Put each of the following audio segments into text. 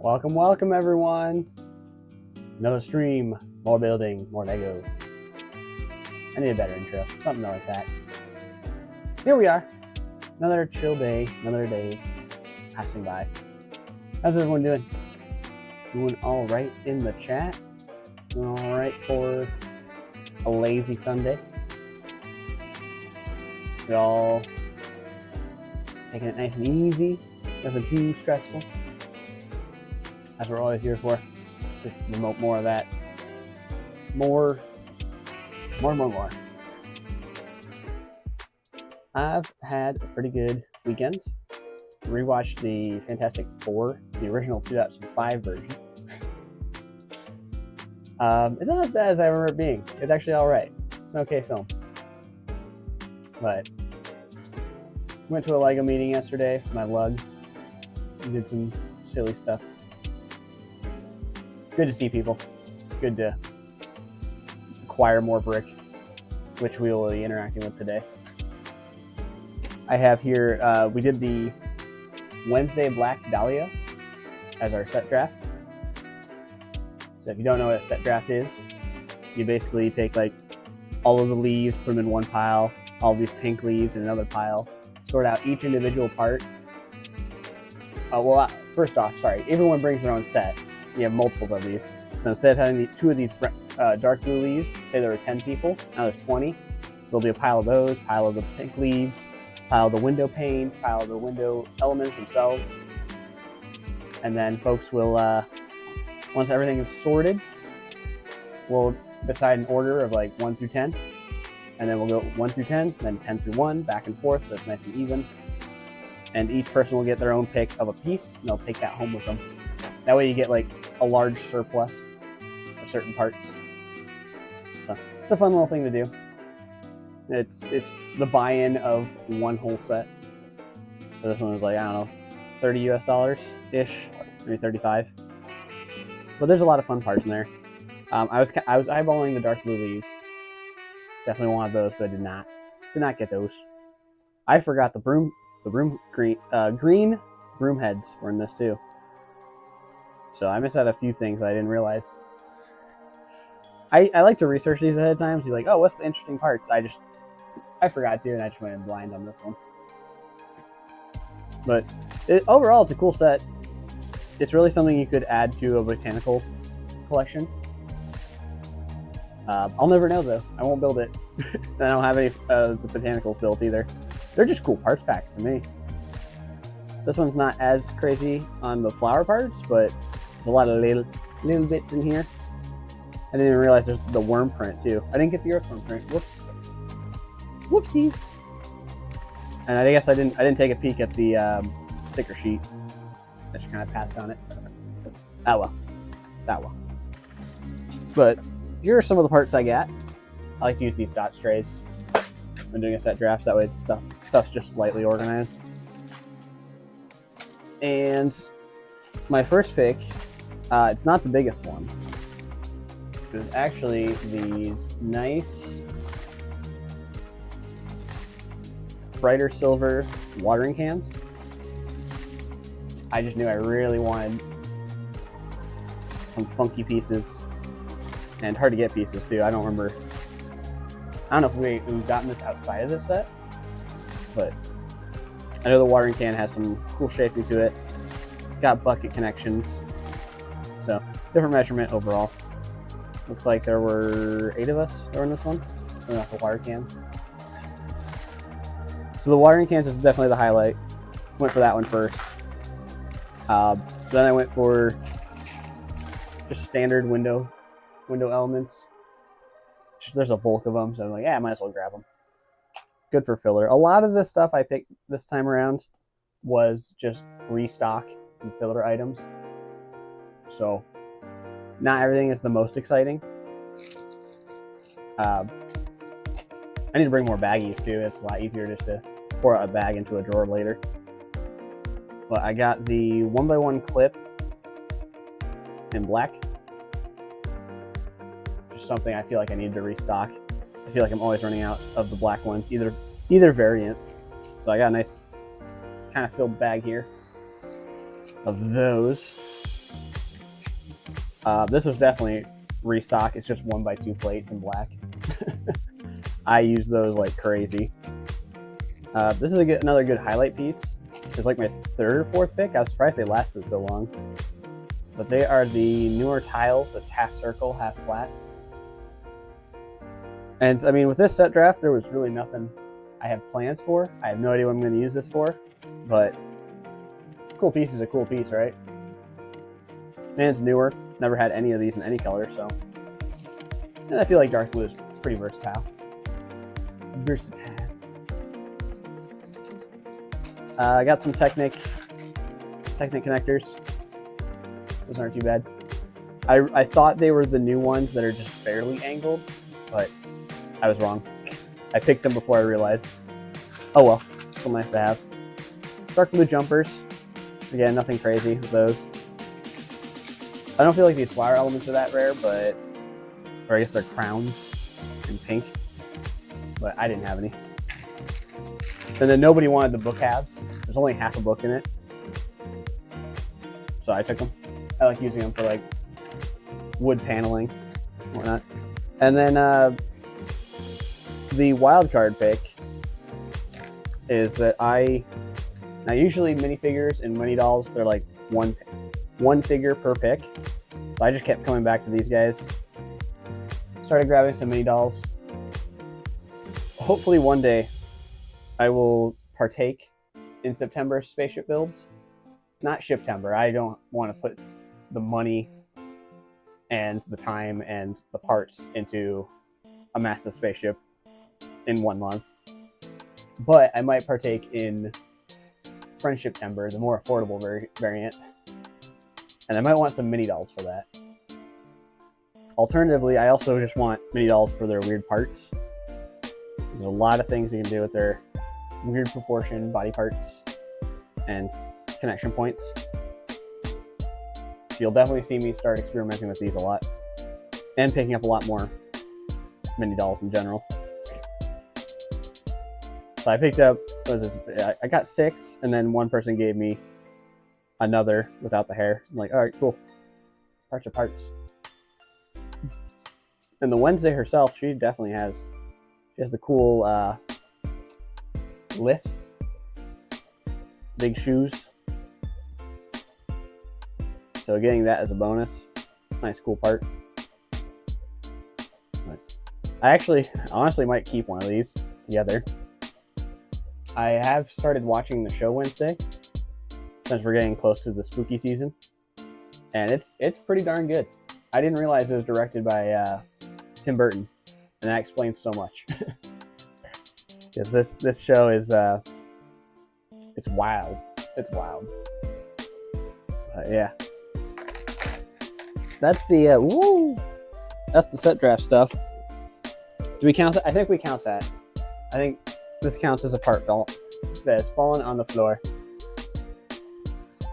Welcome, welcome everyone. Another stream, more building, more Lego. I need a better intro, something like that. Here we are. Another chill day, another day passing by. How's everyone doing? Doing all right in the chat? Doing all right for a lazy Sunday? We all taking it nice and easy, nothing too stressful. That's what we're always here for. Just promote more of that. More. I've had a pretty good weekend. Rewatched the Fantastic Four, the original 2005 version. It's not as bad as I remember it being. It's actually alright. It's an okay film. But went to a Lego meeting yesterday for my lug. Did some silly stuff. Good to see people. Good to acquire more brick, which we will be interacting with today. I have here, we did the Wednesday Black Dahlia as our set draft. So if you don't know what a set draft is, you basically take like all of the leaves, put them in one pile, all of these pink leaves in another pile, sort out each individual part. First off, sorry, everyone brings their own set. You have multiples of these. So instead of having two of these dark blue leaves, say there were 10 people, now there's 20. So there'll be a pile of those, pile of the pink leaves, pile of the window panes, pile of the window elements themselves. And then folks will, once everything is sorted, we'll decide an order of like 1 through 10. And then we'll go 1 through 10, then 10 through 1, back and forth, so it's nice and even. And each person will get their own pick of a piece, and they'll take that home with them. That way you get like a large surplus of certain parts. So it's a fun little thing to do. It's the buy-in of one whole set. So this one was like, I don't know, $30 US-ish, maybe 35. But there's a lot of fun parts in there. I was eyeballing the dark blue leaves. Definitely wanted those, but I did not get those. I forgot the green broom heads were in this too. So I missed out a few things that I didn't realize. I like to research these ahead of time. So you're like, oh, what's the interesting parts? I forgot to, and I just went in blind on this one. But overall, it's a cool set. It's really something you could add to a botanical collection. I'll never know though. I won't build it. I don't have any the botanicals built either. They're just cool parts packs to me. This one's not as crazy on the flower parts, but there's a lot of little bits in here. I didn't even realize there's the worm print too. I didn't get the earthworm print. Whoops. Whoopsies. And I guess I didn't take a peek at the sticker sheet. I just kind of passed on it. Oh well. But here are some of the parts I got. I like to use these dot strays when doing a set draft. That way stuff's just slightly organized. And my first pick, it's not the biggest one. It was actually these nice brighter silver watering cans. I just knew I really wanted some funky pieces and hard to get pieces too. I don't know if we've gotten this outside of this set, but I know the watering can has some cool shaping to it. It's got bucket connections. So, different measurement overall. Looks like there were 8 of us that were in this one. Not the water cans. So the watering cans is definitely the highlight. Went for that one first. Then I went for just standard window elements. There's a bulk of them, so I'm like, yeah, I might as well grab them. Good for filler. A lot of the stuff I picked this time around was just restock and filler items. So not everything is the most exciting. I need to bring more baggies too. It's a lot easier just to pour out a bag into a drawer later. But I got the 1x1 clip in black. Just something I feel like I need to restock. I feel like I'm always running out of the black ones, either variant. So I got a nice kind of filled bag here of those. This was definitely restock. It's just 1x2 plates in black. I use those like crazy. This is another good highlight piece. It's like my third or fourth pick. I was surprised they lasted so long. But they are the newer tiles that's half circle, half flat. And I mean, with this set draft, there was really nothing I had plans for. I have no idea what I'm going to use this for, but cool piece is a cool piece, right? And it's newer. Never had any of these in any color, so. And I feel like dark blue is pretty versatile. I got some Technic connectors. Those aren't too bad. I thought they were the new ones that are just barely angled, but I was wrong. I picked them before I realized. Oh well, still nice to have. Dark blue jumpers. Again, nothing crazy with those. I don't feel like these flower elements are that rare, but, or I guess they're crowns in pink, but I didn't have any. And then nobody wanted the book halves. There's only half a book in it, so I took them. I like using them for like wood paneling and whatnot. And then the wild card pick is that now usually minifigures and mini dolls, they're like one figure per pick. So I just kept coming back to these guys. Started grabbing some mini dolls. Hopefully one day I will partake in September spaceship builds. Not Shiptember. I don't want to put the money and the time and the parts into a massive spaceship in 1 month. But I might partake in Friendship Timber, the more affordable variant. And I might want some mini dolls for that. Alternatively, I also just want mini dolls for their weird parts. There's a lot of things you can do with their weird proportion body parts and connection points. You'll definitely see me start experimenting with these a lot and picking up a lot more mini dolls in general. So I picked up, what was this? I got 6, and then one person gave me another without the hair. I'm like, all right, cool. Parts are parts. And the Wednesday herself, she definitely has, she has the cool lifts, big shoes. So getting that as a bonus, nice cool part. But I honestly might keep one of these together. I have started watching the show Wednesday since we're getting close to the spooky season, and it's pretty darn good. I didn't realize it was directed by Tim Burton, and that explains so much. Because this show is it's wild. It's wild. Yeah. That's the that's the set draft stuff. Do we count that? I think we count that. I think this counts as a part that has fallen on the floor.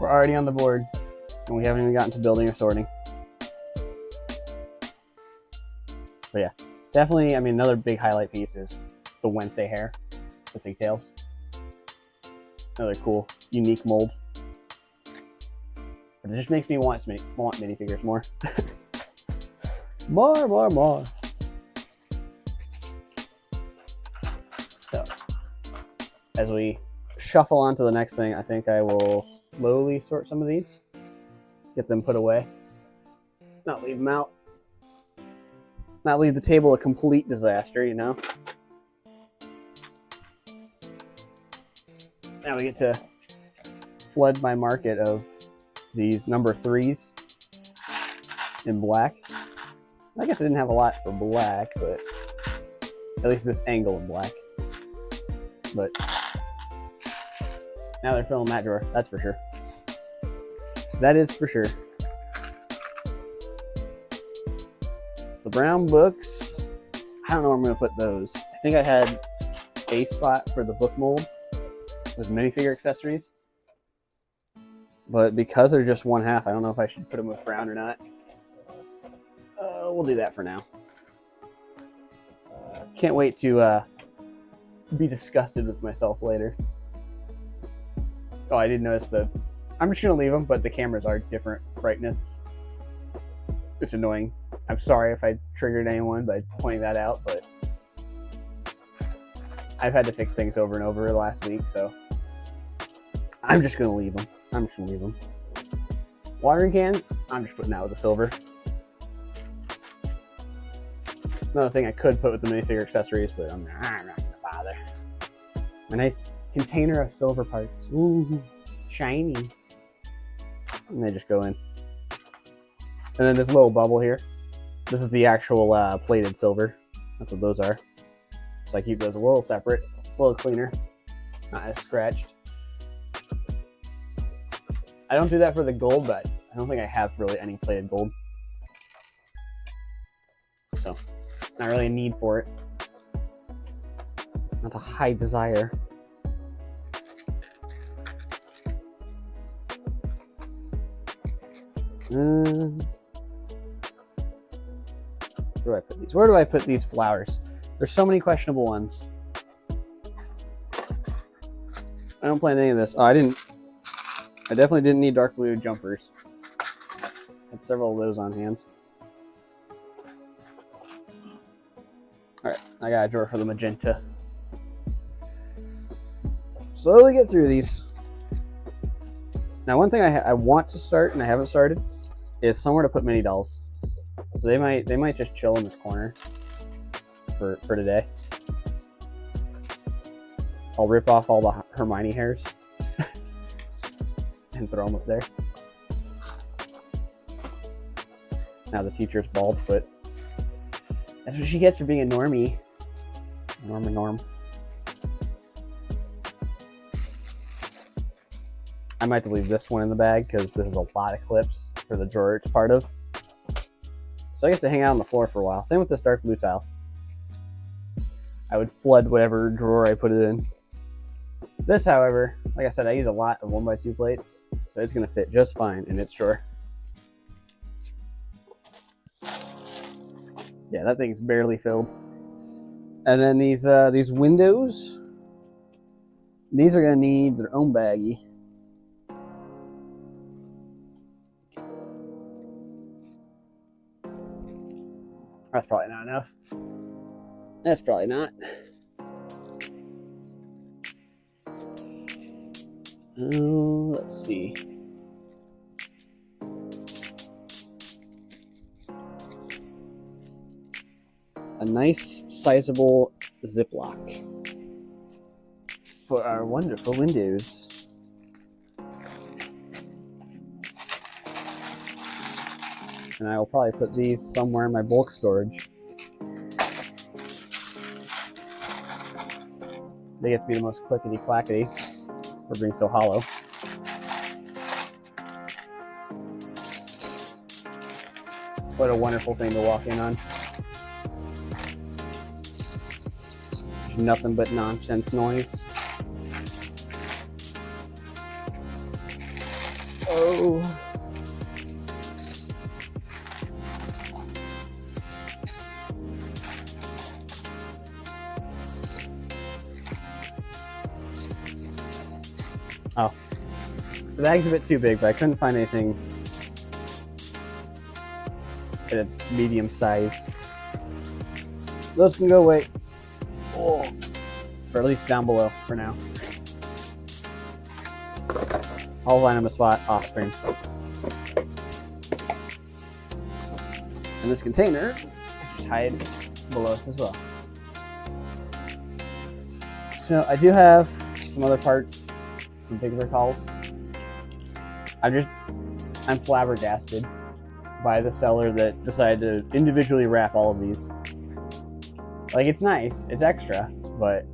We're already on the board, and we haven't even gotten to building or sorting. But yeah, definitely, I mean, another big highlight piece is the Wednesday hair with pigtails. Another cool, unique mold. But it just makes me want minifigures more. More. So, as we shuffle on to the next thing, I think I will slowly sort some of these, get them put away, not leave them out, not leave the table a complete disaster, you know? Now we get to flood my market of these number 3s in black. I guess I didn't have a lot for black, but at least this angle in black. But now they're filling that drawer, that's for sure. That is for sure. The brown books, I don't know where I'm going to put those. I think I had a spot for the book mold with minifigure accessories. But because they're just 1/2, I don't know if I should put them with brown or not. We'll do that for now. Can't wait to be disgusted with myself later. Oh, I didn't notice I'm just going to leave them, but the cameras are different brightness. It's annoying. I'm sorry if I triggered anyone by pointing that out, but I've had to fix things over and over the last week, so I'm just gonna leave them. Watering cans, I'm just putting out with the silver. Another thing I could put with the minifigure accessories, but I'm not gonna bother. A nice container of silver parts. Ooh, shiny. And they just go in. And then this little bubble here. This is the actual plated silver. That's what those are. So I keep those a little separate, a little cleaner, not as scratched. I don't do that for the gold, but I don't think I have really any plated gold. So, not really a need for it. Not a high desire. Where do I put these? Where do I put these flowers? There's so many questionable ones. I don't plan any of this. Oh, I definitely didn't need dark blue jumpers. Had several of those on hand. Alright, I got a drawer for the magenta. Slowly get through these. Now, one thing I want to start, and I haven't started, is somewhere to put mini dolls. So they might just chill in this corner for today. I'll rip off all the Hermione hairs and throw them up there. Now the teacher's bald, but that's what she gets for being a normie. Norm. I might have to leave this one in the bag because this is a lot of clips for the drawer it's part of. So I guess to hang out on the floor for a while. Same with this dark blue tile. I would flood whatever drawer I put it in. This, however, like I said, I use a lot of 1x2 plates, so it's going to fit just fine in its drawer. Yeah, that thing's barely filled. And then these windows, these are going to need their own baggie. That's probably not enough. That's probably not. Let's see. A nice, sizable Ziploc for our wonderful windows. And I will probably put these somewhere in my bulk storage. They get to be the most clickety-clackety for being so hollow. What a wonderful thing to walk in on. There's nothing but nonsense noise. Oh. Oh, the bag's a bit too big, but I couldn't find anything at a medium size. Those can go away, or at least down below for now. I'll line them a spot off screen. And this container is tied below us as well. So I do have some other parts from Bigger Calls. I'm flabbergasted by the seller that decided to individually wrap all of these. Like, it's nice, it's extra, but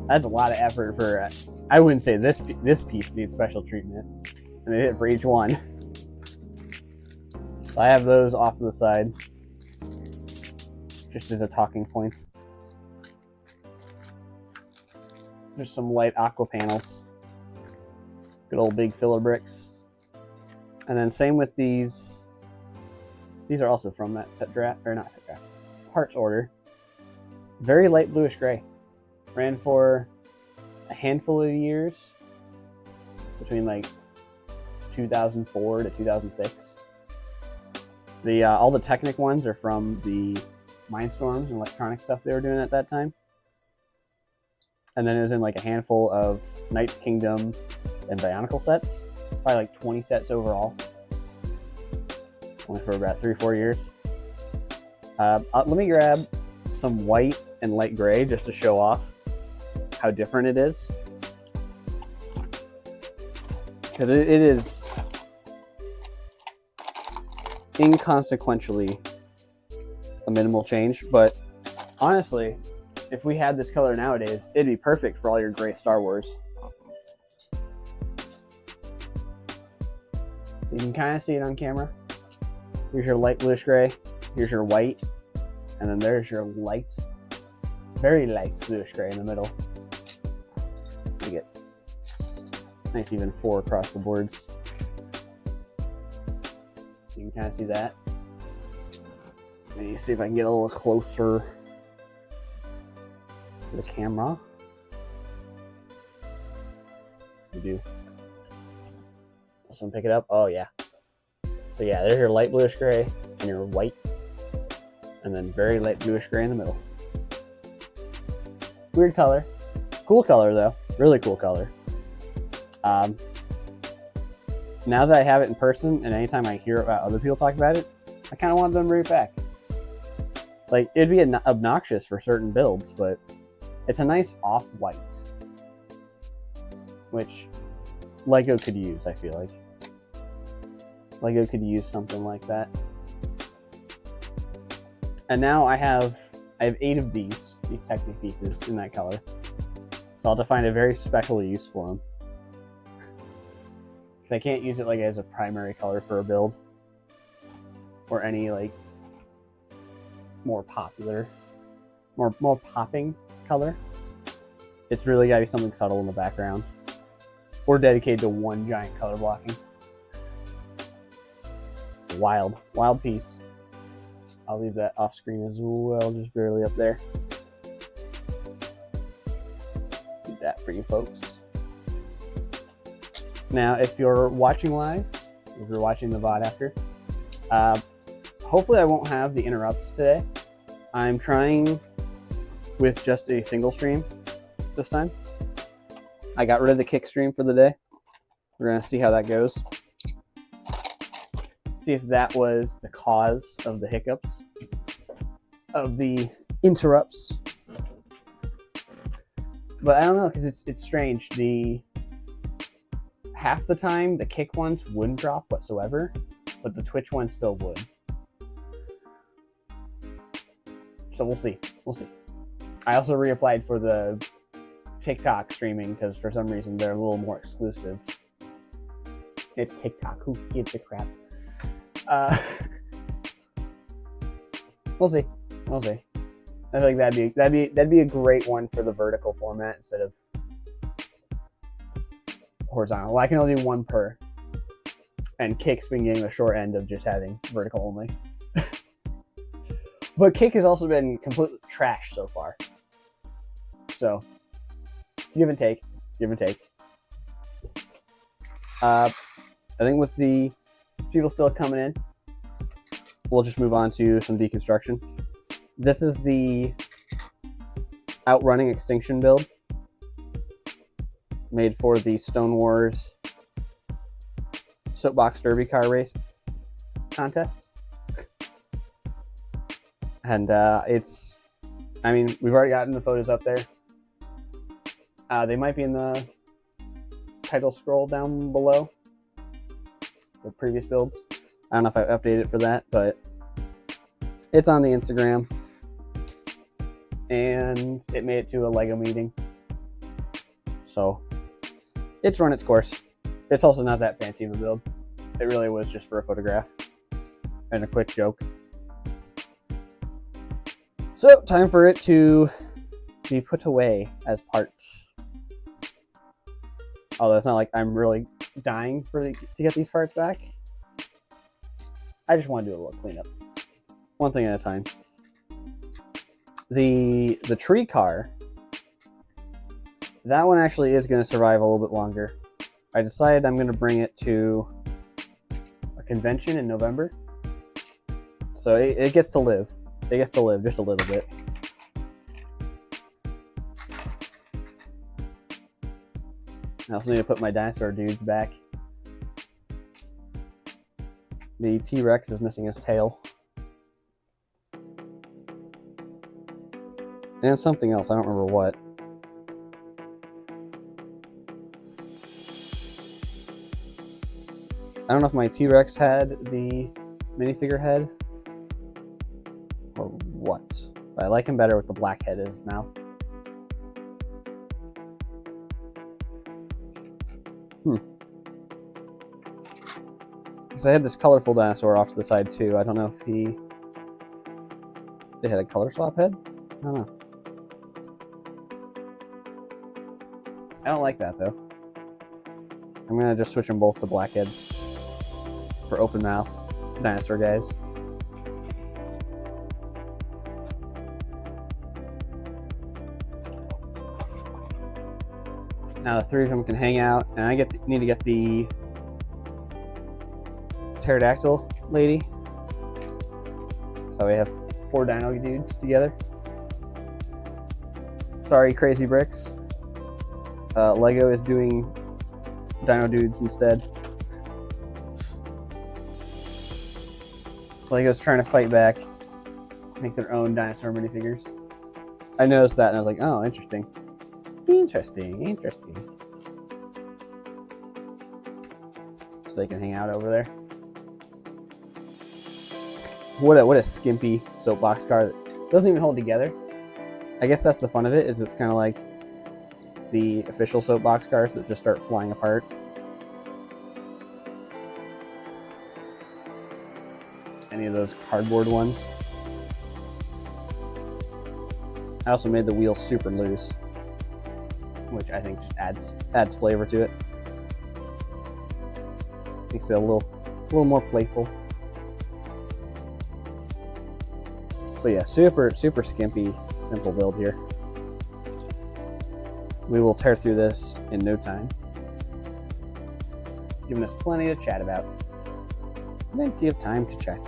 that's a lot of effort for, I wouldn't say this piece needs special treatment. And they did it for each one. So I have those off to the side, just as a talking point. There's some light aqua panels. Good old big filler bricks. And then same with these. These are also from that set draft, or not set draft, parts order. Very light bluish gray. Ran for a handful of years, between like 2004 to 2006. All the Technic ones are from the Mindstorms and electronic stuff they were doing at that time. And then it was in like a handful of Knights Kingdom and Bionicle sets. Probably like 20 sets overall. Only for about 3 or 4 years. Let me grab some white and light gray just to show off how different it is. Because it is inconsequentially a minimal change, but honestly, if we had this color nowadays, it'd be perfect for all your gray Star Wars. So you can kind of see it on camera. Here's your light bluish gray, here's your white, and then there's your light, very light bluish gray in the middle. You get nice even 4 across the boards. So you can kind of see that. Let me see if I can get a little closer to the camera. You do. This one pick it up. Oh yeah. So yeah, there's your light bluish gray and your white, and then very light bluish gray in the middle. Weird color. Cool color though. Really cool color. Now that I have it in person, and anytime I hear about other people talk about it, I kind of want them to bring it back. Like, it'd be obnoxious for certain builds, but it's a nice off-white, which LEGO could use, I feel like. LEGO could use something like that. And now I have 8 of these Technic pieces in that color. So I'll have to find a very special use for them. Because I can't use it like as a primary color for a build. Or any like more popular, more popping color. It's really gotta be something subtle in the background. Or dedicated to one giant color blocking. Wild piece. I'll leave that off screen as well, just barely up there. Do that for you folks. Now, if you're watching live, if you're watching the VOD after, hopefully I won't have the interrupts today. I'm trying with just a single stream this time. I got rid of the kick stream for the day. We're gonna see how that goes. See if that was the cause of the hiccups, of the interrupts. But I don't know, because it's strange. Half the time the kick ones wouldn't drop whatsoever, but the Twitch ones still would. So we'll see. I also reapplied for the TikTok streaming because for some reason they're a little more exclusive. It's TikTok. Who gives a crap? We'll see. I feel like that'd be a great one for the vertical format instead of horizontal. Well, I can only do one per, and Kick's been getting the short end of just having vertical only. But Kick has also been completely trash so far. So give and take. I think with the people still coming in, we'll just move on to some deconstruction. This is the Outrunning Extinction build made for the Stone Wars Soapbox Derby car race contest. And we've already gotten the photos up there. They might be in the title scroll down below. The previous builds. I don't know if I updated it for that, but it's on the Instagram. And it made it to a LEGO meeting. So it's run its course. It's also not that fancy of a build. It really was just for a photograph and a quick joke. So time for it to be put away as parts. Although it's not like I'm really dying to get these parts back. I just want to do a little cleanup. One thing at a time. The tree car, that one actually is going to survive a little bit longer. I decided I'm going to bring it to a convention in November. So it gets to live. It gets to live just a little bit. I also need to put my dinosaur dudes back. The T-Rex is missing his tail. And something else, I don't remember what. I don't know if my T-Rex had the minifigure head or what. But I like him better with the black head in his mouth. Because I had this colorful dinosaur off to the side too. I don't know if they had a color swap head? I don't know. I don't like that though. I'm gonna just switch them both to black heads for open mouth dinosaur guys. Now the three of them can hang out, and I need to get the pterodactyl lady, so we have 4 dino dudes together. Sorry, Crazy Bricks. Lego is doing dino dudes instead. Lego's trying to fight back, make their own dinosaur minifigures. I noticed that and I was like, oh, interesting. Interesting. So they can hang out over there. What a skimpy soapbox car that doesn't even hold together. I guess that's the fun of it, is it's kind of like the official soapbox cars that just start flying apart. Any of those cardboard ones. I also made the wheels super loose, which I think just adds flavor to it. Makes it a little more playful. But yeah, super skimpy, simple build here. We will tear through this in no time, giving us plenty to chat about. Plenty of time to chat,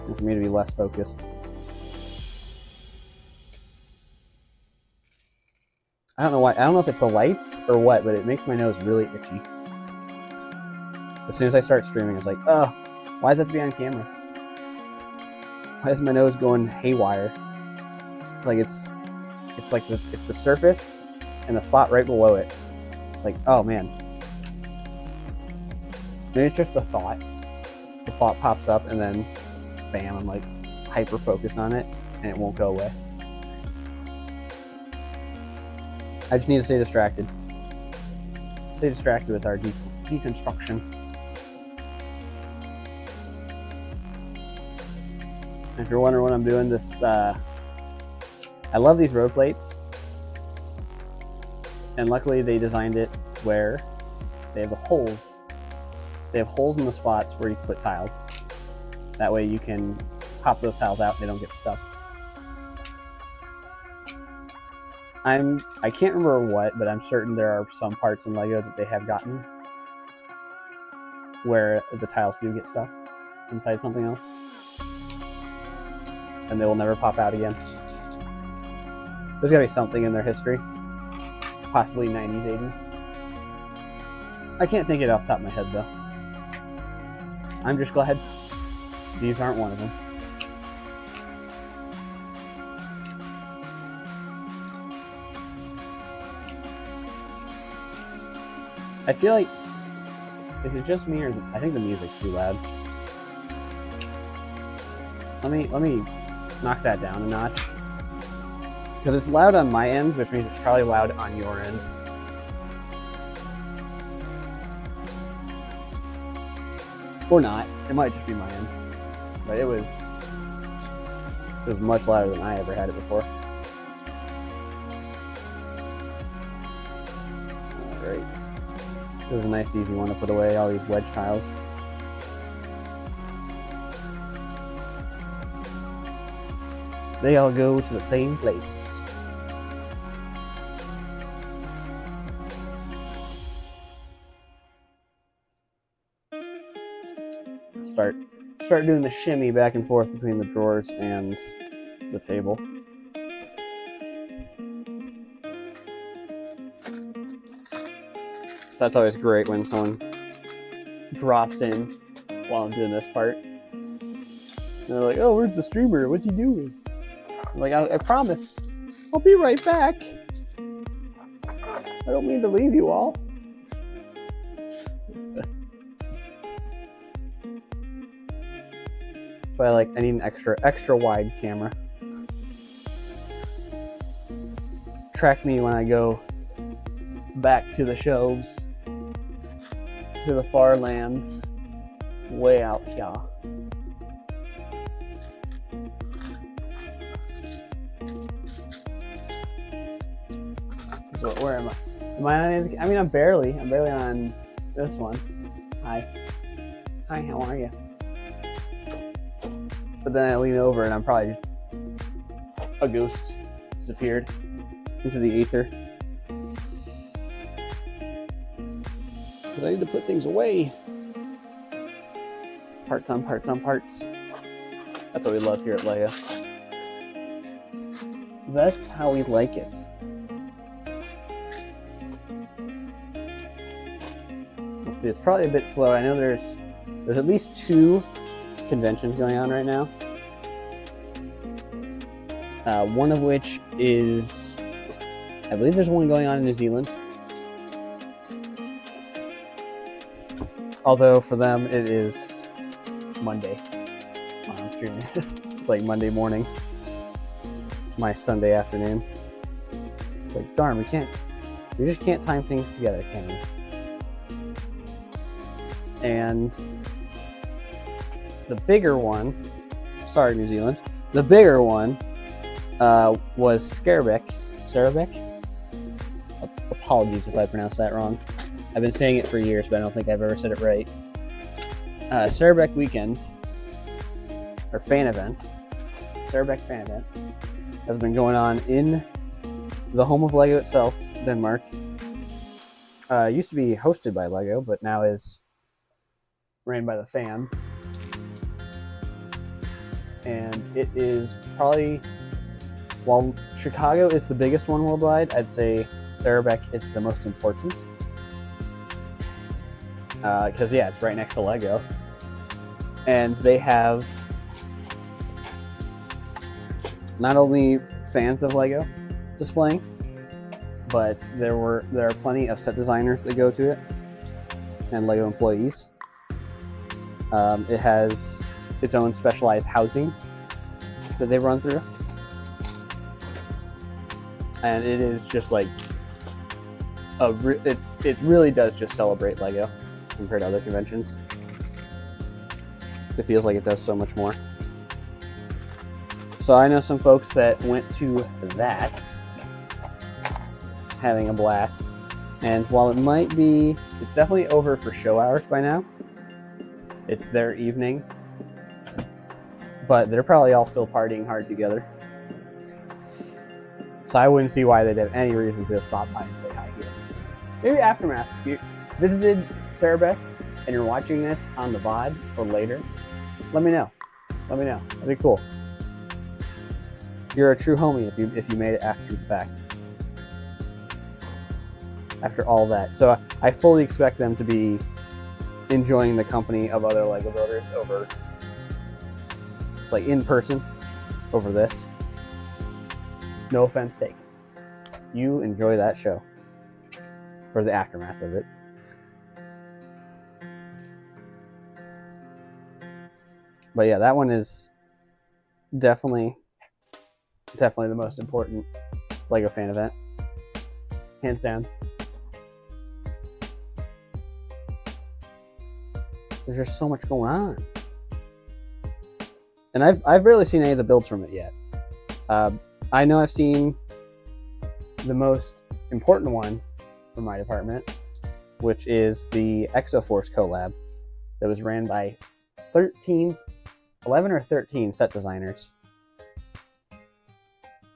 and for me to be less focused. I don't know why. I don't know if it's the lights or what, but it makes my nose really itchy. As soon as I start streaming, it's like, oh, why does that have to be on camera? Why is my nose going haywire? Like it's the surface and the spot right below it. It's like, oh man. Maybe it's just the thought. The thought pops up and then, bam, I'm like hyper focused on it and it won't go away. I just need to stay distracted. Stay distracted with our deconstruction. If you're wondering what I'm doing, I love these road plates. And luckily they designed it where they have the holes. They have holes in the spots where you put tiles. That way you can pop those tiles out and they don't get stuck. I can't remember what, but I'm certain there are some parts in Lego that they have gotten where the tiles do get stuck inside something else. And they will never pop out again. There's gotta be something in their history. Possibly 90s, 80s. I can't think of it off the top of my head though. I'm just glad these aren't one of them. I feel like, is it just me or I think the music's too loud? Let me knock that down a notch. Because it's loud on my end, which means it's probably loud on your end. Or not. It might just be my end. But it was much louder than I ever had it before. Alright. This is a nice easy one to put away, all these wedge tiles. They all go to the same place. Start start doing the shimmy back and forth between the drawers and the table. So that's always great when someone drops in while I'm doing this part. And they're like, oh, where's the streamer? What's he doing? I'm like, I promise, I'll be right back. I don't mean to leave you all. So I need an extra wide camera. Track me when I go back to the shelves, to the far lands, way out here. So where am I? Am I on anything? I mean, I'm barely on this one. Hi, how are you? But then I lean over and I'm probably just a ghost disappeared into the ether. But I need to put things away. Parts on parts on parts. That's what we love here at Lego. That's how we like it. Let's see, it's probably a bit slow. I know there's at least 2 conventions going on right now. One of which is, I believe there's one going on in New Zealand. Although for them it is Monday. I'm streaming this. It's like Monday morning. My Sunday afternoon. It's like, darn, we just can't time things together, can we? And the bigger one, sorry New Zealand, the bigger one was Scarebeck. Apologies if I pronounced that wrong. I've been saying it for years, but I don't think I've ever said it right. Scarebeck Weekend, or fan event, Scarebeck fan event, has been going on in the home of Lego itself, Denmark. Used to be hosted by Lego, but now is ran by the fans. And it is probably, while Chicago is the biggest one worldwide, I'd say Scarebeck is the most important. Because, yeah, it's right next to Lego. And they have not only fans of Lego displaying, but there are plenty of set designers that go to it, and Lego employees. It has its own specialized housing that they run through. And it is just like it really does just celebrate Lego compared to other conventions. It feels like it does so much more. So I know some folks that went to that, having a blast. And while it's definitely over for show hours by now. It's their evening, but they're probably all still partying hard together. So I wouldn't see why they'd have any reason to stop by and say hi here. Maybe Aftermath. If you visited Scarebeck and you're watching this on the VOD or later, let me know. That'd be cool. You're a true homie if you made it after the fact. After all that. So I fully expect them to be enjoying the company of other Lego builders over, like, in person over this. No offense taken. You enjoy that show. Or the aftermath of it. But yeah, that one is definitely the most important Lego fan event. Hands down. There's just so much going on. And I've barely seen any of the builds from it yet. I know I've seen the most important one from my department, which is the Exoforce collab that was ran by 11 or 13 set designers.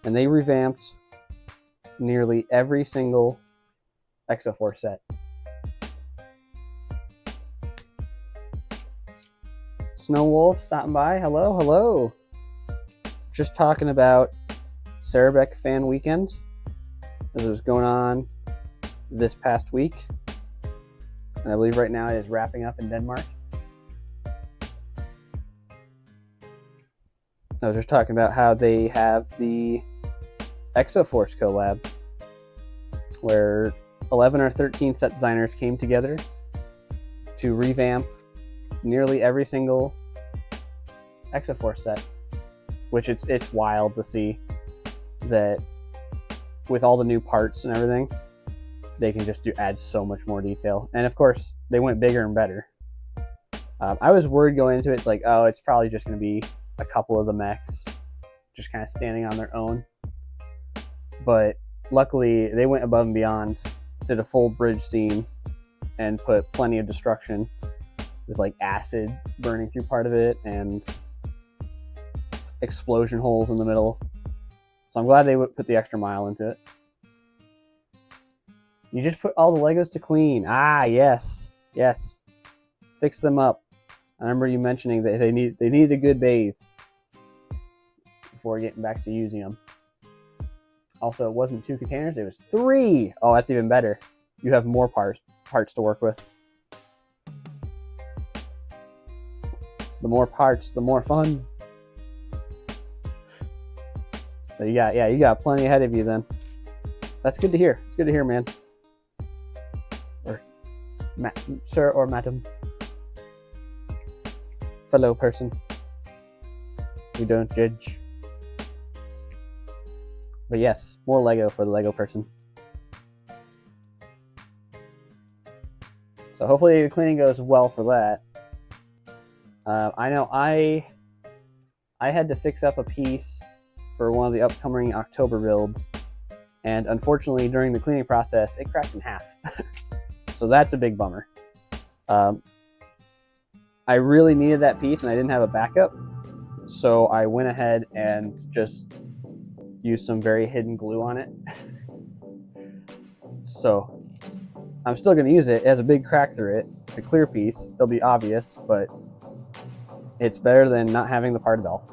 And they revamped nearly every single Exoforce set. Snow Wolf stopping by. Hello, hello. Just talking about Cerebek Fan Weekend as it was going on this past week. And I believe right now it is wrapping up in Denmark. I was just talking about how they have the Exoforce collab, where 11 or 13 set designers came together to revamp nearly every single Exoforce set, which it's wild to see that with all the new parts and everything, they can just add so much more detail. And of course, they went bigger and better. I was worried going into it, it's like, oh, it's probably just going to be a couple of the mechs just kind of standing on their own. But luckily, they went above and beyond, did a full bridge scene, and put plenty of destruction with like acid burning through part of it and explosion holes in the middle. So I'm glad they put the extra mile into it. You just put all the Legos to clean. Ah, yes, yes. Fix them up. I remember you mentioning that they need a good bathe before getting back to using them. Also, it wasn't 2 containers, it was 3. Oh, that's even better. You have more parts to work with. The more parts, the more fun. So you got plenty ahead of you then. That's good to hear. It's good to hear, man. Or sir or madam. Fellow person. We don't judge. But yes, more Lego for the Lego person. So hopefully the cleaning goes well for that. I know I had to fix up a piece for one of the upcoming October builds, and unfortunately during the cleaning process it cracked in half. So that's a big bummer. I really needed that piece and I didn't have a backup, so I went ahead and just used some very hidden glue on it. So I'm still going to use it. It has a big crack through it. It's a clear piece. It'll be obvious, but it's better than not having the part at all.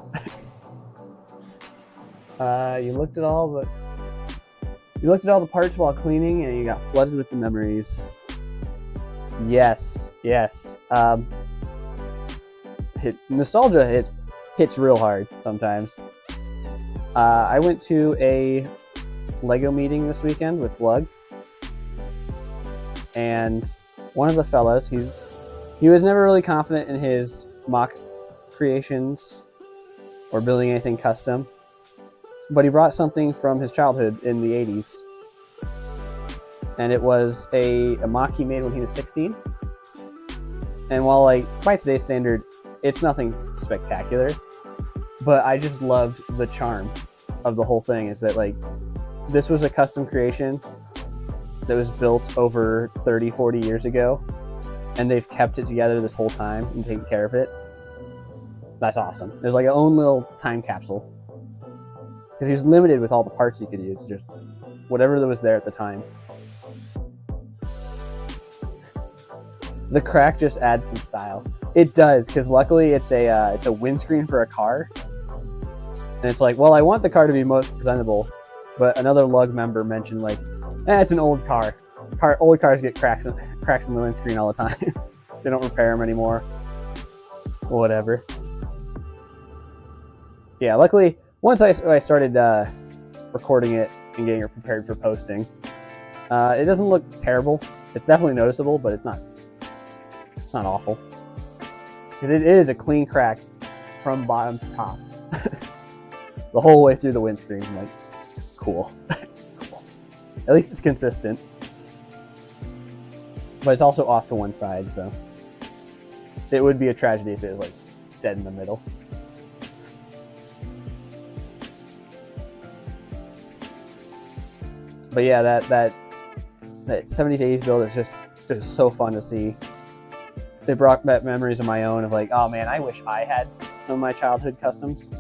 You looked at all the parts while cleaning, and you got flooded with the memories. Yes, yes. Nostalgia hits real hard sometimes. I went to a Lego meeting this weekend with Lug, and one of the fellas, he was never really confident in his mock creations or building anything custom, but he brought something from his childhood in the 80s, and it was a mock he made when he was 16. And while like by today's standard it's nothing spectacular, but I just loved the charm of the whole thing, is that like this was a custom creation that was built over 30-40 years ago, and they've kept it together this whole time and taken care of it. That's awesome. There's like a own little time capsule, because he was limited with all the parts he could use, just whatever that was there at the time. The crack just adds some style. It does, because luckily it's a windscreen for a car, and it's like, well, I want the car to be most presentable, but another Lug member mentioned like, it's an old car. Old cars get cracks in the windscreen all the time. They don't repair them anymore. Whatever. Yeah, luckily, once I started recording it and getting it prepared for posting, it doesn't look terrible. It's definitely noticeable, but it's not awful. Because it is a clean crack from bottom to top. The whole way through the windscreen. I'm like, cool. Cool. At least it's consistent. But it's also off to one side, so it would be a tragedy if it was like dead in the middle. But yeah, that 70s 80s build is just, it was so fun to see. They brought back memories of my own of like, oh man, I wish I had some of my childhood customs.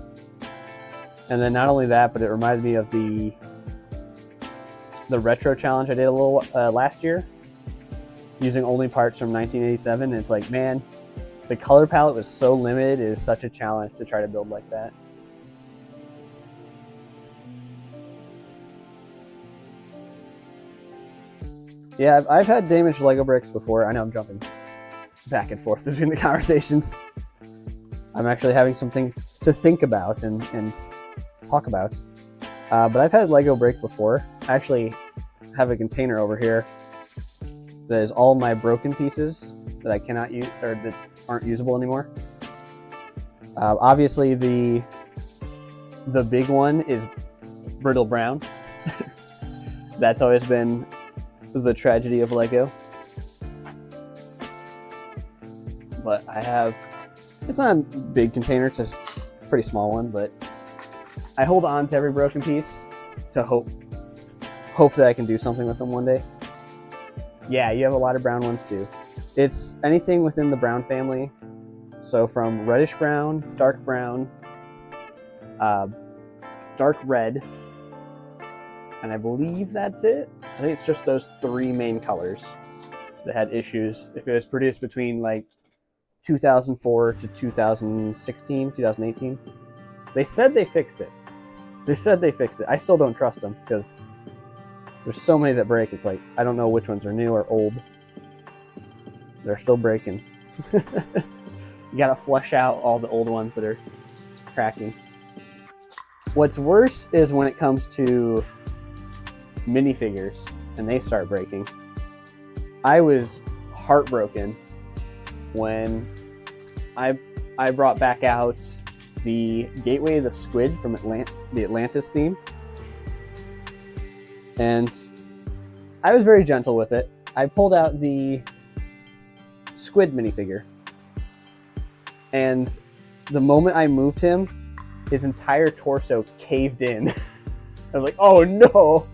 And then not only that, but it reminded me of the retro challenge I did a little last year, using only parts from 1987. And it's like, man, the color palette was so limited, it is such a challenge to try to build like that. Yeah, I've had damaged Lego bricks before. I know I'm jumping back and forth between the conversations. I'm actually having some things to think about and talk about. But I've had Lego break before. I actually have a container over here that is all my broken pieces that I cannot use or that aren't usable anymore. Obviously, the big one is brittle brown. That's always been the tragedy of Lego. But I have, it's not a big container, it's a pretty small one, but I hold on to every broken piece to hope that I can do something with them one day. Yeah, you have a lot of brown ones too. It's anything within the brown family. So from reddish brown, dark red, and I believe that's it. I think it's just those three main colors that had issues. If it was produced between like 2004 to 2016, 2018, they said they fixed it. I still don't trust them because there's so many that break. It's like, I don't know which ones are new or old. They're still breaking. You gotta flush out all the old ones that are cracking. What's worse is when it comes to minifigures and they start breaking. I was heartbroken when I brought back out the Gateway of the Squid from the Atlantis theme, and I was very gentle with it. I pulled out the Squid minifigure, and the moment I moved him, his entire torso caved in. I was like, oh no!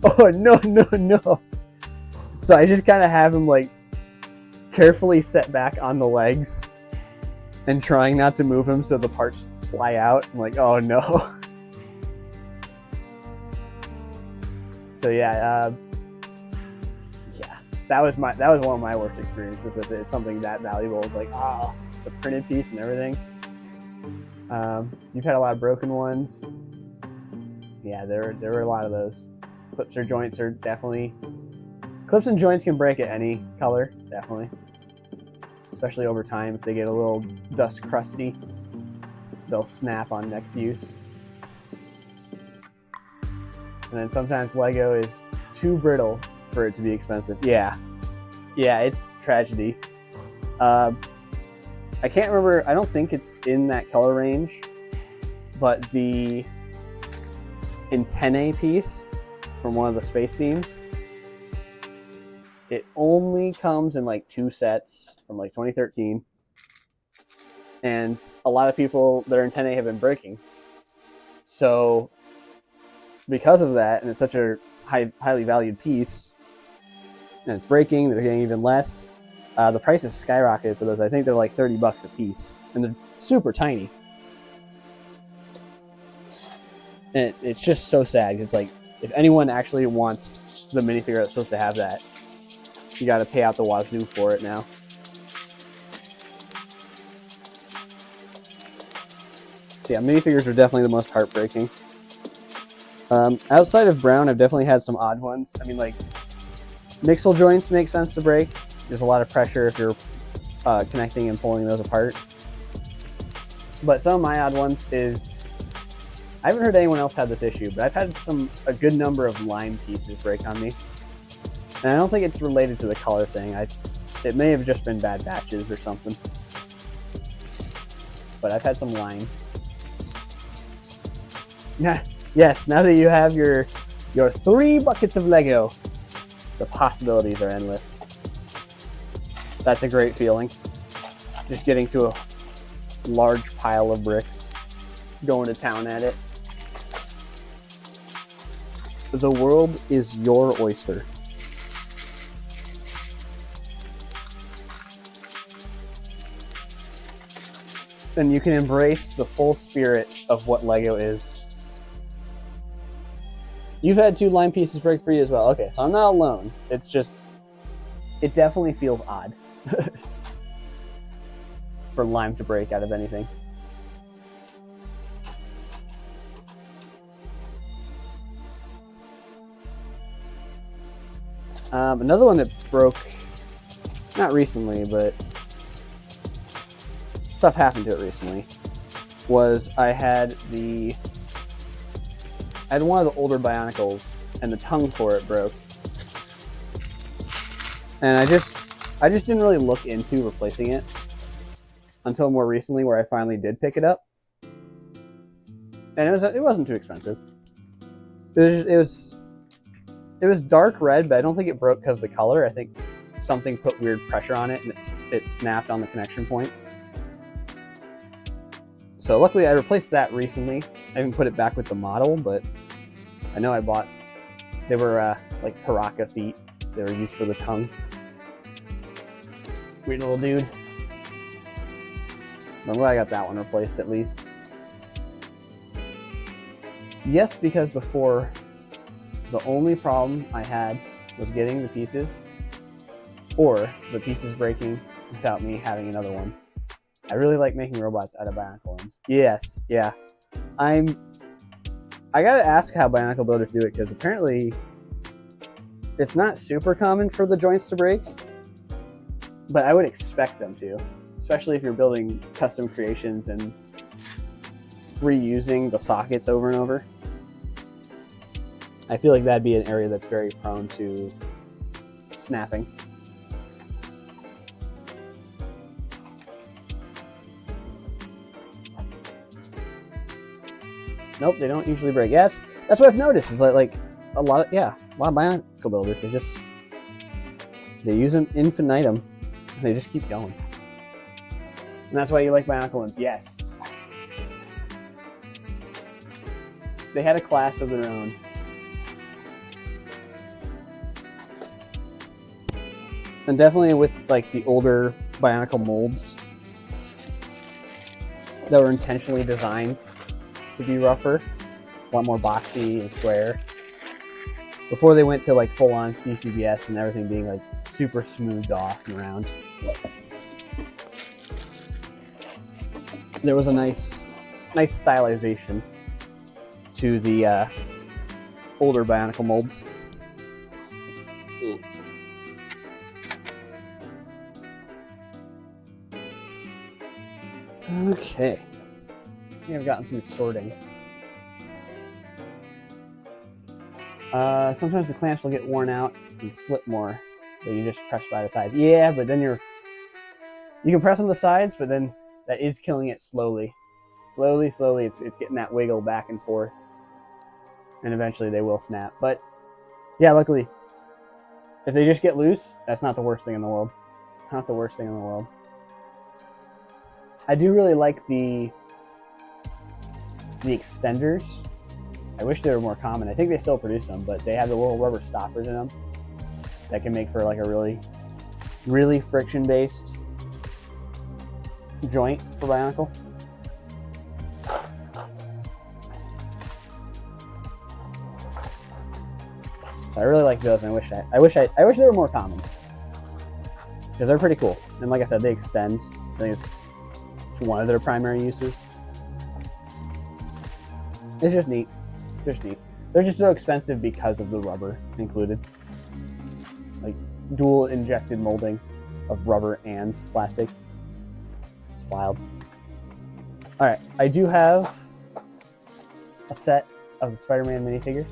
Oh no. So I just kind of have him like carefully set back on the legs and trying not to move him so the parts fly out. I'm like, oh no. So yeah, that was one of my worst experiences with it. It's something that valuable. It's like, oh, it's a printed piece and everything. You've had a lot of broken ones. Yeah, there were a lot of those. Clips or joints are definitely... Clips and joints can break at any color, definitely. Especially over time, if they get a little dust crusty, they'll snap on next use. And then sometimes Lego is too brittle for it to be expensive. Yeah, it's tragedy. I can't remember, I don't think it's in that color range, but the antennae piece from one of the space themes, it only comes in like 2 sets from like 2013, and a lot of people, their antennae have been breaking. So because of that, and it's such a highly valued piece, and it's breaking, they're getting even less. The price has skyrocketed for those. I think they're like $30 a piece, and they're super tiny. And it's just so sad. It's like, if anyone actually wants the minifigure that's supposed to have that, you got to pay out the wazoo for it now. So yeah, minifigures are definitely the most heartbreaking. Outside of brown, I've definitely had some odd ones. I mean, like, mixel joints make sense to break. There's a lot of pressure if you're connecting and pulling those apart. But some of my odd ones is, I haven't heard anyone else have this issue, but I've had a good number of line pieces break on me. And I don't think it's related to the color thing. It may have just been bad batches or something. But I've had some line. Yes, now that you have your 3 buckets of Lego, the possibilities are endless. That's a great feeling. Just getting to a large pile of bricks, going to town at it. The world is your oyster. And you can embrace the full spirit of what Lego is. You've had 2 line pieces break for you as well. Okay, so I'm not alone. It's just, it definitely feels odd. for lime to break out of anything. Another one that broke, not recently, but stuff happened to it recently, was I had one of the older Bionicles, and the tongue for it broke. And I just didn't really look into replacing it until more recently, where I finally did pick it up. And it wasn't too expensive. It was dark red, but I don't think it broke because of the color. I think something put weird pressure on it, and it snapped on the connection point. So luckily I replaced that recently. I haven't put it back with the model, but I know they were like Paraka feet. They were used for the tongue. Weird little dude. I'm glad I got that one replaced at least. Yes, because before, the only problem I had was getting the pieces, or the pieces breaking without me having another one. I really like making robots out of Bionicle limbs. Yes, yeah. I gotta ask how Bionicle builders do it, because apparently it's not super common for the joints to break, but I would expect them to, especially if you're building custom creations and reusing the sockets over and over. I feel like that'd be an area that's very prone to snapping. Nope, they don't usually break. Yeah, that's what I've noticed, is that like a lot of Bionicle builders, they use them infinitum, and they just keep going. And that's why you like Bionicle limbs. Yes. They had a class of their own. And definitely with like the older Bionicle molds that were intentionally designed to be rougher, a lot more boxy and square, before they went to like full-on CCBS and everything being like super smoothed off and round. There was a nice stylization to the older Bionicle molds. Okay, I think I've gotten through sorting. Sometimes the clamps will get worn out and slip more, so you just press by the sides. Yeah, but then you can press on the sides, but then that is killing it slowly. Slowly, it's getting that wiggle back and forth, and eventually they will snap. But yeah, luckily, if they just get loose, that's not the worst thing in the world. Not the worst thing in the world. I do really like the extenders. I wish they were more common. I think they still produce them, but they have the little rubber stoppers in them that can make for like a really, really friction-based joint for Bionicle. So I really like those, and I wish they were more common, because they're pretty cool. And like I said, they extend. I think it's one of their primary uses. It's just neat. Just neat. They're just so expensive because of the rubber included. Like dual injected molding of rubber and plastic. It's wild. Alright, I do have a set of the Spider-Man minifigures.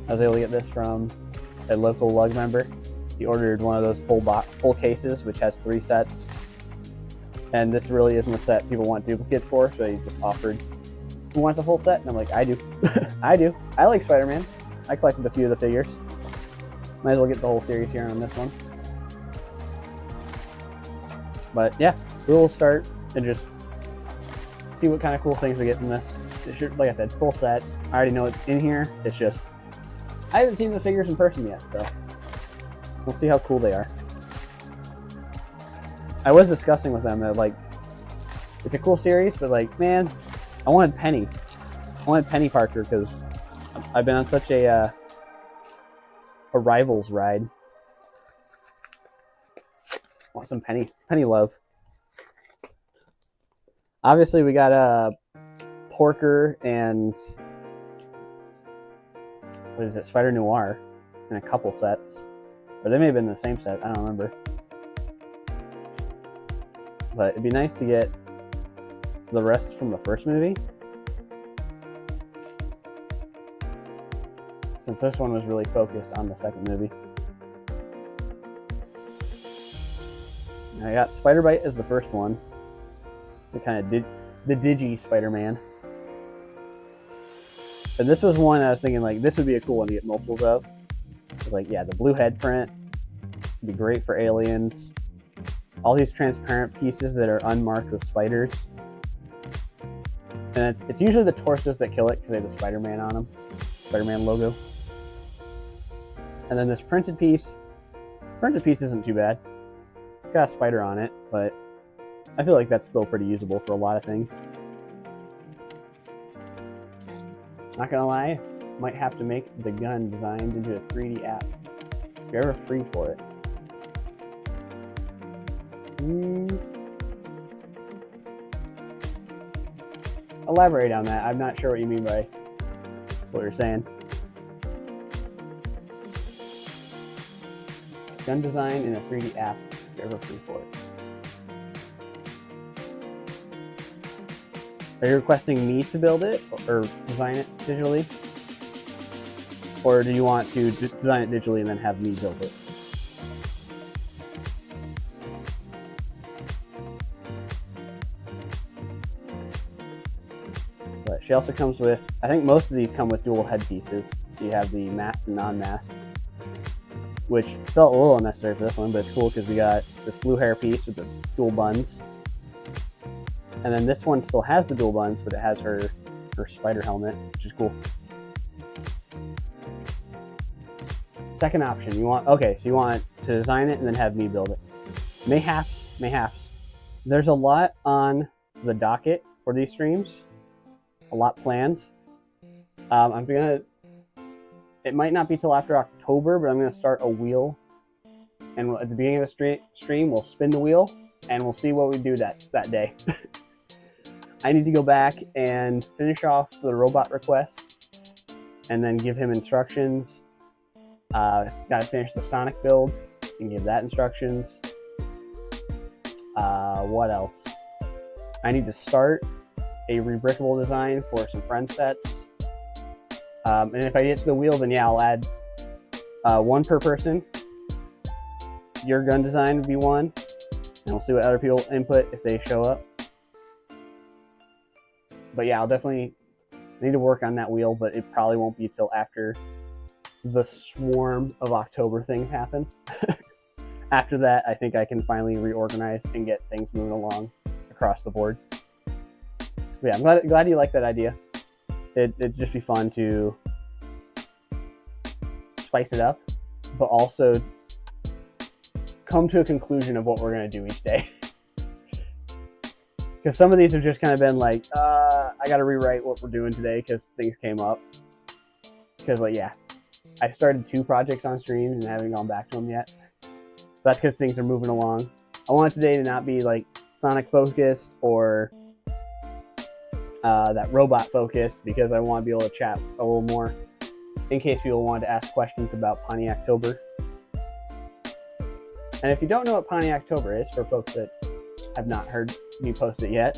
I was able to get this from a local lug member. He ordered one of those full cases, which has 3 sets. And this really isn't a set people want duplicates for, so he just offered, who wants a full set? And I'm like, I do. I do. I like Spider-Man. I collected a few of the figures. Might as well get the whole series here on this one. But yeah, we'll start and just see what kind of cool things we get from this. It should, like I said, full set. I already know it's in here. It's just, I haven't seen the figures in person yet, so we'll see how cool they are. I was discussing with them that, like, it's a cool series, but like, man, I wanted Penny. I wanted Penny Parker because I've been on such a Rivals ride. I want some Penny love. Obviously, we got a Porker and what is it, Spider Noir in a couple sets. Or they may have been in the same set, I don't remember. But it'd be nice to get the rest from the first movie, since this one was really focused on the second movie. I got Spider-Bite as the first one. The kind of the Digi Spider-Man. And this was one I was thinking, like, this would be a cool one to get multiples of. It's like, yeah, the blue head print would be great for aliens. All these transparent pieces that are unmarked with spiders. And it's usually the torsos that kill it because they have the Spider-Man on them. Spider-Man logo. And then this printed piece. Printed piece isn't too bad. It's got a spider on it, but I feel like that's still pretty usable for a lot of things. Not gonna lie, might have to make the gun designed into a 3D app. If you're ever free for it. Elaborate on that. I'm not sure what you mean by what you're saying. Gun design in a 3D app, if you're ever free for it. Are you requesting me to build it or design it digitally? Or do you want to design it digitally and then have me build it? But she also comes with, I think most of these come with dual head pieces. So you have the masked and non-masked, which felt a little unnecessary for this one, but it's cool because we got this blue hair piece with the dual buns. And then this one still has the dual buns, but it has her spider helmet, which is cool. Second option, you want to design it and then have me build it. Mayhaps. There's a lot on the docket for these streams, a lot planned. It might not be till after October, but I'm gonna start a wheel, and at the beginning of the stream, we'll spin the wheel, and we'll see what we do that day. I need to go back and finish off the robot request, and then give him instructions. Gotta finish the Sonic build and give that instructions. What else? I need to start a rebrickable design for some friend sets. And if I get to the wheel, then yeah, I'll add one per person. Your gun design would be one, and we'll see what other people input if they show up. But yeah, I'll definitely need to work on that wheel, but it probably won't be till after the swarm of October things happen. After that, I think I can finally reorganize and get things moving along across the board. But yeah, I'm glad you like that idea. It'd just be fun to spice it up, but also come to a conclusion of what we're going to do each day. Because some of these have just kind of been like, I got to rewrite what we're doing today because things came up. Because, like, yeah, I started 2 projects on stream and haven't gone back to them yet. That's because things are moving along. I want today to not be like Sonic focused or that robot focused, because I want to be able to chat a little more in case people wanted to ask questions about Pontiactober. And if you don't know what Pontiactober is, for folks that have not heard me post it yet,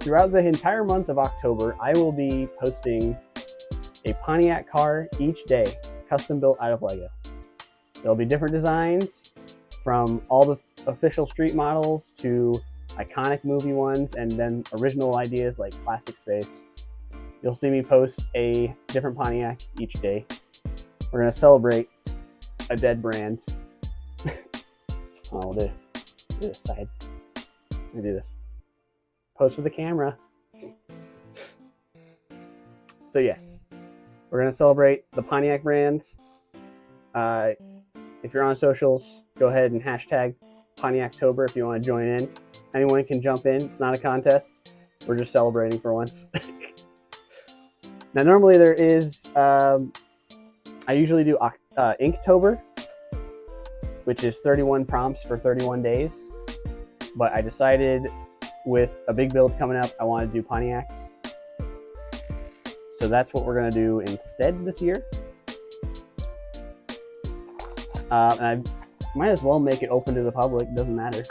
throughout the entire month of October, I will be posting a Pontiac car each day, custom built out of Lego. There'll be different designs from all the official street models to iconic movie ones, and then original ideas like classic space. You'll see me post a different Pontiac each day. We're going to celebrate a dead brand. We'll do this side. Let me do this. Pose for the camera. So yes, we're going to celebrate the Pontiac brand. If you're on socials, go ahead and hashtag Pontiactober if you want to join in. Anyone can jump in. It's not a contest. We're just celebrating for once. Now, normally there is, I usually do Inktober, which is 31 prompts for 31 days. But I decided with a big build coming up, I want to do Pontiacs. So that's what we're going to do instead this year. And I might as well make it open to the public, doesn't matter.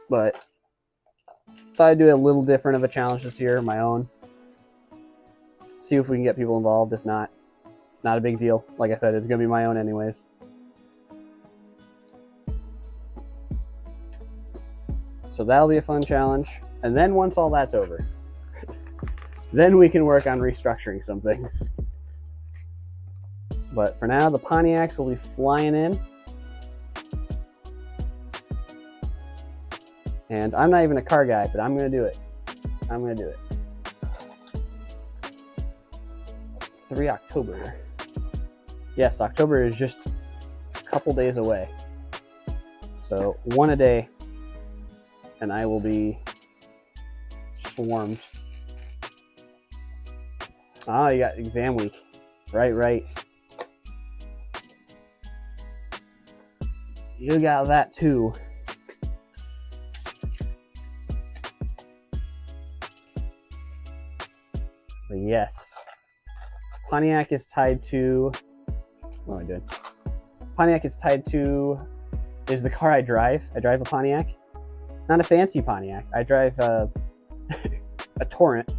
But thought I'd do a little different of a challenge this year, my own. See if we can get people involved. If not, not a big deal. Like I said, it's going to be my own anyways. So that'll be a fun challenge. And then once all that's over, then we can work on restructuring some things. But for now, the Pontiacs will be flying in. And I'm not even a car guy, but I'm going to do it. I'm going to do it. 3 October. Yes, October is just a couple days away. So 1 a day, and I will be swarmed. Oh, you got exam week. Right. You got that too. But yes. Pontiac is tied to... What am I doing? Pontiac is tied to... is the car I drive. I drive a Pontiac. Not a fancy Pontiac. I drive a Torrent,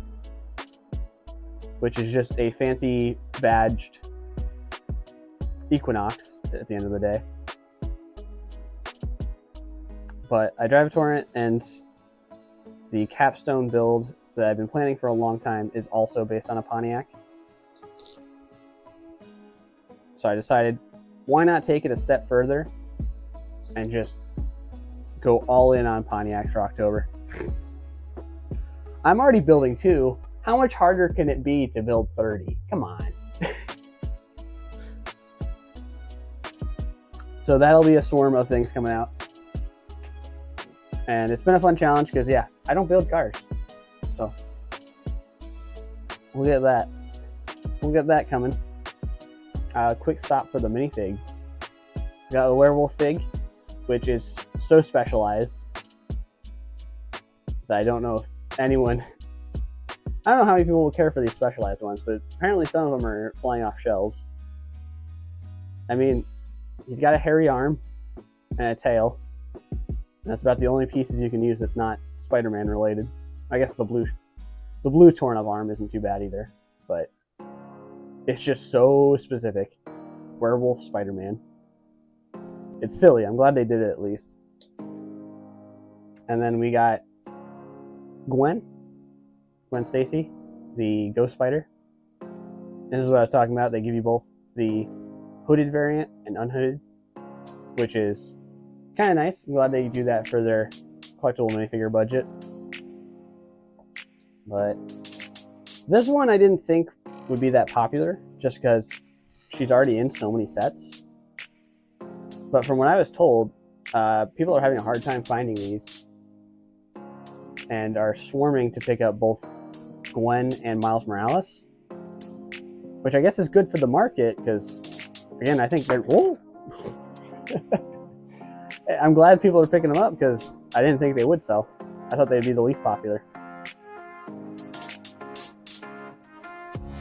which is just a fancy badged Equinox at the end of the day. But I drive a Torrent, and the capstone build that I've been planning for a long time is also based on a Pontiac. So I decided, why not take it a step further and just go all in on Pontiacs for October. I'm already building 2. How much harder can it be to build 30? Come on. So that'll be a swarm of things coming out. And it's been a fun challenge because, yeah, I don't build cars. So we'll get that. We'll get that coming. Quick stop for the minifigs. We got the werewolf fig, which is so specialized that I don't know if anyone... I don't know how many people will care for these specialized ones, but apparently some of them are flying off shelves. I mean, he's got a hairy arm and a tail. And that's about the only pieces you can use that's not Spider-Man related. I guess the blue torn up arm isn't too bad either, but it's just so specific. Werewolf Spider-Man. It's silly. I'm glad they did it at least. And then we got Gwen Stacy, the Ghost Spider. This is what I was talking about. They give you both the hooded variant and unhooded, which is kind of nice. I'm glad they do that for their collectible minifigure budget. But this one I didn't think would be that popular just because she's already in so many sets. But from what I was told, people are having a hard time finding these and are swarming to pick up both Gwen and Miles Morales, which I guess is good for the market because, again, I think they're... Whoa! I'm glad people are picking them up because I didn't think they would sell. I thought they'd be the least popular.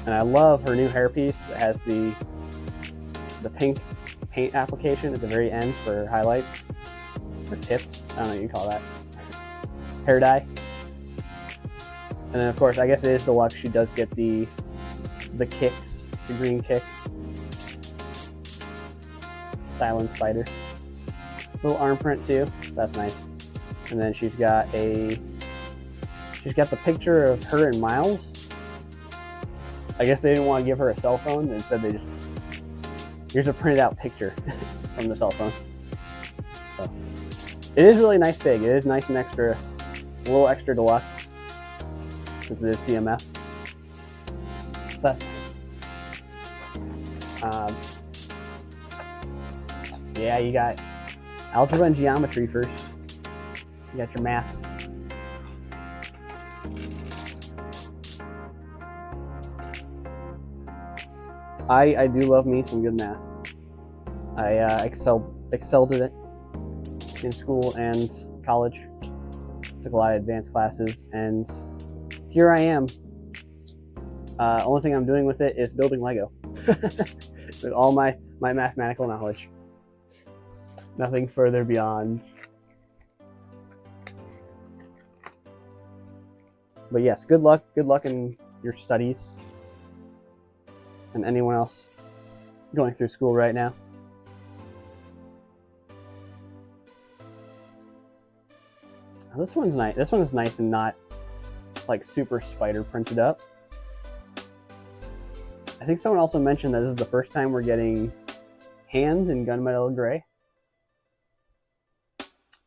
And I love her new hairpiece that has the pink paint application at the very end for highlights or tips. I don't know what you call that. Hair dye. And then of course, I guess it is deluxe. She does get the kicks, the green kicks. Styling Spider. Little arm print too. So that's nice. And then she's got the picture of her and Miles. I guess they didn't want to give her a cell phone. Instead, they just, here's a printed out picture from the cell phone. So it is really nice fig. It is nice and extra, a little extra deluxe since it is CMF. So that's nice. Yeah, you got algebra and geometry first. You got your maths. I do love me some good math. I excelled at it in school and college. Took a lot of advanced classes, and here I am. Only thing I'm doing with it is building Lego with all my mathematical knowledge. Nothing further beyond. But yes, good luck in your studies, and anyone else going through school right now. This one's nice. This one is nice and not like super spider printed up. I think someone also mentioned that this is the first time we're getting hands in gunmetal gray.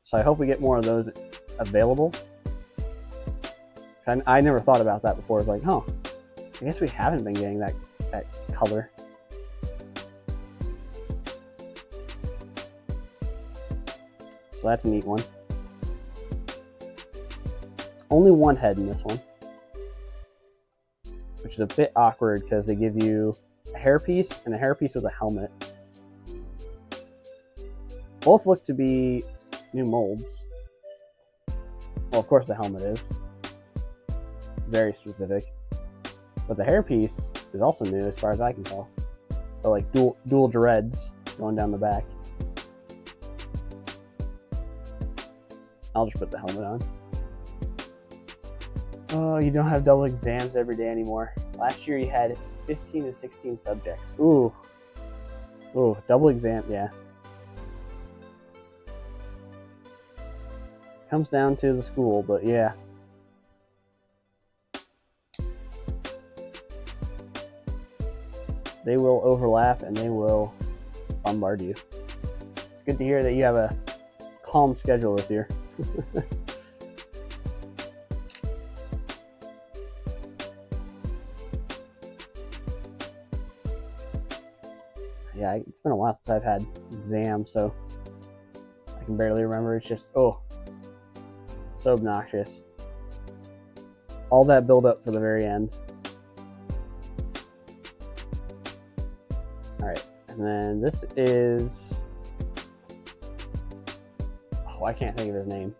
So I hope we get more of those available. I never thought about that before. It's like, huh, I guess we haven't been getting that color. So that's a neat one. Only one head in this one, which is a bit awkward because they give you a hairpiece and a hairpiece with a helmet. Both look to be new molds. Well, of course the helmet is. Very specific. But the hairpiece is also new as far as I can tell. Or like dual dreads going down the back. I'll just put the helmet on. Oh, you don't have double exams every day anymore. Last year you had 15 to 16 subjects. Ooh, double exam, yeah. Comes down to the school, but yeah. They will overlap and they will bombard you. It's good to hear that you have a calm schedule this year. Yeah, it's been a while since I've had exams, so I can barely remember. It's just, oh, so obnoxious. All that build up for the very end. All right, and then this is, oh, I can't think of his name.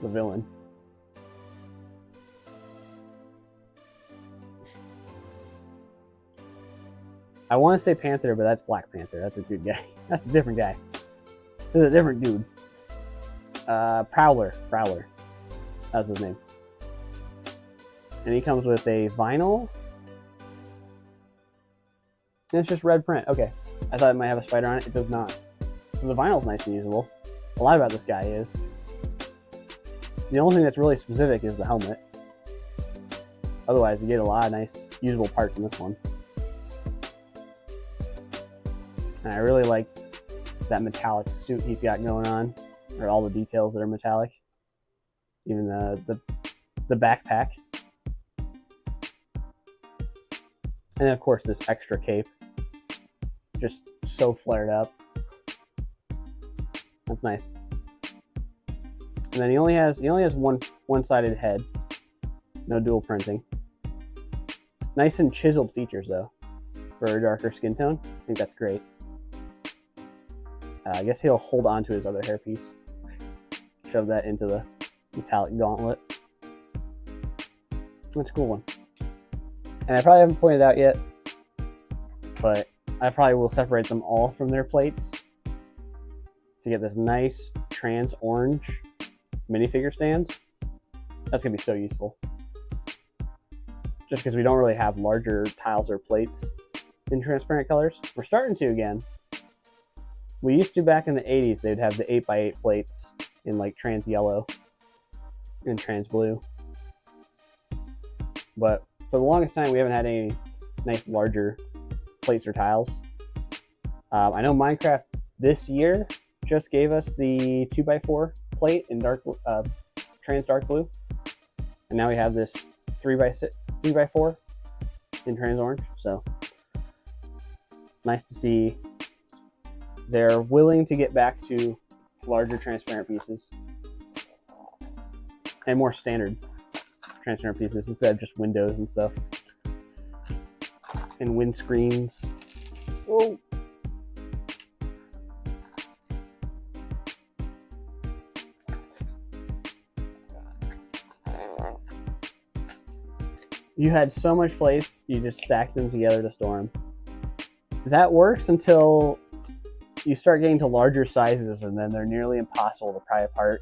The villain. I want to say Panther, but that's Black Panther. That's a good guy. That's a different guy. This is a different dude. Prowler. That's his name. And he comes with a vinyl. And it's just red print. Okay. I thought it might have a spider on it. It does not. So the vinyl's nice and usable. A lot about this guy is. The only thing that's really specific is the helmet. Otherwise, you get a lot of nice usable parts in this one. And I really like that metallic suit he's got going on, or all the details that are metallic. Even the backpack. And of course this extra cape. Just so flared up. That's nice. And then he only has one-sided head. No dual printing. Nice and chiseled features though. For a darker skin tone. I think that's great. I guess he'll hold on to his other hairpiece. Shove that into the metallic gauntlet. That's a cool one. And I probably haven't pointed out yet, but I probably will separate them all from their plates to get this nice trans orange minifigure stands. That's gonna be so useful. Just because we don't really have larger tiles or plates in transparent colors. We're starting to again. We used to back in the 80s, they'd have the 8x8 plates in like trans yellow and trans blue. But for the longest time, we haven't had any nice larger plates or tiles. I know Minecraft this year just gave us the 2x4 plate in trans dark blue. And now we have this 3x4 in trans orange. So nice to see they're willing to get back to larger transparent pieces and more standard transparent pieces instead of just windows and stuff and windscreens. Oh. You had so much place, you just stacked them together to store them. That works until you start getting to larger sizes, and then they're nearly impossible to pry apart.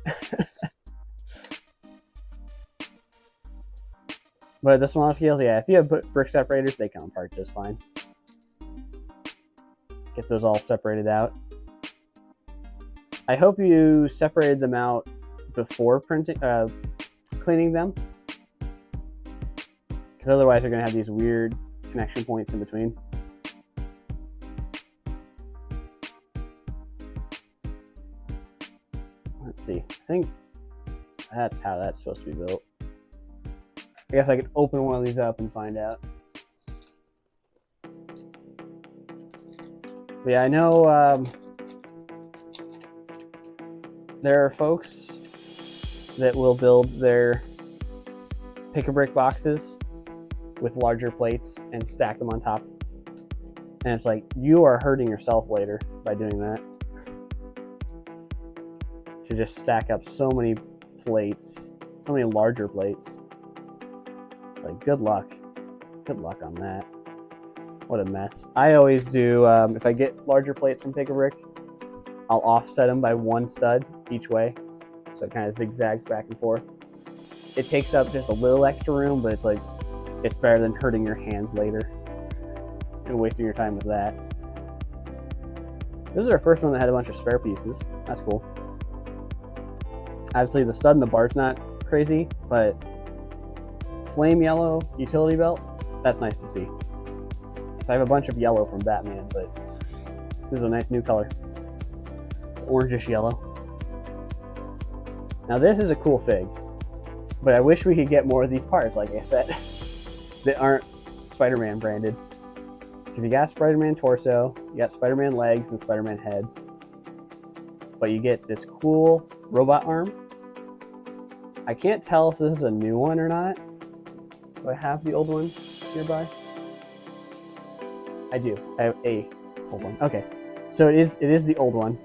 But the smaller scales, yeah, if you have brick separators, they come apart just fine. Get those all separated out. I hope you separated them out before cleaning them, because otherwise you're going to have these weird connection points in between. Let's see. I think that's how that's supposed to be built. I guess I could open one of these up and find out. But yeah, I know there are folks that will build their pick-a-brick boxes with larger plates and stack them on top. And it's like, you are hurting yourself later by doing that. To just stack up so many plates, so many larger plates. It's like, good luck. Good luck on that. What a mess. I always do, if I get larger plates from pick-a-brick, I'll offset them by one stud each way. So it kind of zigzags back and forth. It takes up just a little extra room, but it's like, it's better than hurting your hands later and wasting your time with that. This is our first one that had a bunch of spare pieces. That's cool. Obviously the stud and the bar's not crazy, but flame yellow utility belt, that's nice to see. So I have a bunch of yellow from Batman, but this is a nice new color. Orangish yellow. Now this is a cool fig, but I wish we could get more of these parts, like I said, that aren't Spider-Man branded. Because you got Spider-Man torso, you got Spider-Man legs and Spider-Man head, but you get this cool robot arm. I can't tell if this is a new one or not. Do I have the old one nearby? I do. I have a old one. Okay, so it is the old one.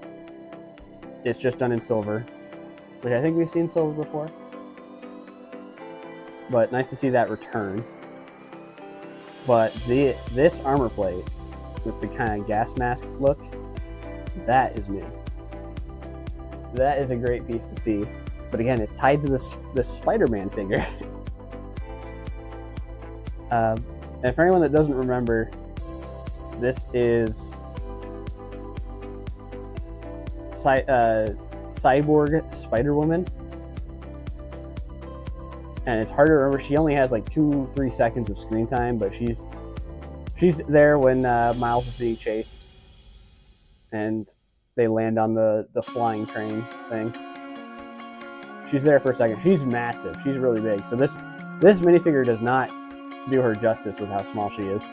It's just done in silver, which I think we've seen silver before. But nice to see that return. But this armor plate with the kind of gas mask look, that is new. That is a great piece to see. But again, it's tied to this Spider-Man figure. And for anyone that doesn't remember, this is Cyborg Spider-Woman. And it's hard to remember. She only has like 2-3 seconds of screen time, but she's there when Miles is being chased, and they land on the flying train thing. She's there for a second. She's massive. She's really big. So this minifigure does not do her justice with how small she is.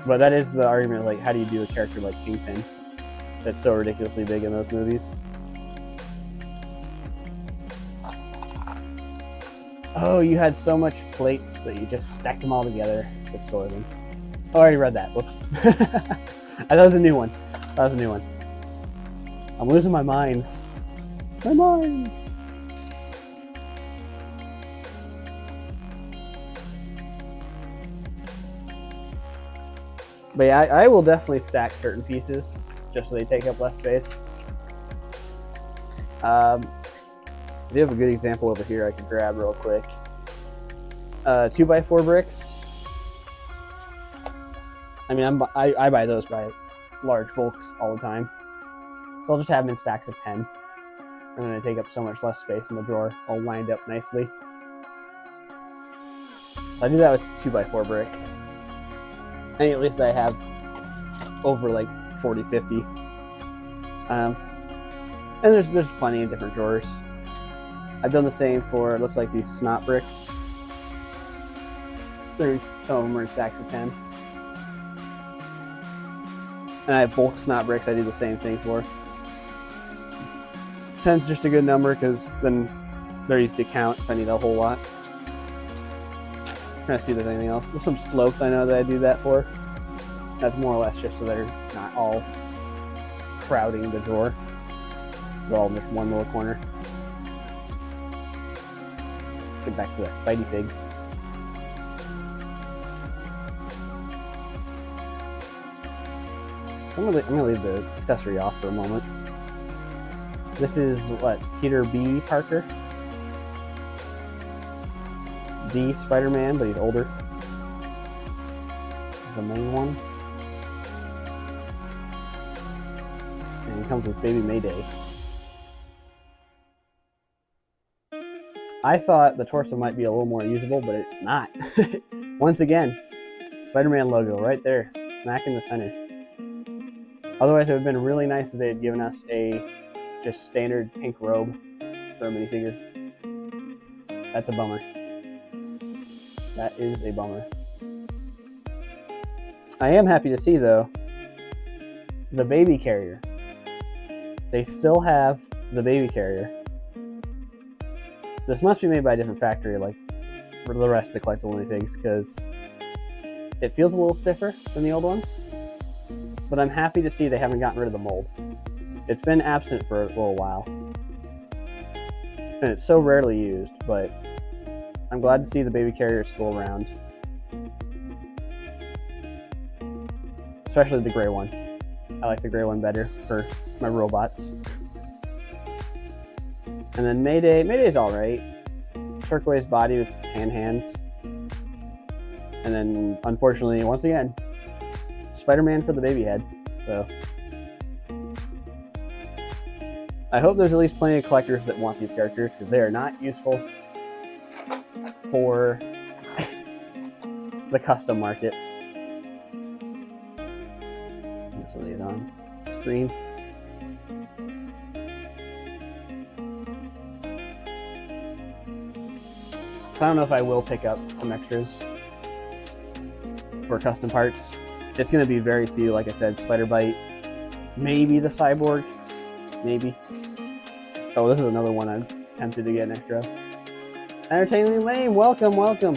But that is the argument, like, how do you do a character like Kingpin that's so ridiculously big in those movies? Oh, you had so much plates that you just stacked them all together to store them. Oh, I already read that. Whoops. That was a new one. That was a new one. I'm losing my mind. My mind! But yeah, I will definitely stack certain pieces just so they take up less space. I do have a good example over here I can grab real quick. 2x4 bricks. I mean, I buy those by large bulks all the time. So I'll just have them in stacks of 10. And then they take up so much less space in the drawer, all lined up nicely. So I do that with 2x4 bricks. And at least I have over like 40, 50. And there's plenty of different drawers. I've done the same for, it looks like these snot bricks. Some of them are in stacks of 10. And I have bulk snot bricks I do the same thing for. 10's just a good number because then they're easy to count if I need a whole lot. I'm trying to see if there's anything else. There's some slopes I know that I do that for. That's more or less just so they're not all crowding the drawer. They're all in just one little corner. Let's get back to the Spidey figs. So I'm gonna leave the accessory off for a moment. This is what, Peter B. Parker? The Spider-Man, but he's older. The main one. And he comes with Baby Mayday. I thought the torso might be a little more usable, but it's not. Once again, Spider-Man logo right there, smack in the center. Otherwise, it would have been really nice if they had given us a just standard pink robe for a minifigure. That's a bummer. That is a bummer. I am happy to see, though, the baby carrier. They still have the baby carrier. This must be made by a different factory, like for the rest of the collectible minifigs, because it feels a little stiffer than the old ones. But I'm happy to see they haven't gotten rid of the mold. It's been absent for a little while. And it's so rarely used, but I'm glad to see the baby carrier is still around. Especially the gray one. I like the gray one better for my robots. And then Mayday. Mayday's alright. Turquoise body with tan hands. And then, unfortunately, once again, Spider-Man for the baby head. So I hope there's at least plenty of collectors that want these characters, because they are not useful for the custom market. Get some of these on screen. So I don't know if I will pick up some extras for custom parts. It's going to be very few, like I said, Spider Bite, maybe the Cyborg, maybe. Oh, this is another one I'm tempted to get an extra. Entertainingly Lame, welcome, welcome.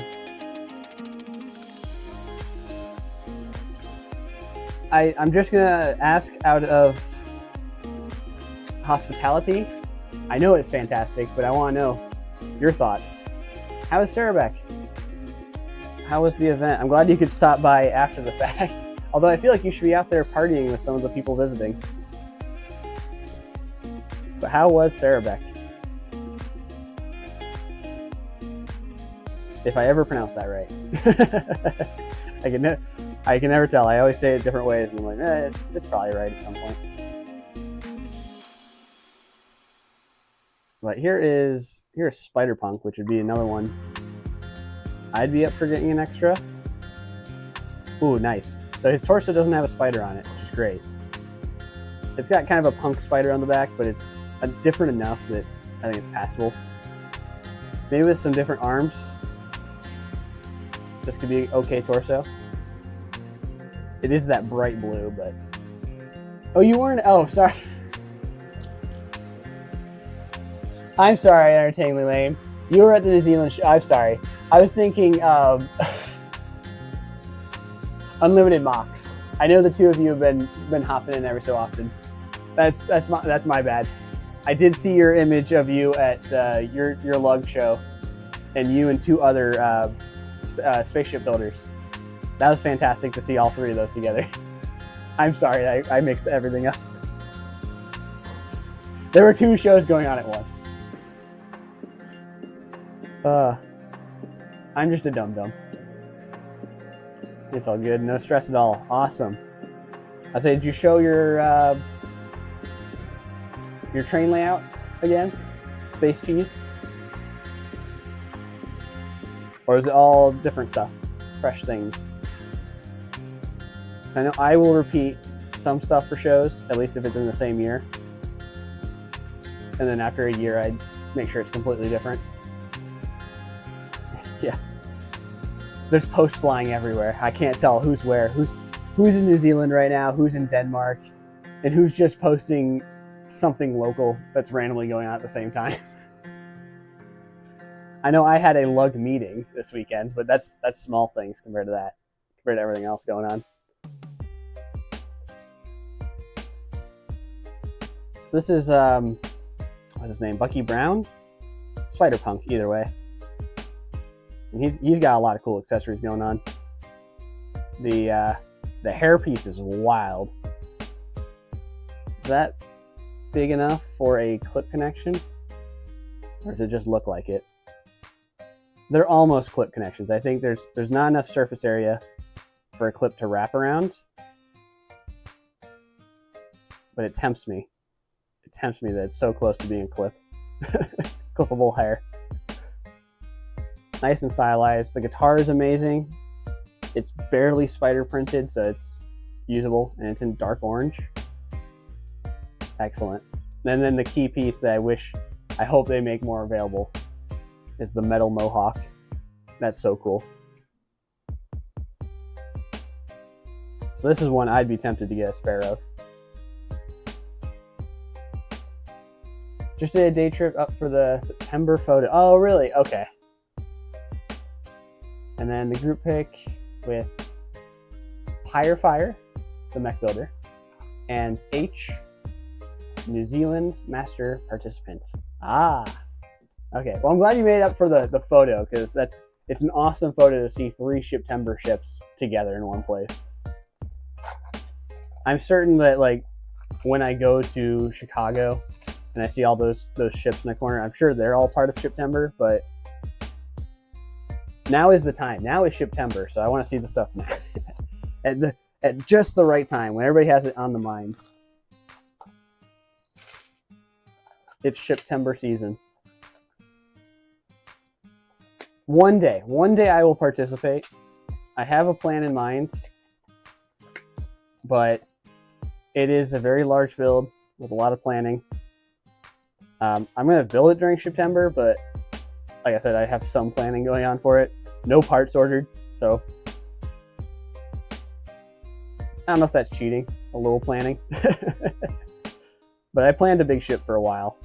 I'm just going to ask out of hospitality. I know it's fantastic, but I want to know your thoughts. How is Cerebeck? How was the event? I'm glad you could stop by after the fact. Although I feel like you should be out there partying with some of the people visiting. But how was Cerebeck? If I ever pronounce that right. I can never tell. I always say it different ways, and I'm like, it's probably right at some point. But here's Spider-Punk, which would be another one I'd be up for getting an extra. Ooh, nice. So his torso doesn't have a spider on it, which is great. It's got kind of a punk spider on the back, but it's different enough that I think it's passable. Maybe with some different arms, this could be okay torso. It is that bright blue, but... Oh, you weren't... Oh, sorry. I'm sorry, Entertainingly Lame. You were at the New Zealand show. I'm sorry. I was thinking Unlimited MOCs. I know the two of you have been hopping in every so often. That's my bad. I did see your image of you at your lug show, and you and two other spaceship builders. That was fantastic to see all three of those together. I'm sorry, I mixed everything up. There were two shows going on at once. I'm just a dum-dum. It's all good, no stress at all. Awesome. I say, did you show your train layout again? Space cheese? Or is it all different stuff? Fresh things? Because I know I will repeat some stuff for shows, at least if it's in the same year. And then after a year, I'd make sure it's completely different. Yeah. There's post flying everywhere. I can't tell who's where. Who's in New Zealand right now, who's in Denmark, and who's just posting something local that's randomly going on at the same time. I know I had a lug meeting this weekend, but that's small things compared to everything else going on. So this is what's his name? Bucky Brown? Spider-Punk, either way. And he's got a lot of cool accessories going on. The hairpiece is wild. Is that big enough for a clip connection? Or does it just look like it? They're almost clip connections. I think there's not enough surface area for a clip to wrap around. But it tempts me. It tempts me that it's so close to being a clip. Clippable hair. Nice and stylized. The guitar is amazing. It's barely spider printed, so it's usable, and it's in dark orange. Excellent. And then the key piece that I hope they make more available is the metal mohawk. That's so cool. So this is one I'd be tempted to get a spare of. Just did a day trip up for the September photo. Oh, really? Okay. And then the group pic with Fire, the mech builder, and H, New Zealand master participant. Ah, okay. Well, I'm glad you made it up for the photo, because it's an awesome photo to see 3 Shiptember ships together in one place. I'm certain that, like, when I go to Chicago and I see all those ships in the corner, I'm sure they're all part of Shiptember, but now is the time. Now is Shiptember, so I want to see the stuff now. at just the right time, when everybody has it on the minds. It's Shiptember season. One day I will participate. I have a plan in mind, but it is a very large build with a lot of planning. I'm going to build it during Shiptember, but like I said, I have some planning going on for it. No parts ordered, so I don't know if that's cheating, a little planning. But I planned a big ship for a while,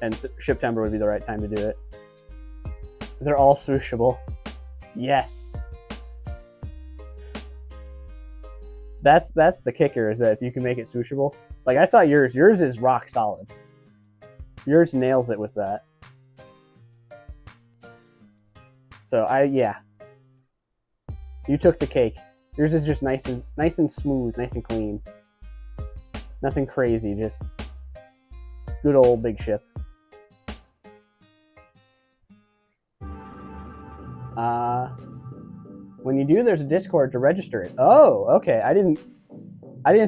and Shiptember would be the right time to do it. They're all swooshable. Yes. That's the kicker, is that if you can make it swooshable. Like, I saw yours. Yours is rock solid. Yours nails it with that. So yeah. You took the cake. Yours is just nice and smooth, nice and clean. Nothing crazy, just good old big ship. When you do, there's a Discord to register it. Oh, okay. I didn't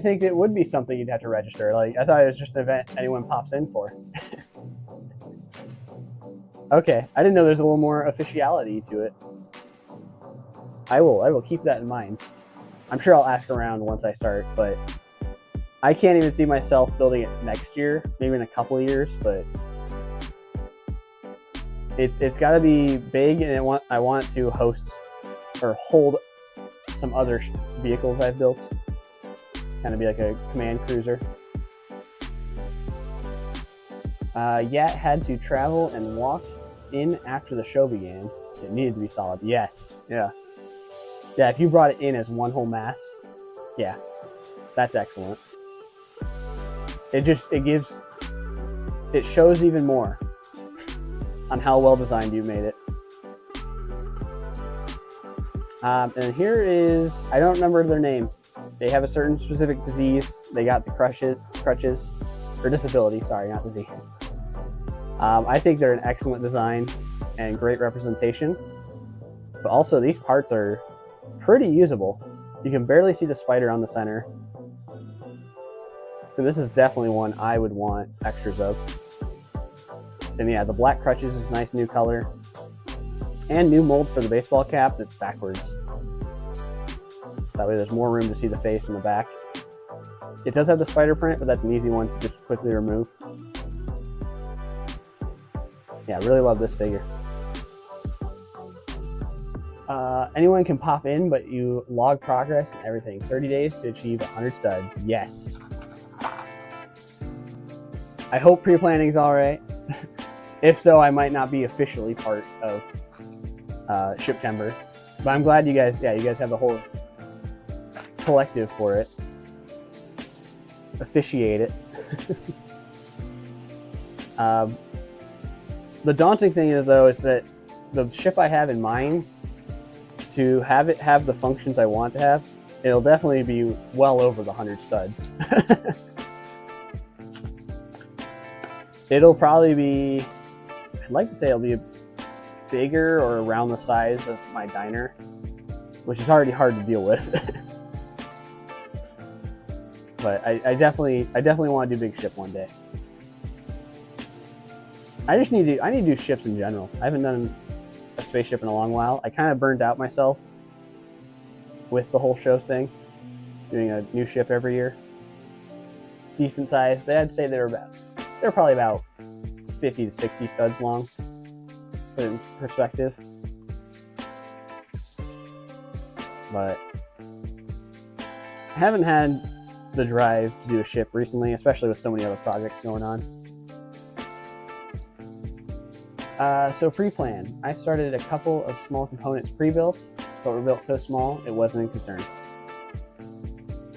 think it would be something you'd have to register. Like, I thought it was just an event anyone pops in for. Okay, I didn't know there's a little more officiality to it. I will keep that in mind. I'm sure I'll ask around once I start, but I can't even see myself building it next year, maybe in a couple of years, but it's got to be big, and I want to host or hold some other vehicles I've built. Kind of be like a command cruiser. Yat had to travel and walk in after the show began. It needed to be solid. Yes. Yeah. Yeah, if you brought it in as one whole mass, yeah, that's excellent. It shows even more on how well designed you made it. And here is, I don't remember their name. They have a certain specific disease. They got the crutches, or disability, sorry, not disease. I think they're an excellent design and great representation. But also, these parts are pretty usable. You can barely see the spider on the center. And this is definitely one I would want extras of. And yeah, the black crutches is a nice new color. And new mold for the baseball cap that's backwards. That way there's more room to see the face in the back. It does have the spider print, but that's an easy one to just quickly remove. Yeah, I really love this figure. Anyone can pop in, but you log progress and everything. 30 days to achieve 100 studs. Yes. I hope pre-planning's all right. If so, I might not be officially part of Shiptember. But I'm glad you guys have the whole collective for it. Officiate it. The daunting thing is, though, is that the ship I have in mind, to have it have the functions I want to have, it'll definitely be well over the 100 studs. It'll probably be, I'd like to say it'll be bigger or around the size of my diner, which is already hard to deal with. But I definitely want to do big ship one day. I need to do ships in general. I haven't done a spaceship in a long while. I kind of burned out myself with the whole show thing, doing a new ship every year. Decent size. I'd say they're probably about 50 to 60 studs long. Put it in perspective. But I haven't had the drive to do a ship recently, especially with so many other projects going on. So pre-plan. I started a couple of small components pre-built, but were built so small it wasn't a concern.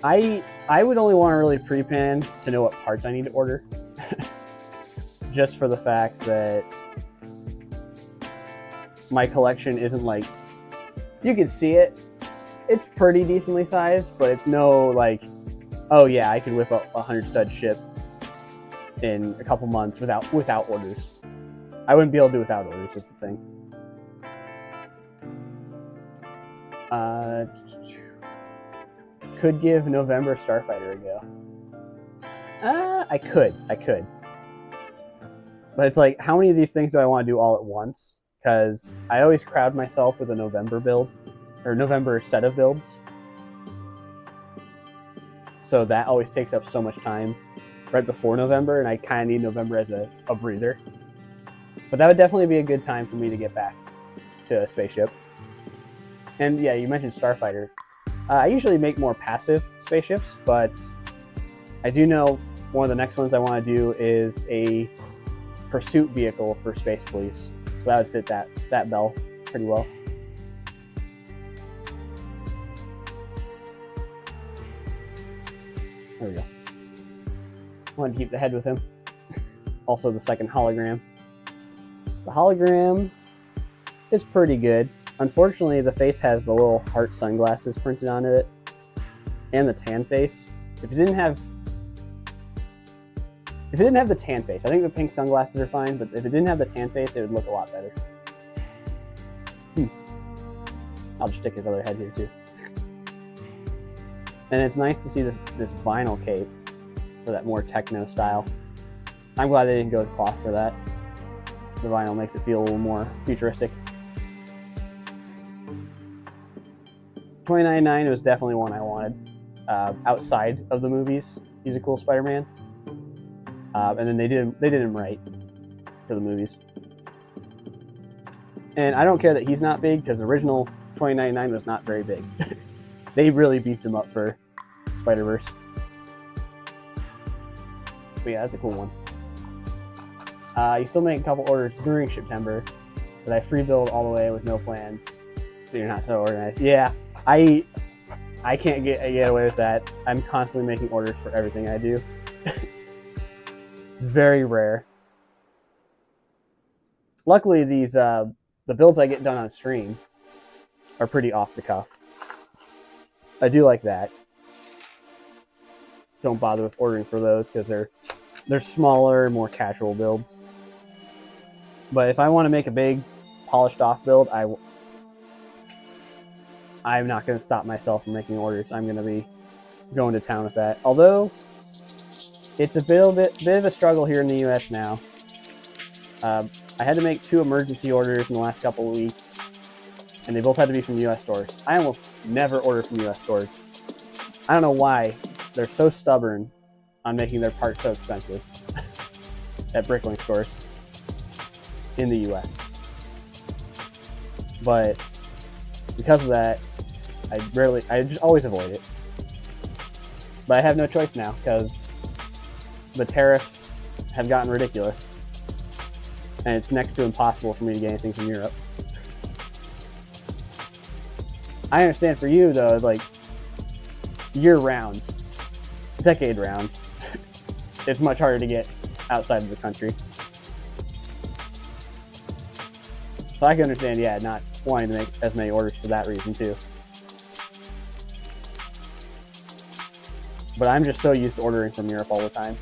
I would only want to really pre-plan to know what parts I need to order. Just for the fact that my collection isn't like, you can see it. It's pretty decently sized, but it's no like, oh yeah, I could whip up a 100 stud ship in a couple months without orders. I wouldn't be able to do without orders, is the thing. Could give November Starfighter a go. I could. But it's like, how many of these things do I want to do all at once? Because I always crowd myself with a November build, or November set of builds. So that always takes up so much time right before November, and I kind of need November as a breather. But that would definitely be a good time for me to get back to a spaceship. And yeah, you mentioned Starfighter. I usually make more passive spaceships, but I do know one of the next ones I want to do is a pursuit vehicle for Space Police. So that would fit that bell pretty well. There we go. I want to keep the head with him. Also the second hologram. The hologram is pretty good. Unfortunately, the face has the little heart sunglasses printed onto it, and the tan face. If it didn't have the tan face, I think the pink sunglasses are fine, but if it didn't have the tan face, it would look a lot better. I'll just stick his other head here too. And it's nice to see this vinyl cape for that more techno style. I'm glad they didn't go with cloth for that. The vinyl makes it feel a little more futuristic. $29.99 was definitely one I wanted. Outside of the movies, he's a cool Spider-Man. And then they did him right for the movies. And I don't care that he's not big, because the original $29.99 was not very big. They really beefed him up for Spider-Verse. But yeah, that's a cool one. You still make a couple orders during September, but I free build all the way with no plans, so you're not so organized. Yeah, I can't get away with that. I'm constantly making orders for everything I do. It's very rare. Luckily, these the builds I get done on stream are pretty off the cuff. I do like that. Don't bother with ordering for those because they're smaller, more casual builds. But if I want to make a big, polished off build, I'm not going to stop myself from making orders. I'm going to be going to town with that. Although it's a bit of a struggle here in the US now. I had to make 2 emergency orders in the last couple of weeks, and they both had to be from US stores. I almost never order from US stores. I don't know why. They're so stubborn on making their parts so expensive at Bricklink stores in the US. But because of that, I just always avoid it. But I have no choice now because the tariffs have gotten ridiculous, and it's next to impossible for me to get anything from Europe. I understand for you though, it's like year-round, decade-round, it's much harder to get outside of the country. So I can understand, yeah, not wanting to make as many orders for that reason too. But I'm just so used to ordering from Europe all the time.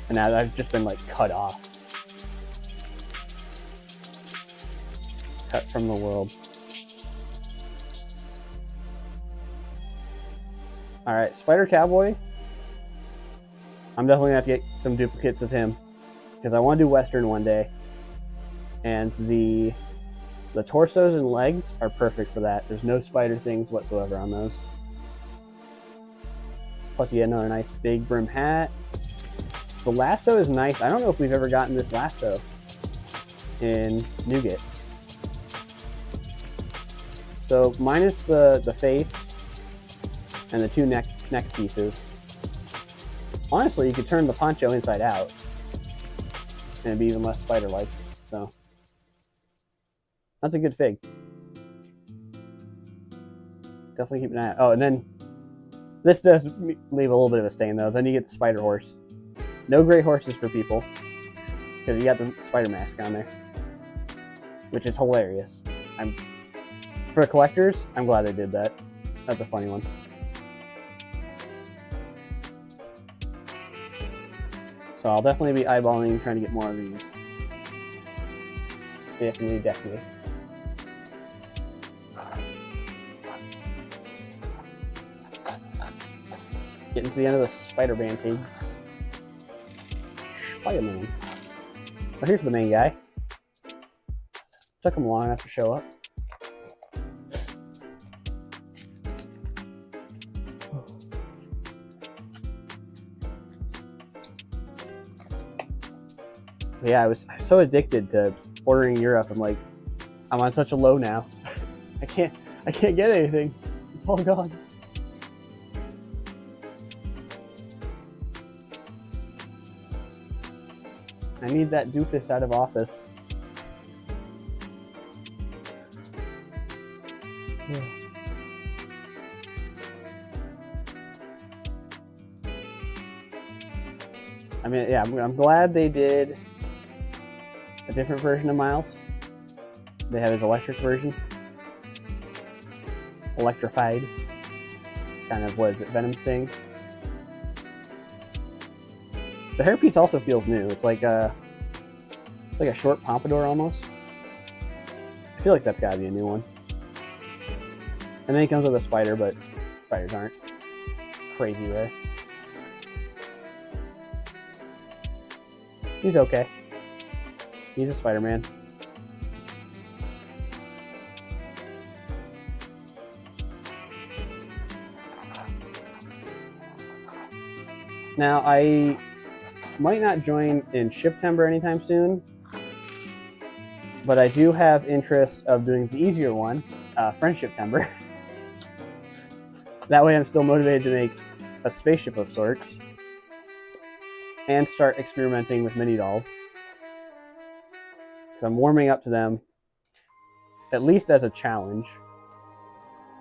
And now I've just been like cut off. Cut from the world. All right, Spider Cowboy. I'm definitely gonna have to get some duplicates of him because I want to do Western one day. And the torsos and legs are perfect for that. There's no spider things whatsoever on those. Plus you get another nice big brim hat. The lasso is nice. I don't know if we've ever gotten this lasso in Nougat. So minus the face and the two neck pieces. Honestly, you could turn the poncho inside out and it'd be even less spider-like. So that's a good fig. Definitely keep an eye out. Oh, and then this does leave a little bit of a stain though. Then you get the spider horse. No gray horses for people because you got the spider mask on there, which is hilarious. For collectors, I'm glad they did that. That's a funny one. So I'll definitely be eyeballing, trying to get more of these. Definitely. Getting to the end of the Spider-Man pigs. Spider-Man. Well, here's the main guy. Took him long enough to show up. Yeah, I was so addicted to ordering Europe. I'm like, I'm on such a low now. I can't get anything. It's all gone. I need that doofus out of office. Yeah. I mean, yeah, I'm glad they did a different version of Miles. They have his electric version. Electrified. It's kind of, what is it, Venom Sting? The hairpiece also feels new. It's like a short pompadour almost. I feel like that's gotta be a new one. And then he comes with a spider, but spiders aren't crazy rare. He's okay. He's a Spider-Man. Now, I might not join in Shiptember anytime soon, but I do have interest of doing the easier one, Friendshiptember. That way I'm still motivated to make a spaceship of sorts and start experimenting with mini dolls. Because I'm warming up to them, at least as a challenge,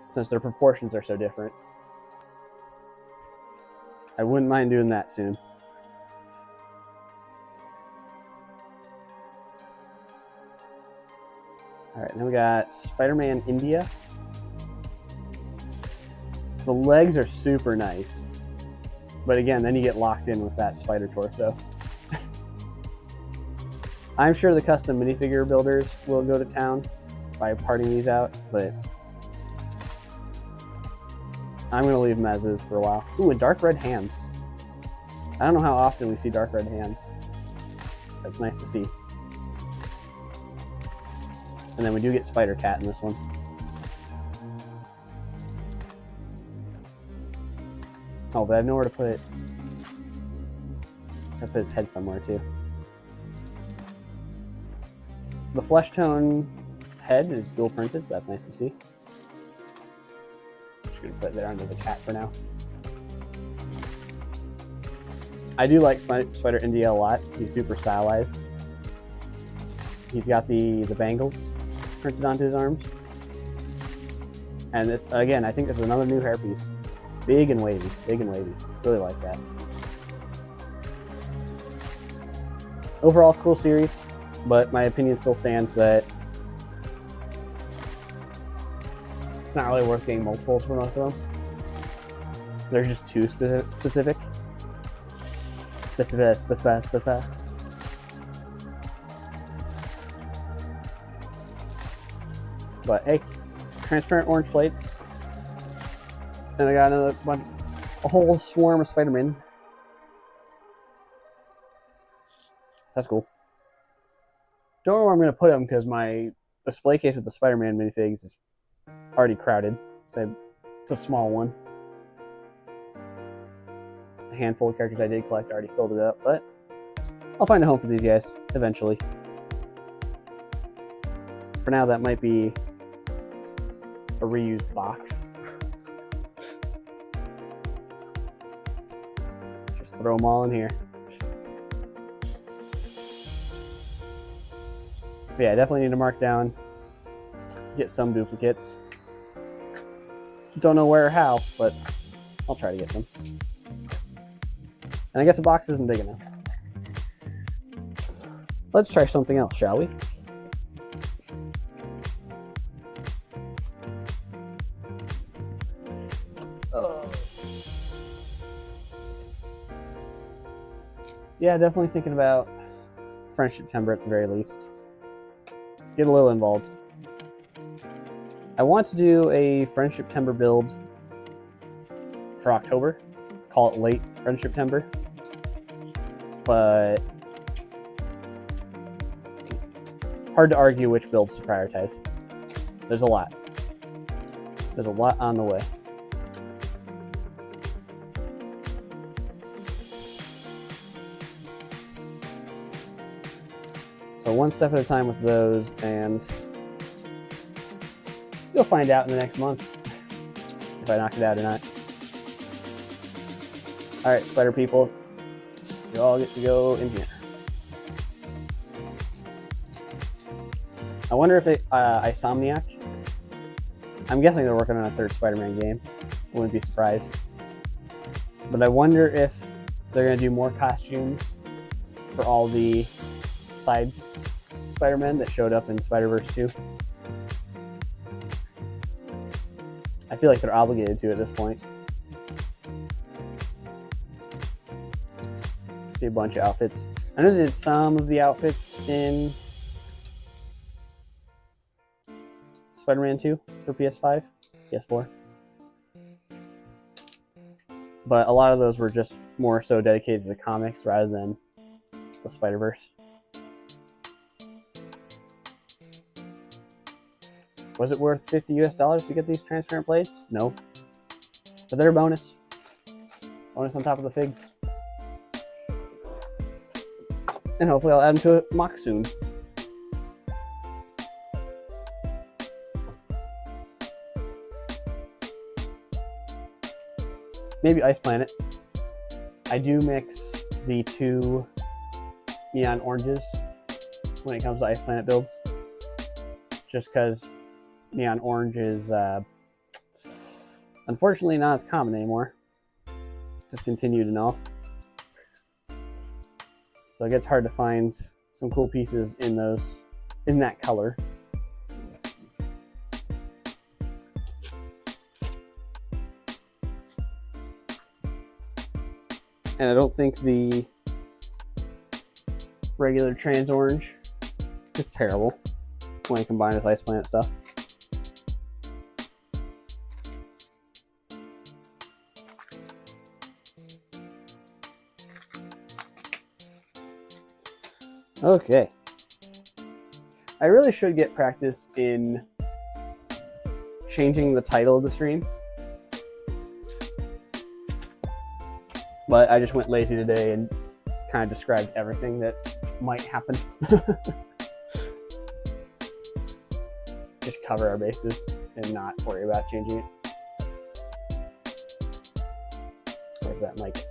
since their proportions are so different. I wouldn't mind doing that soon. All right, then we got Spider-Man India. The legs are super nice. But again, then you get locked in with that spider torso. I'm sure the custom minifigure builders will go to town by parting these out, but I'm going to leave them as is for a while. Ooh, and dark red hands. I don't know how often we see dark red hands. That's nice to see. And then we do get Spider Cat in this one. Oh, but I have nowhere to put it. I put his head somewhere too. The flesh tone head is dual printed, so that's nice to see. Just gonna put it there under the cat for now. I do like Spider India a lot. He's super stylized. He's got the bangles printed onto his arms. And this, again, I think this is another new hairpiece. Big and wavy, big and wavy. Really like that. Overall, cool series. but my opinion still stands that it's not really worth getting multiples for most of them. There's just too specific. But hey, transparent orange plates. And I got a whole swarm of Spider-Man. So that's cool. Don't know where I'm going to put them because my display case with the Spider-Man minifigs is already crowded. So it's a small one. A handful of characters I did collect already filled it up, but I'll find a home for these guys eventually. For now, that might be a reused box. Just throw them all in here. But yeah, I definitely need to mark down, get some duplicates. Don't know where or how, but I'll try to get some. And I guess a box isn't big enough. Let's try something else, shall we? Yeah, definitely thinking about Friendship Timber at the very least. Get a little involved. I want to do a Friendship Timber build for October. Call it late Friendship Timber. But hard to argue which builds to prioritize. There's a lot. There's a lot on the way. So one step at a time with those, and you'll find out in the next month if I knock it out or not. Alright, spider people, you all get to go in here. I wonder if Insomniac, I'm guessing they're working on a third Spider-Man game. Wouldn't be surprised. But I wonder if they're going to do more costumes for all the side Spider-Man that showed up in Spider-Verse 2. I feel like they're obligated to at this point. See a bunch of outfits. I know they did some of the outfits in Spider-Man 2 for PS5, PS4. But a lot of those were just more so dedicated to the comics rather than the Spider-Verse. Was it worth $50 to get these transparent plates? No. But they're a bonus. Bonus on top of the figs. And hopefully I'll add them to a mock soon. Maybe Ice Planet. I do mix the two neon oranges when it comes to Ice Planet builds. Just because neon orange is unfortunately not as common anymore. Discontinued and all. So it gets hard to find some cool pieces in that color. And I don't think the regular trans orange is terrible when combined with Ice Planet stuff. Okay. I really should get practice in changing the title of the stream. But I just went lazy today and kind of described everything that might happen. Just cover our bases and not worry about changing it. Where's that mic?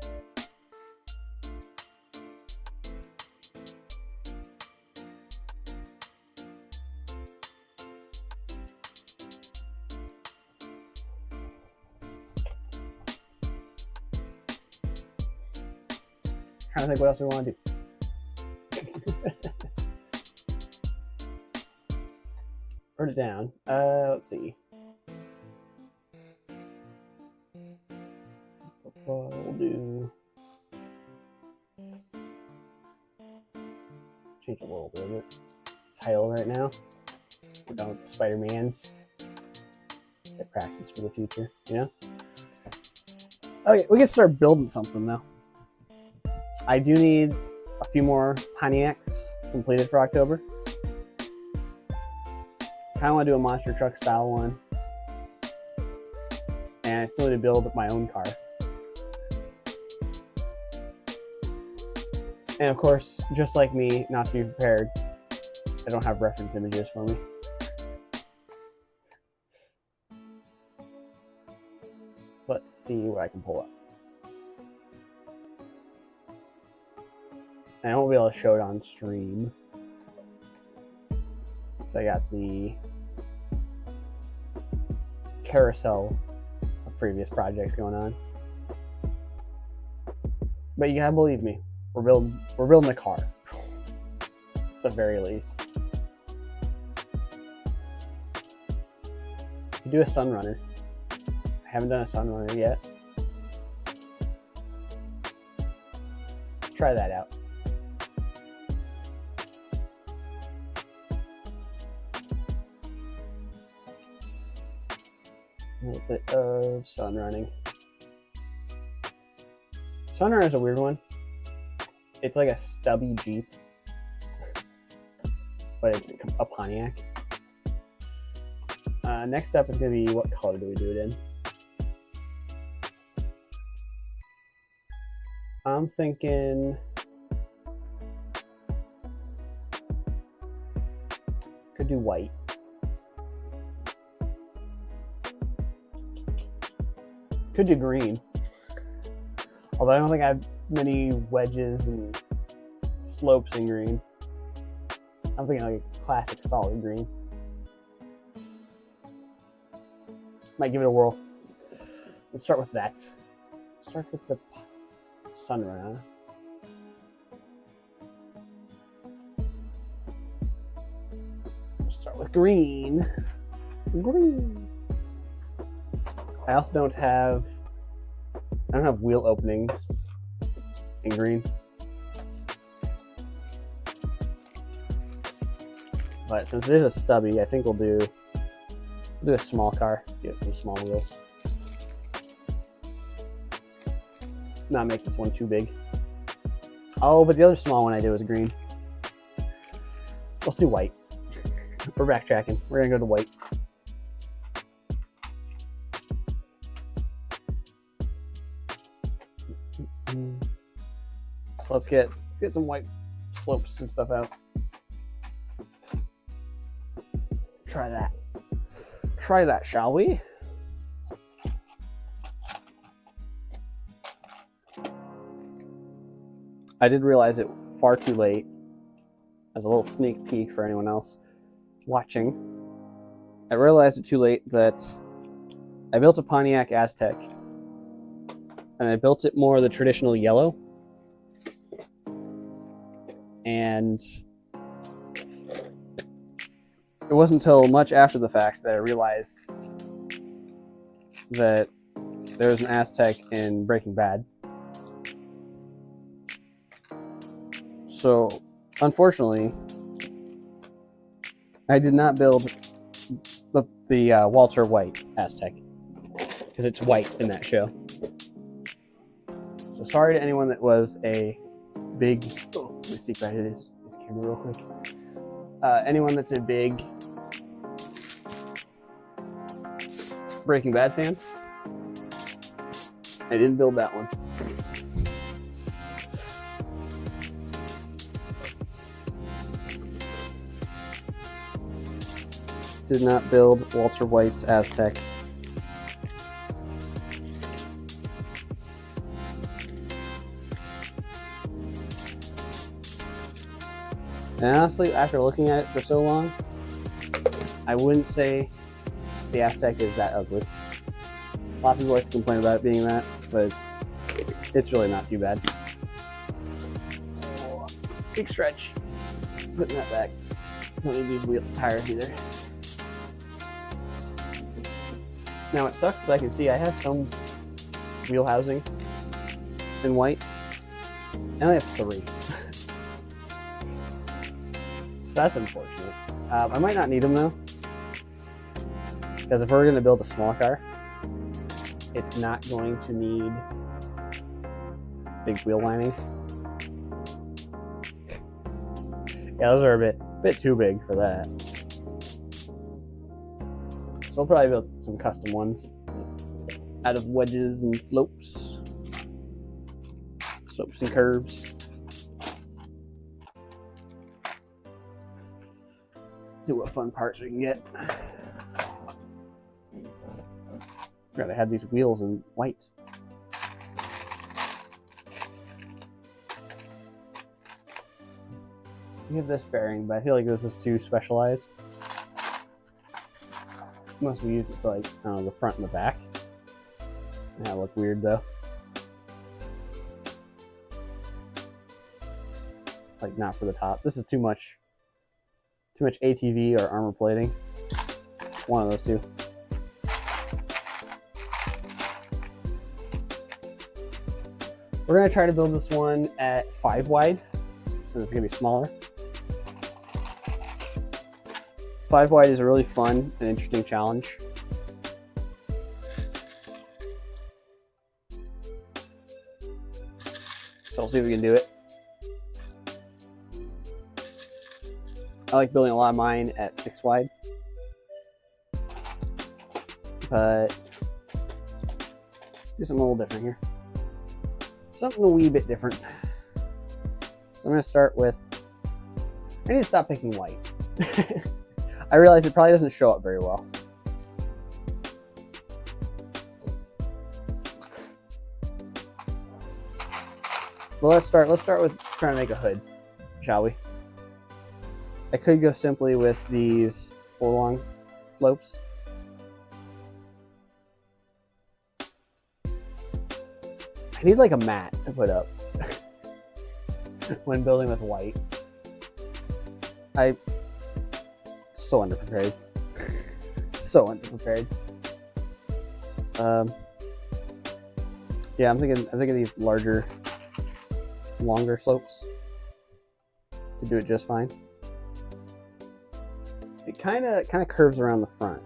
Trying to think what else we want to do. wrote it down. Let's see. We'll do. Change a little bit of it. Title right now. We're done with the Spider-Mans. Get practice for the future, you know? Okay, we can start building something now. I do need a few more Pontiacs completed for October. Kind of want to do a monster truck style one. And I still need to build my own car. And of course, just like me, not to be prepared, I don't have reference images for me. Let's see what I can pull up. And I won't be able to show it on stream. So I got the carousel of previous projects going on. But you gotta believe me, we're building a car. At the very least. You do a Sunrunner. I haven't done a Sunrunner yet. Try that out. A little bit of Sunrunning. Sunrunner is a weird one. It's like a stubby Jeep, but it's a Pontiac. Next up is going to be, what color do we do it in? I'm thinking could do white. Could do green. Although I don't think I have many wedges and slopes in green. I'm thinking like a classic solid green. Might give it a whirl. Let's start with that. Start with the Sunrunner. Start with green. Green. I also don't have wheel openings in green. But since it is a stubby, I think we'll do a small car. Get some small wheels. Not make this one too big. Oh, but the other small one I did was green. Let's do white. We're backtracking. We're gonna go to white. So let's get some white slopes and stuff out. Try that, shall we? I did realize it far too late. As a little sneak peek for anyone else watching. I realized it too late that I built a Pontiac Aztec. And I built it more the traditional yellow. And it wasn't until much after the fact that I realized that there was an Aztec in Breaking Bad. So, unfortunately, I did not build the Walter White Aztec because it's white in that show. So sorry to anyone that was a big... Oh, let me see if I hit his camera real quick. Anyone that's a big Breaking Bad fan, I didn't build that one. Did not build Walter White's Aztec. And honestly, after looking at it for so long, I wouldn't say the Aztec is that ugly. A lot of people like to complain about it being that, but it's really not too bad. Oh, big stretch. Putting that back. Don't need these wheel tires either. Now it sucks, I can see I have some wheel housing in white. I only have 3. So that's unfortunate. I might not need them though, because if we're going to build a small car, it's not going to need big wheel linings. Yeah, those are a bit too big for that. So we'll probably build some custom ones out of wedges and slopes and curves. See what fun parts we can get. Forgot I had these wheels in white. We have this bearing, but I feel like this is too specialized. Unless we use it for, like, I don't know, the front and the back. That look weird though. Like, not for the top. This is too much ATV or armor plating. One of those two. We're gonna try to build this one at 5 wide, since it's gonna be smaller. 5 wide is a really fun and interesting challenge. So we'll see if we can do it. I like building a lot of mine at 6 wide, but do something a little different here. Something a wee bit different. So I'm gonna start with, I need to stop picking white. I realize it probably doesn't show up very well. Well, let's start with trying to make a hood, shall we? I could go simply with these 4-long slopes. I need like a mat to put up when building with white. I'm so underprepared. So underprepared. Yeah, I'm thinking these larger, longer slopes could do it just fine. It kind of curves around the front.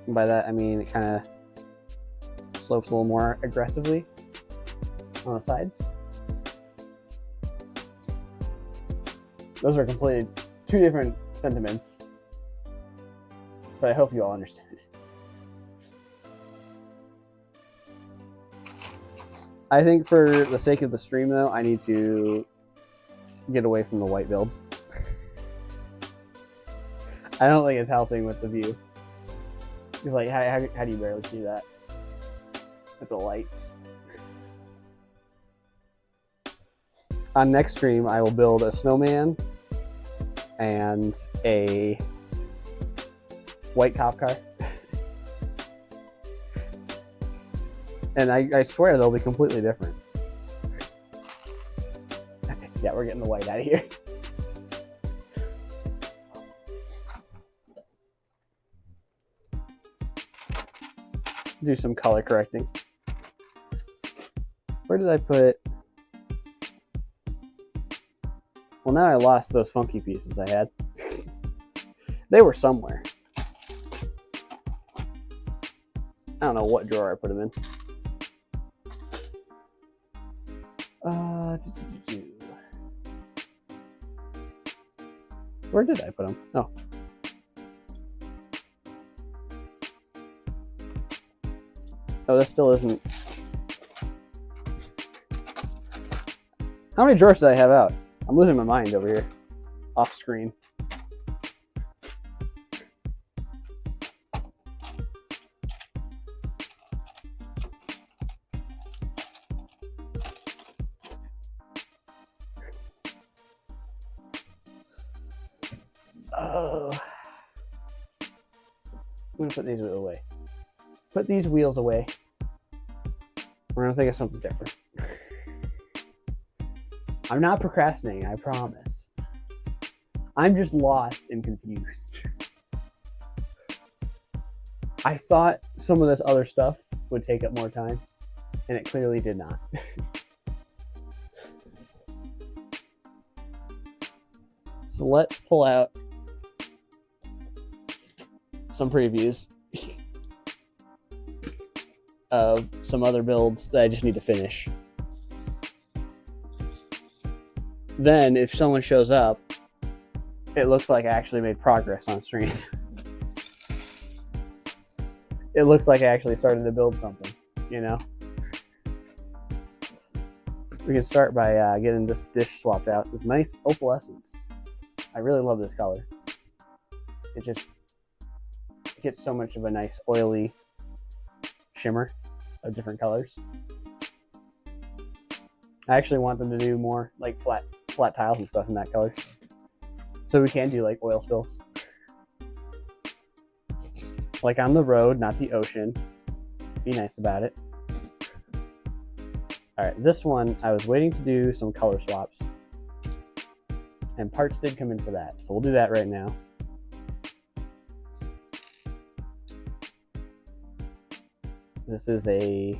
And by that I mean it kind of slopes a little more aggressively on the sides. Those are completely 2 different sentiments, but I hope you all understand. I think for the sake of the stream though, I need to get away from the white build. I don't think it's helping with the view. It's like, how do you barely see that with the lights? On next stream, I will build a snowman and a white cop car. And I swear they'll be completely different. Yeah, we're getting the white out of here. Do some color correcting. Where did I put? Well, now I lost those funky pieces I had. They were somewhere. I don't know what drawer I put them in. Where did I put them? Oh. Oh, that still isn't. How many drawers do I have out? I'm losing my mind over here. Off screen. Oh. I'm gonna put these away. Put these wheels away. We're gonna think of something different. I'm not procrastinating, I promise. I'm just lost and confused. I thought some of this other stuff would take up more time, and it clearly did not. So let's pull out some previews of some other builds that I just need to finish. Then, if someone shows up, it looks like I actually made progress on stream. It looks like I actually started to build something, you know? We can start by getting this dish swapped out. This nice opalescence. I really love this color. It gets so much of a nice oily shimmer of different colors. I actually want them to do more like flat tiles and stuff in that color. So we can do like oil spills. Like on the road, not the ocean. Be nice about it. All right, this one, I was waiting to do some color swaps. And parts did come in for that. So we'll do that right now. This is a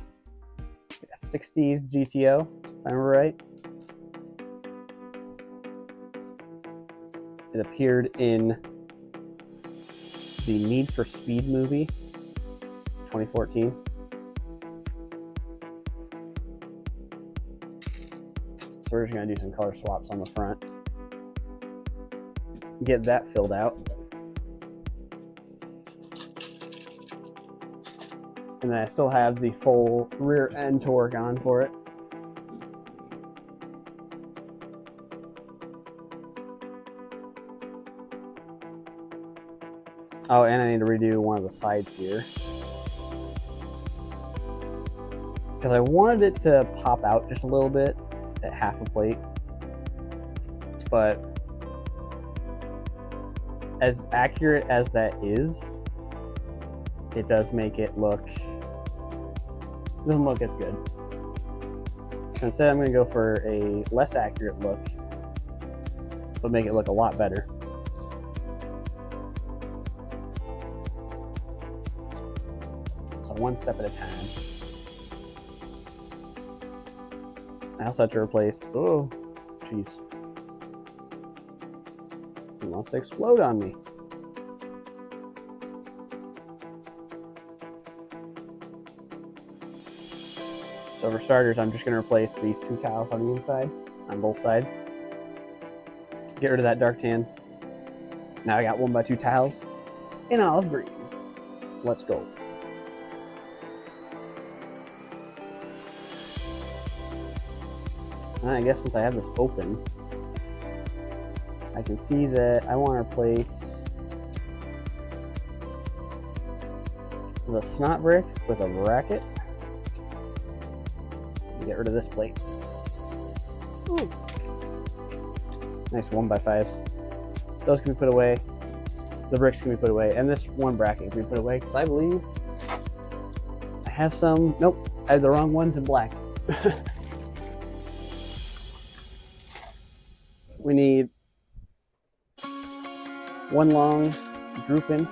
60s GTO, if I remember right. It appeared in the Need for Speed movie, 2014. So we're just gonna do some color swaps on the front. Get that filled out. And then I still have the full rear end to work on for it. Oh, and I need to redo one of the sides here. Because I wanted it to pop out just a little bit at half a plate. But as accurate as that is, it does make it look, doesn't look as good. So instead I'm gonna go for a less accurate look, but make it look a lot better. So one step at a time. I also have to replace, oh, jeez. It wants to explode on me. So for starters, I'm just going to replace these two tiles on the inside, on both sides. Get rid of that dark tan. Now I got 1x2 tiles in olive green. Let's go. I guess since I have this open, I can see that I want to replace the snot brick with a bracket. Get rid of this plate. Ooh. Nice 1x5s. Those can be put away. The bricks can be put away. And this one bracket can be put away because I believe I have some. Nope, I have the wrong ones in black. We need one long drooping.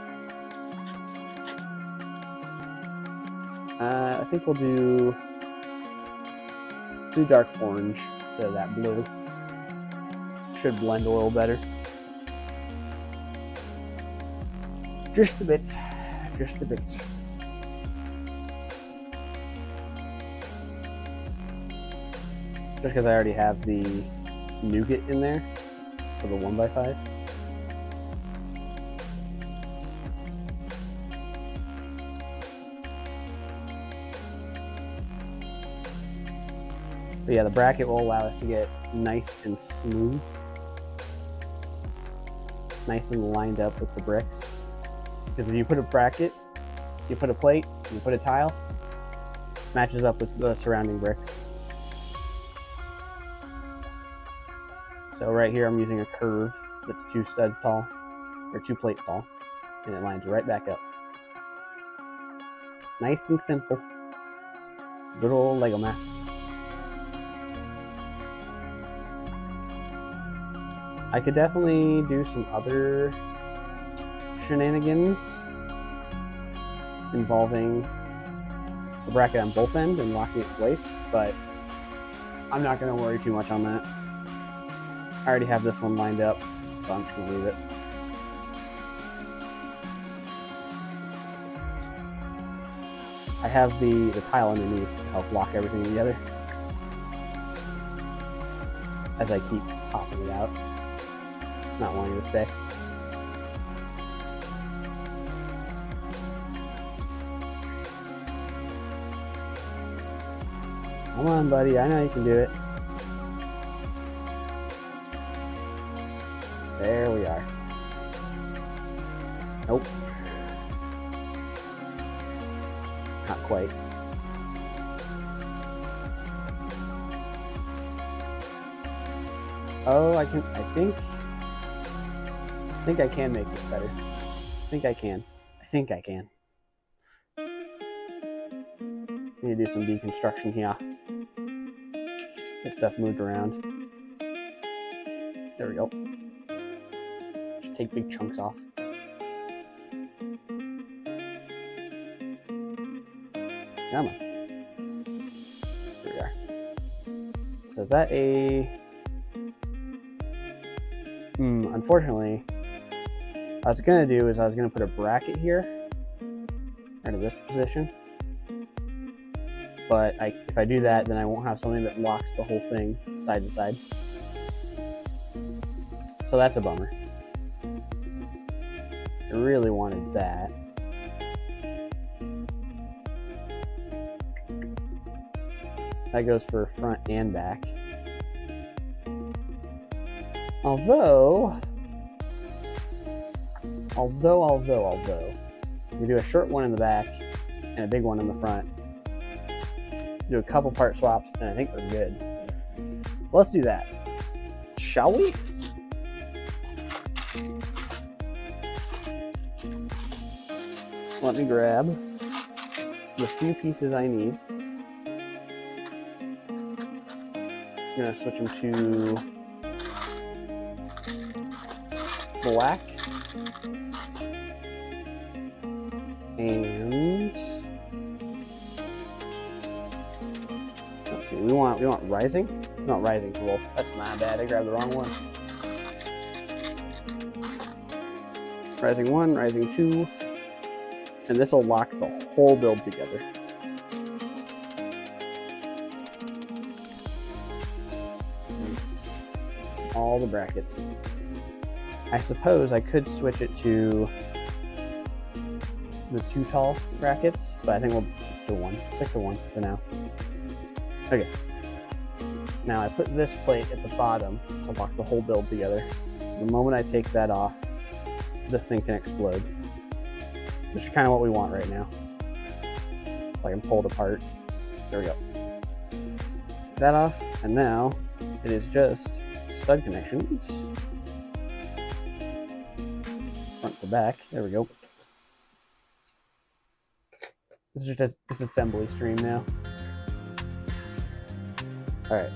I think we'll do dark orange instead of that blue. Should blend a little better. Just a bit. Just a bit. Just because I already have the nougat in there for the 1x5. But yeah, the bracket will allow us to get nice and smooth. Nice and lined up with the bricks. Because if you put a bracket, you put a plate, you put a tile, matches up with the surrounding bricks. So right here I'm using a curve that's 2 studs tall, or 2 plates tall, and it lines right back up. Nice and simple. Good old Lego mess. I could definitely do some other shenanigans involving the bracket on both ends and locking it in place, but I'm not going to worry too much on that. I already have this one lined up, so I'm just going to leave it. I have the tile underneath to help lock everything together as I keep popping it out. It's not wanting to stay. Come on, buddy. I know you can do it. There we are. Nope. Not quite. Oh, I think I can make this better. I think I can. Need to do some deconstruction here. Get stuff moved around. There we go. Just take big chunks off. Come on. Here we are. So is that a... unfortunately, what I was going to do is I was going to put a bracket here, right in this position. But if I do that, then I won't have something that locks the whole thing side to side. So that's a bummer. I really wanted that. That goes for front and back. Although, you do a short one in the back and a big one in the front. Do a couple part swaps, and I think we're good. So let's do that. Shall we? So let me grab the few pieces I need. I'm gonna switch them to black and let's see. We want rising. We want rising for both. That's my bad. I grabbed the wrong one. Rising 1, rising 2, and this will lock the whole build together. All the brackets. I suppose I could switch it to the 2 tall brackets, but I think we'll stick to one for now. Okay. Now I put this plate at the bottom to lock the whole build together. So the moment I take that off, this thing can explode, which is kind of what we want right now. So I can pull it apart. There we go. Take that off, and now it is just stud connections. Front to back. There we go. This is just a disassembly stream now. All right.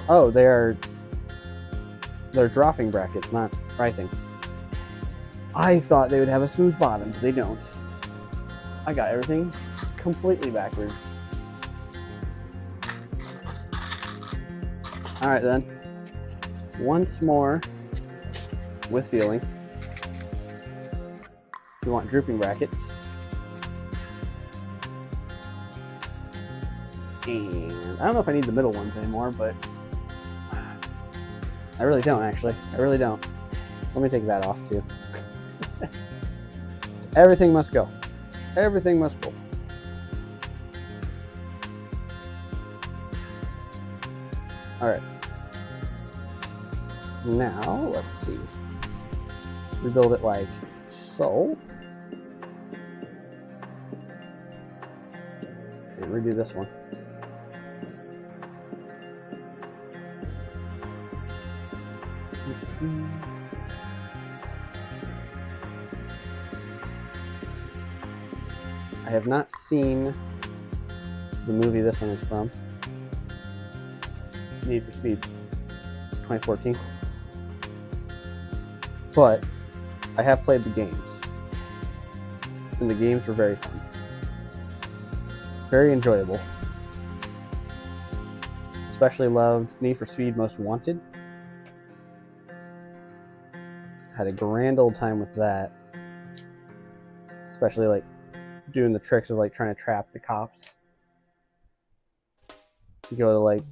Oh, they're dropping brackets, not rising. I thought they would have a smooth bottom. They don't. I got everything completely backwards. All right then. Once more with feeling. We want drooping brackets. And I don't know if I need the middle ones anymore, but I really don't actually. I really don't. So let me take that off too. Everything must go. Everything must go. All right. Now, let's see. Rebuild it like so. And redo this one. I have not seen the movie this one is from. Need for Speed 2014. But I have played the games. and the games were very fun. Very enjoyable. Especially loved Need for Speed Most Wanted. Had a grand old time with that. Especially like doing the tricks of like trying to trap the cops. You go to like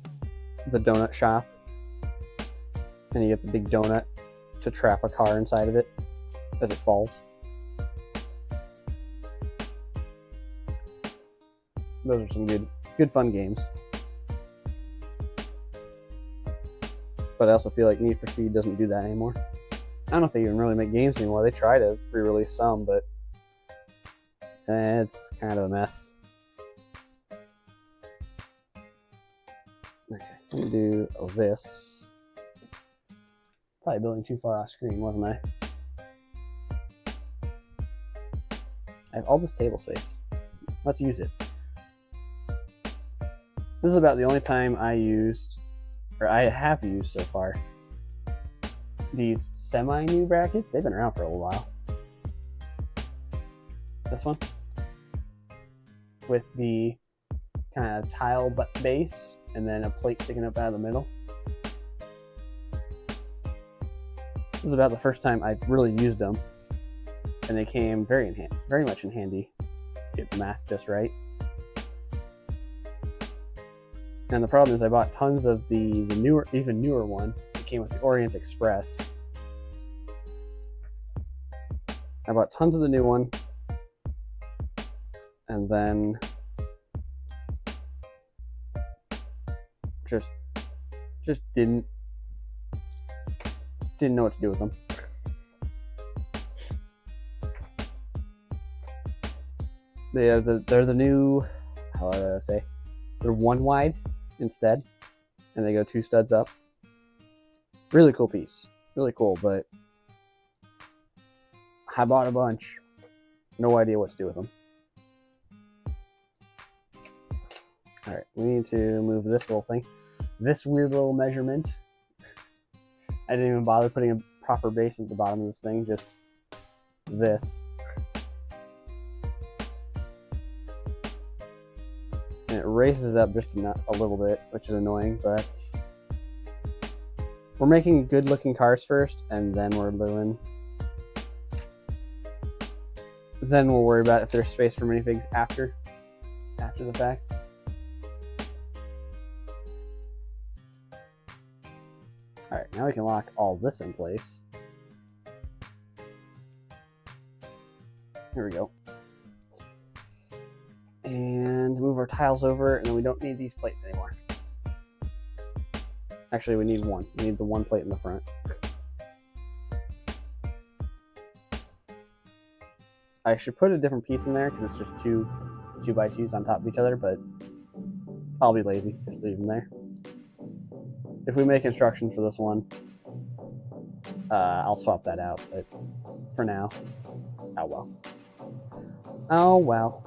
the donut shop and you get the big donut to trap a car inside of it as it falls. Those are some good fun games. But I also feel like Need for Speed doesn't do that anymore. I don't know if they even really make games anymore. They try to re-release some, but it's kind of a mess. Okay, I'm gonna do this. Probably building too far off screen, wasn't I? I have all this table space. Let's use it. This is about the only time I have used so far, these semi-new brackets. They've been around for a little while. This one with the kind of tile base and then a plate sticking up out of the middle. This is about the first time I've really used them, and they came very much in handy. Get the math just right. And the problem is I bought tons of the newer, even newer one. It came with the Orient Express. I bought tons of the new one, and then just didn't know what to do with them. They're the new, how do I say? They're one wide instead, and they go 2 studs up. Really cool piece, really cool, but I bought a bunch. No idea what to do with them. All right, we need to move this little thing. This weird little measurement. I didn't even bother putting a proper base at the bottom of this thing, just this. And it raises it up just a little bit, which is annoying, but we're making good looking cars first, and then we'll worry about if there's space for minifigs after the fact. All right, now we can lock all this in place. Here we go. And move our tiles over, and then we don't need these plates anymore. Actually, we need one. We need the one plate in the front. I should put a different piece in there because it's just two 2x2s on top of each other, but I'll be lazy. Just leave them there. If we make instructions for this one, I'll swap that out, but for now, oh well. Oh well.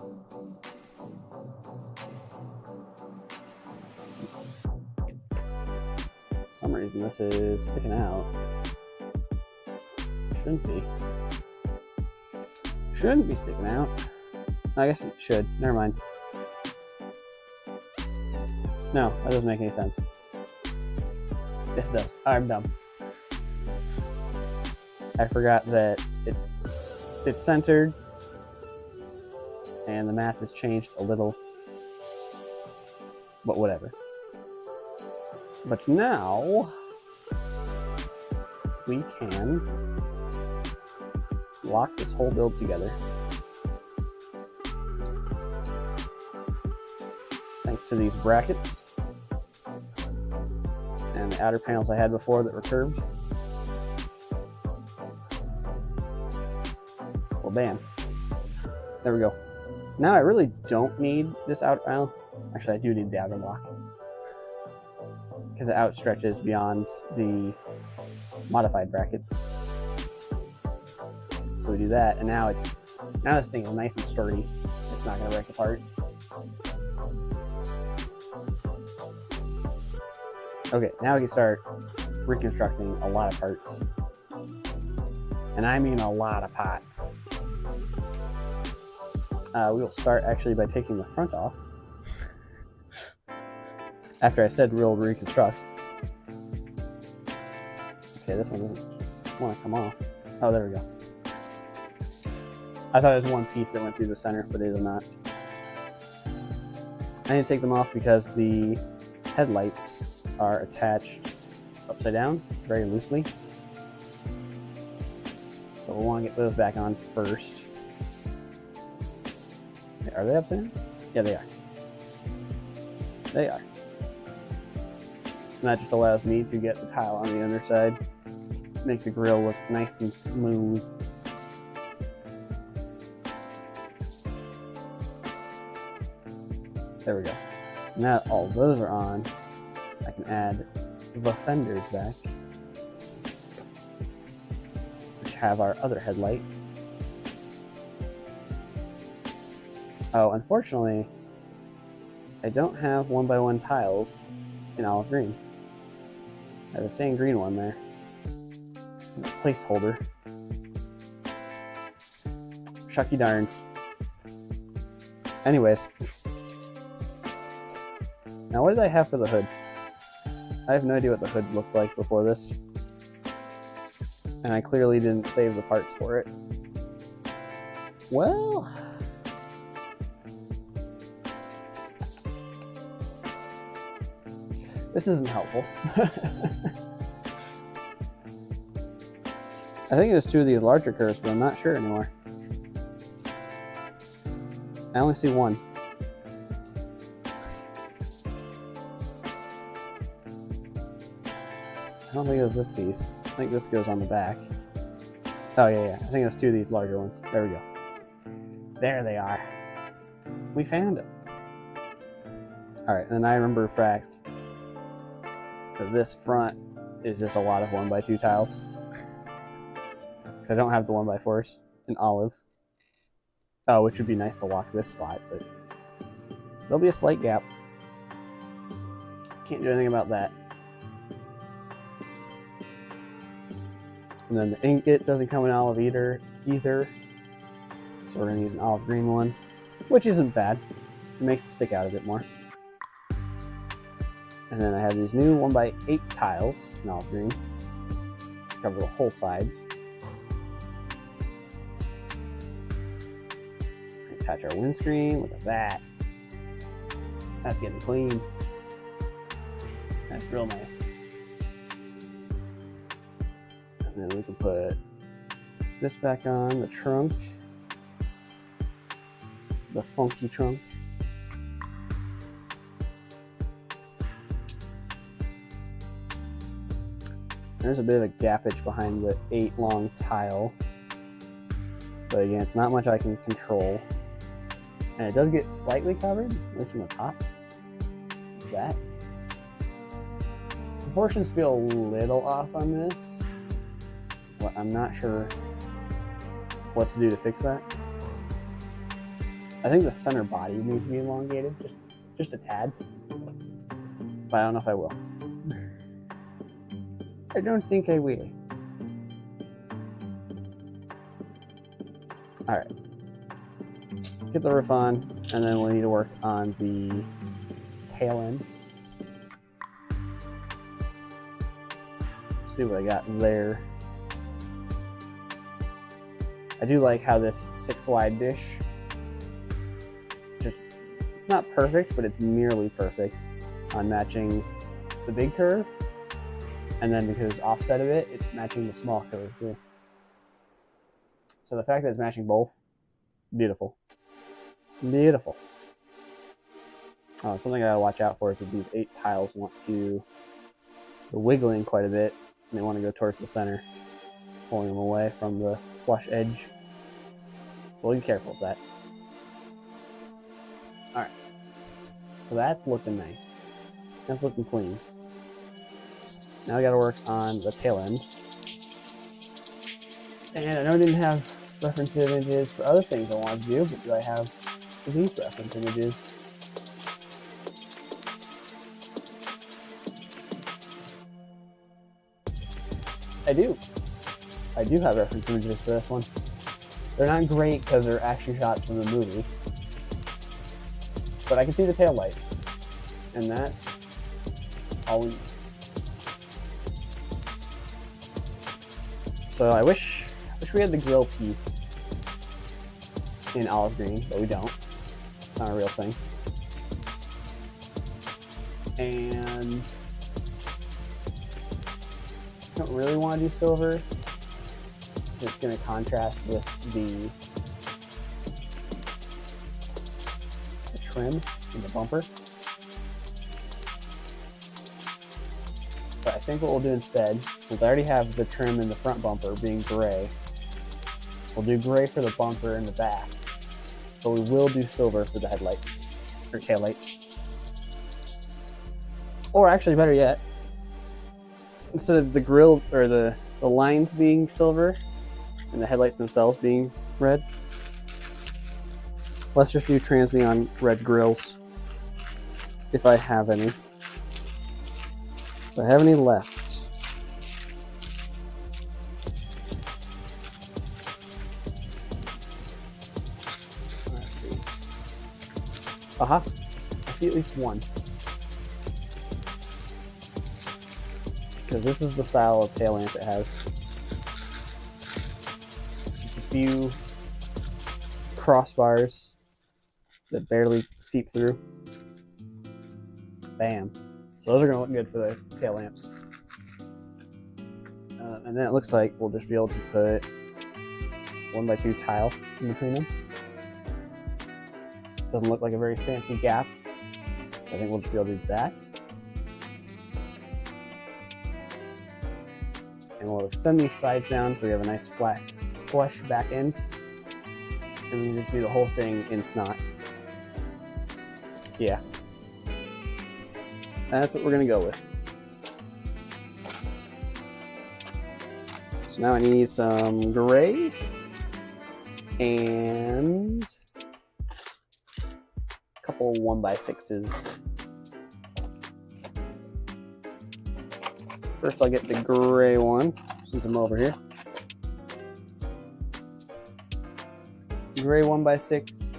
For some reason this is sticking out. Shouldn't be. Shouldn't be sticking out. I guess it should. Never mind. No, that doesn't make any sense. Yes, it does. I'm dumb. I forgot that it's centered, and the math has changed a little, but whatever. But now we can lock this whole build together. Thanks to these brackets and the outer panels I had before that were curved. Well, bam. There we go. Now I really don't need this outer, well, actually I do need the outer block, because it outstretches beyond the modified brackets. So we do that, and now this thing is nice and sturdy. It's not going to break apart. Okay, now we can start reconstructing a lot of parts. And I mean a lot of pots. We will start actually by taking the front off. After I said we'll reconstruct. Okay, this one doesn't want to come off. Oh, there we go. I thought it was one piece that went through the center, but it is not. I need to take them off because the headlights are attached upside down, very loosely. So we'll want to get those back on first. Are they upside down? Yeah, they are. They are. And that just allows me to get the tile on the underside. Makes the grill look nice and smooth. There we go. Now that all those are on, I can add the fenders back, which have our other headlight. Oh, unfortunately, I don't have 1x1 tiles in olive green. I have a sand green one there. A placeholder. Shucky darns. Anyways. Now what did I have for the hood? I have no idea what the hood looked like before this. And I clearly didn't save the parts for it. Well... this isn't helpful. I think it was two of these larger curves, but I'm not sure anymore. I only see one. I don't think it was this piece. I think this goes on the back. Oh yeah. I think it was two of these larger ones. There we go. There they are. We found them. Alright, and then I remember a fact that this front is just a lot of 1x2 tiles. Because I don't have the 1x4s in olive. Oh, which would be nice to lock this spot, but there'll be a slight gap. Can't do anything about that. And then the ingot doesn't come in olive either. So we're going to use an olive green one, which isn't bad. It makes it stick out a bit more. And then I have these new 1x8 tiles in olive green. Cover the whole sides. Attach our windscreen. Look at that. That's getting clean. That's real nice. And then we can put this back on, the trunk. The funky trunk. There's a bit of a gappage behind the 8 long tile. But again, it's not much I can control. And it does get slightly covered, at least from the top. Like that. Proportions feel a little off on this. But I'm not sure what to do to fix that. I think the center body needs to be elongated, just a tad. But I don't know if I will. I don't think I will. Alright. Get the roof on, and then we'll need to work on the tail end. See what I got there. I do like how this 6-wide dish, it's not perfect, but it's nearly perfect on matching the big curve. And then because it's offset of it, it's matching the small curve too. So the fact that it's matching both, beautiful. Beautiful. Oh, something I gotta watch out for is that these 8 tiles they're wiggling quite a bit, and they want to go towards the center, pulling them away from the flush edge. Well, be careful with that. Alright. So that's looking nice. That's looking clean. Now I gotta work on the tail end. And I know I didn't have reference images for other things I wanted to do, but do I have these reference images? I do. I do have reference images for this one. They're not great because they're action shots from the movie. But I can see the tail lights. And that's all we need. So I wish we had the grill piece in olive green, but we don't. It's not a real thing. And I don't really want to do silver. It's going to contrast with the trim in the bumper. But I think what we'll do instead, since I already have the trim in the front bumper being gray, we'll do gray for the bumper in the back, but we will do silver for the headlights, or taillights. Or actually, better yet, instead of the grill, or the lines being silver, and the headlights themselves being red, let's just do trans neon red grills, if I have any. If I have any left. Let's see. Aha! I see at least one. Because this is the style of tail lamp it has. Just a few crossbars that barely seep through. Bam. So those are going to look good for the tail lamps. And then it looks like we'll just be able to put 1x2 tile in between them. Doesn't look like a very fancy gap. So I think we'll just be able to do that. And we'll extend these sides down so we have a nice flat, flush back end. And we just do the whole thing in snot. Yeah. That's what we're going to go with. So now I need some gray and a couple 1x6s. First I'll get the gray one, since I'm over here. Gray 1x6,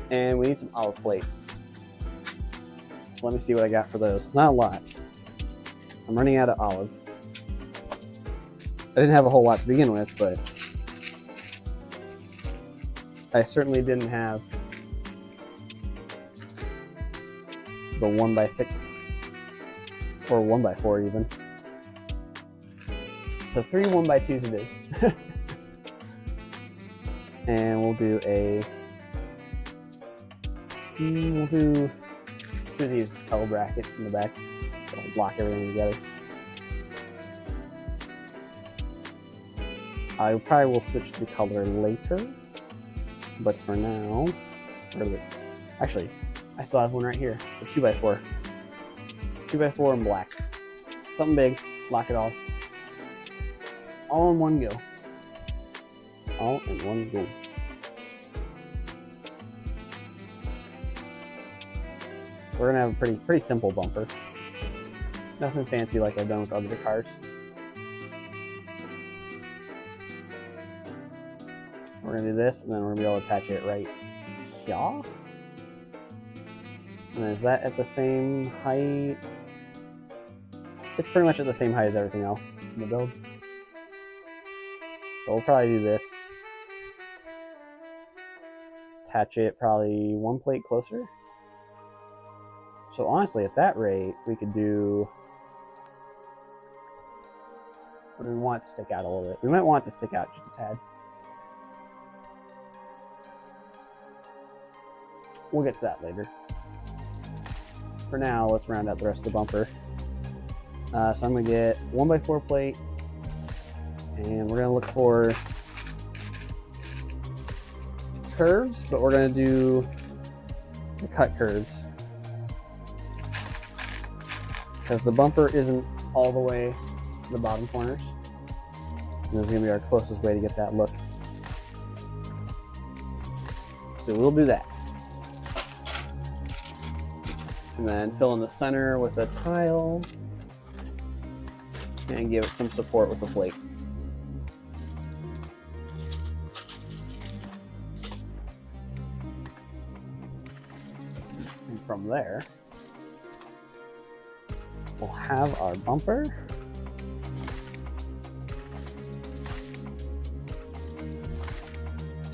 and we need some olive plates. So let me see what I got for those. It's not a lot. I'm running out of olive. I didn't have a whole lot to begin with, but I certainly didn't have the 1x6 or 1x4 even. So 3 1x2s it is. And we'll do we'll do 2 of these L brackets in the back that'll block everything together. I probably will switch the color later, but for now, actually, I still have one right here, the 2x4. 2x4 and black. Something big, lock it all. All in one go. All in one go. We're gonna have a pretty simple bumper. Nothing fancy like I've done with other cars. We're gonna do this, and then we're gonna be able to attach it right here. And is that at the same height? It's pretty much at the same height as everything else in the build. So we'll probably do this. Attach it probably 1 plate closer. So honestly, at that rate, we could do... What do we want to stick out a little bit? We might want it to stick out just a tad. We'll get to that later. For now, let's round out the rest of the bumper. So I'm going to get 1x4 plate, and we're going to look for curves, but we're going to do the cut curves. Because the bumper isn't all the way to the bottom corners. And this is going to be our closest way to get that look. So we'll do that. And then fill in the center with a tile. And give it some support with a plate. from there, we'll have our bumper.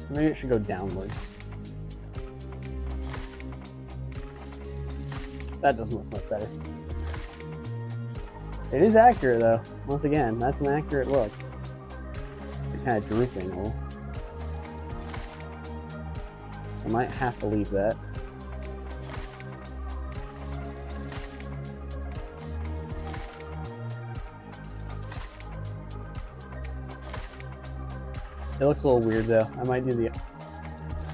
Maybe it should go downwards. That doesn't look much better. It is accurate though. Once again, that's an accurate look. It's kind of drooping a little. So I might have to leave that. It looks a little weird though. I might do the,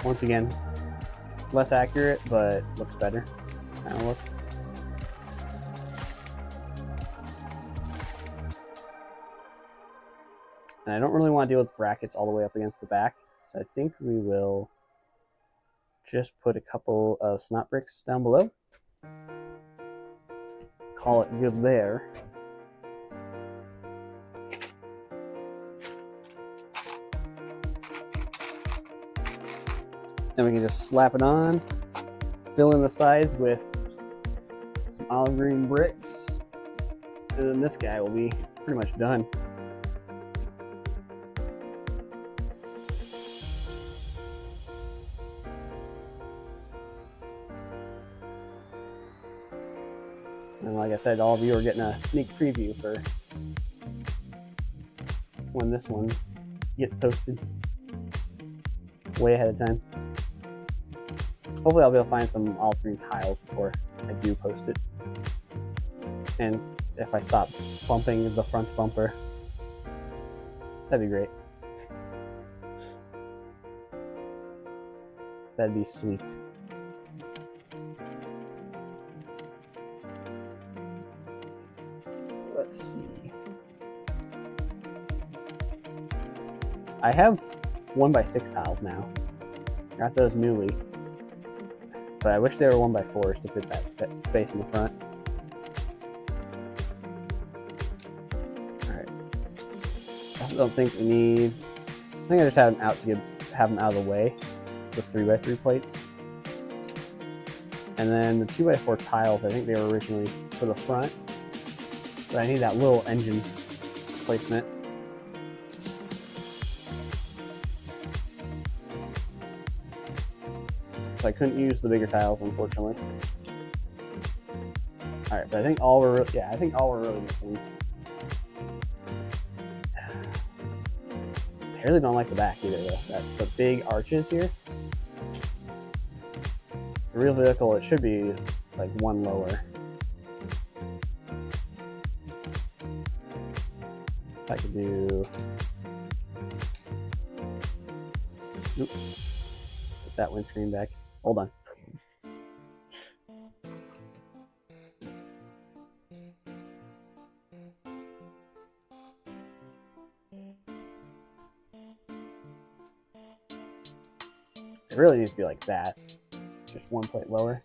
once again, less accurate, but looks better kind of look. And I don't really want to deal with brackets all the way up against the back, so I think we will just put a couple of snot bricks down below. Call it good there. Then we can just slap it on, fill in the sides with some olive green bricks, and then this guy will be pretty much done. And like I said, all of you are getting a sneak preview for when this one gets posted way ahead of time. Hopefully I'll be able to find some olive green tiles before I do post it. And if I stop bumping the front bumper, that'd be great. That'd be sweet. Let's see. I have 1x6 tiles now. Got those newly. But I wish they were 1x4s to fit that space in the front. Alright. I also don't think we need... I think I just have them out to have them out of the way with 3x3 plates. And then the 2x4 tiles, I think they were originally for the front. But I need that little engine placement. So I couldn't use the bigger tiles, unfortunately. All right, but I think all we're really missing. I really don't like the back either, though. The big arches here. The real vehicle, it should be like one lower. If I could do. Oop. Put that windscreen back. Hold on. It really needs to be like that. Just one plate lower.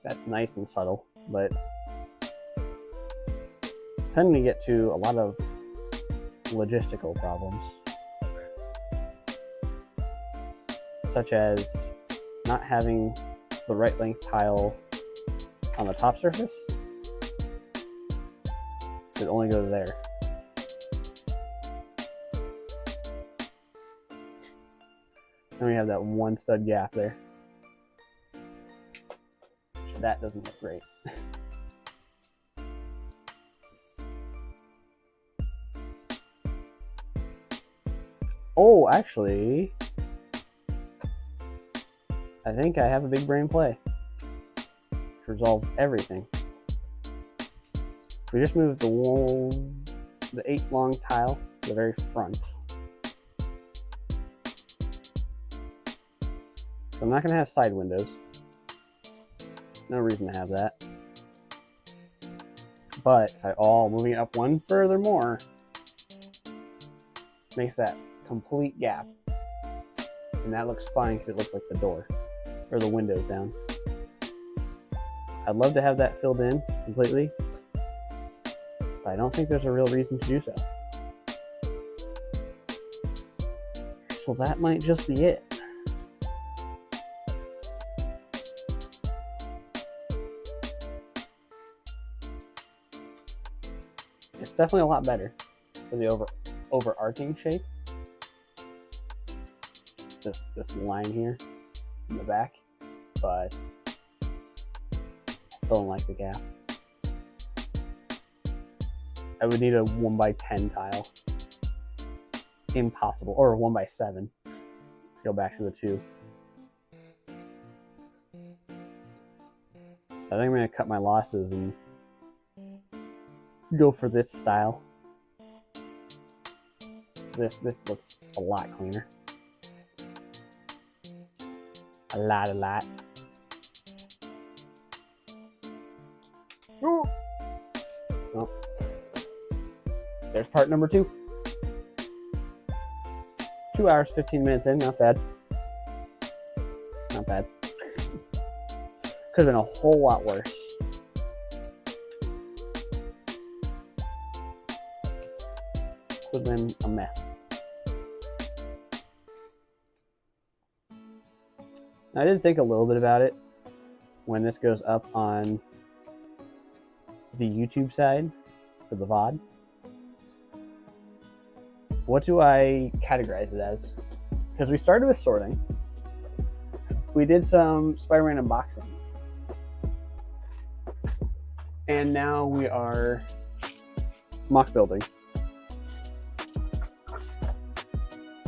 That's nice and subtle, but it's tending to get to a lot of logistical problems, such as not having the right length tile on the top surface, so it only goes there. And we have that one stud gap there. So that doesn't look great. Oh, actually, I think I have a big brain play, which resolves everything. If we just move the 8 long tile to the very front. So I'm not going to have side windows. No reason to have that. But if moving it up one furthermore, makes that complete gap. And that looks fine because it looks like the door, or the window's down. I'd love to have that filled in completely, but I don't think there's a real reason to do so. Just So that might just be it. It's definitely a lot better for the overarching shape. This line here in the back, but I still don't like the gap. I would need a 1x10 tile. Impossible. Or a 1x7. Let's go back to the 2. So I think I'm going to cut my losses and go for this style. This looks a lot cleaner. A lot. Ooh. Oh. There's part number 2. 2 hours, 15 minutes in, not bad. Not bad. Could have been a whole lot worse. Could have been a mess. I did think a little bit about it when this goes up on the YouTube side for the VOD. What do I categorize it as? Because we started with sorting. We did some Spider-Man unboxing. And now we are mock building.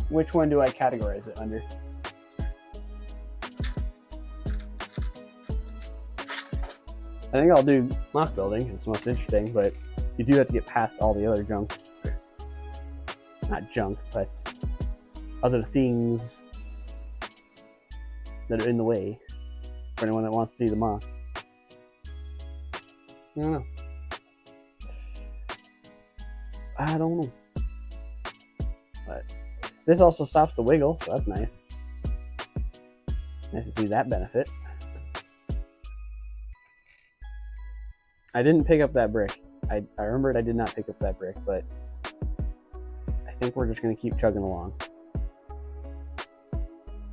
Which one do I categorize it under? I think I'll do mock building. It's the most interesting, but you do have to get past all the other junk. Not junk, but other things that are in the way for anyone that wants to see the mock. I don't know. I don't know. But this also stops the wiggle, so that's nice. Nice to see that benefit. I didn't pick up that brick. I remembered I did not pick up that brick, but I think we're just going to keep chugging along.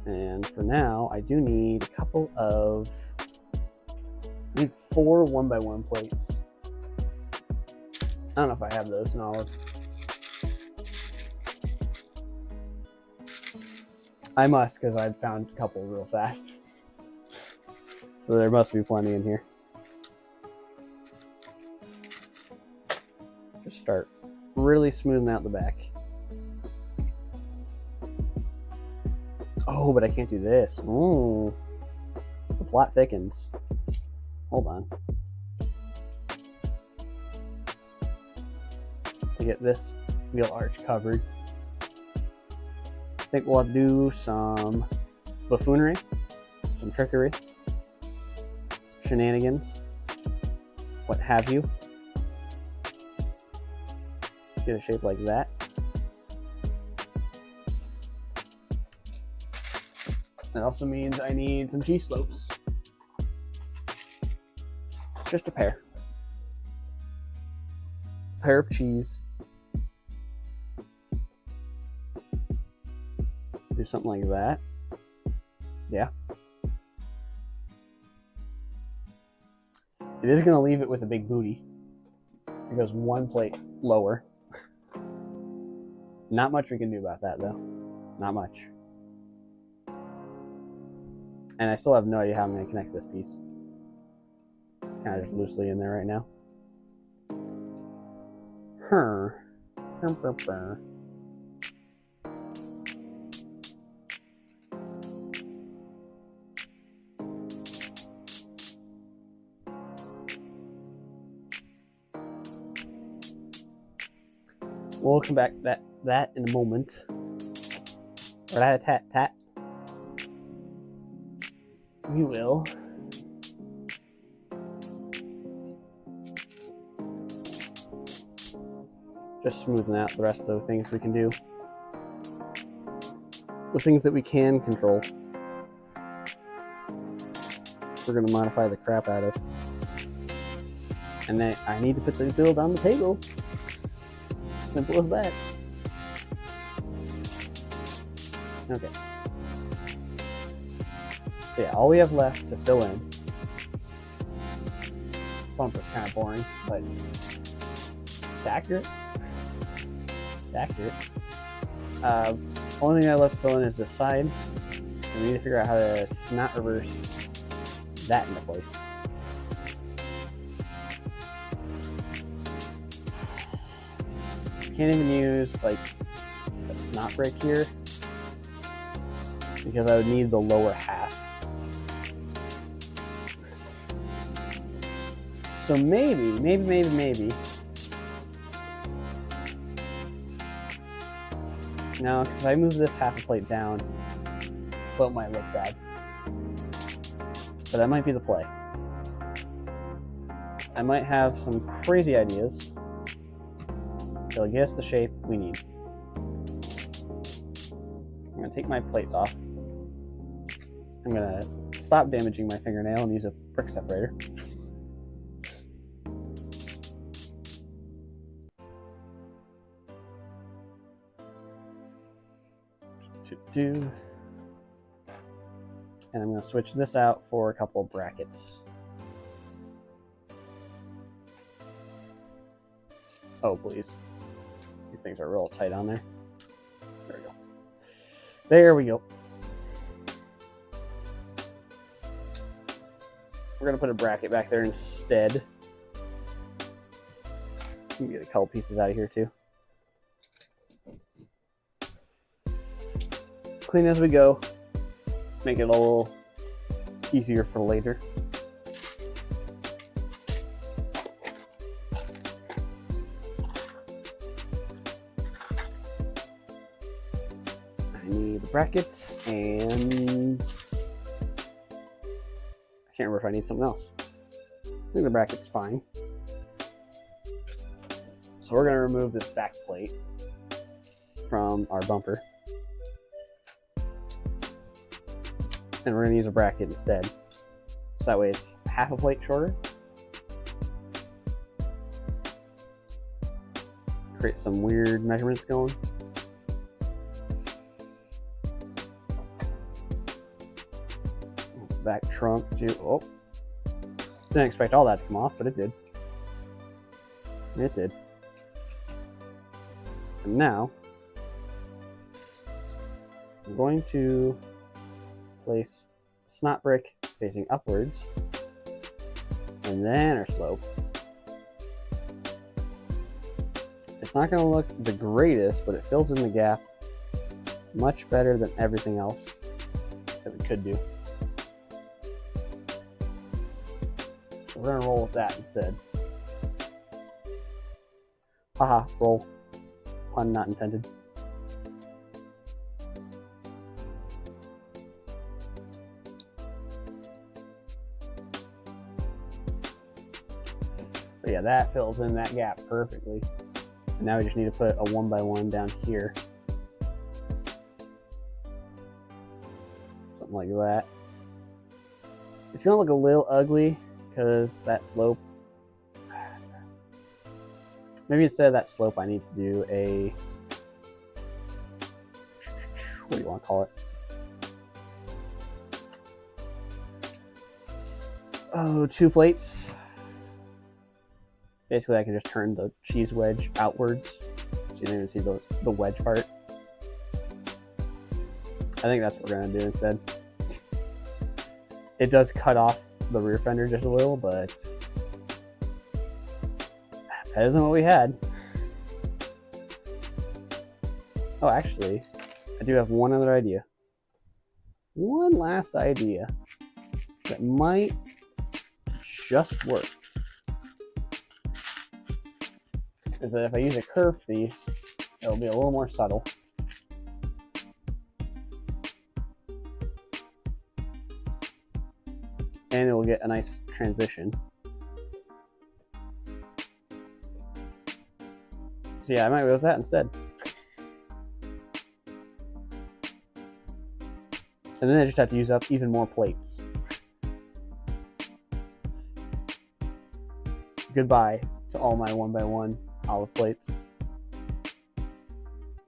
And for now, I do need a couple of... I need 4 1x1 plates. I don't know if I have those in Olive. I must, because I found a couple real fast. So there must be plenty in here. Just start really smoothing out the back. Oh, but I can't do this. Ooh. The plot thickens. Hold on. To get this wheel arch covered, I think we'll have to do some buffoonery, some trickery, shenanigans, what have you. Let's get a shape like that. That also means I need some G-slopes. Just a pair. A pair of cheese. Do something like that. Yeah. It is going to leave it with a big booty. It goes 1 plate lower. Not much we can do about that, though. Not much. And I still have no idea how I'm going to connect this piece. Kind of just loosely in there right now. We'll come back to that in a moment. Rat-a-tat-tat. We will. Just smoothing out the rest of the things we can do. The things that we can control. We're going to modify the crap out of. And then I need to put the build on the table. Simple as that. Okay. So yeah, all we have left to fill in. Bumper's kind of boring, but it's accurate. It's accurate. Only thing I left to fill in is this side. We need to figure out how to snot reverse that into place. Can't even use like a snot brick here because I would need the lower half. So maybe. No, because if I move this half a plate down, the slope might look bad. But that might be the play. I might have some crazy ideas that'll get us the shape we need. I'm gonna take my plates off. I'm gonna stop damaging my fingernail and use a brick separator. And I'm going to switch this out for a couple of brackets. Oh, please. These things are real tight on there. There we go. There we go. We're going to put a bracket back there instead. Let me get a couple pieces out of here too. Clean as we go. Make it a little easier for later. I need a bracket and I can't remember if I need something else. I think the bracket's fine. So we're going to remove this back plate from our bumper. And we're going to use a bracket instead. So that way it's half a plate shorter. Create some weird measurements going. Back trunk too. Oh. Didn't expect all that to come off, but it did. It did. And now I'm going to place snot brick facing upwards, and then our slope. It's not going to look the greatest, but it fills in the gap much better than everything else that we could do. So we're going to roll with that instead. Haha, roll. Pun not intended. But yeah, that fills in that gap perfectly. And now we just need to put a 1x1 down here. Something like that. It's gonna look a little ugly because that slope. Maybe instead of that slope, I need to do a, what do you want to call it? Oh, 2 plates. Basically, I can just turn the cheese wedge outwards, so you don't even see the wedge part. I think that's what we're gonna do instead. It does cut off the rear fender just a little, but better than what we had. Oh, actually, I do have one other idea. One last idea that might just work. Is that if I use a curved piece, it'll be a little more subtle. And it will get a nice transition. So yeah, I might go with that instead. And then I just have to use up even more plates. Goodbye to all my 1x1 olive plates.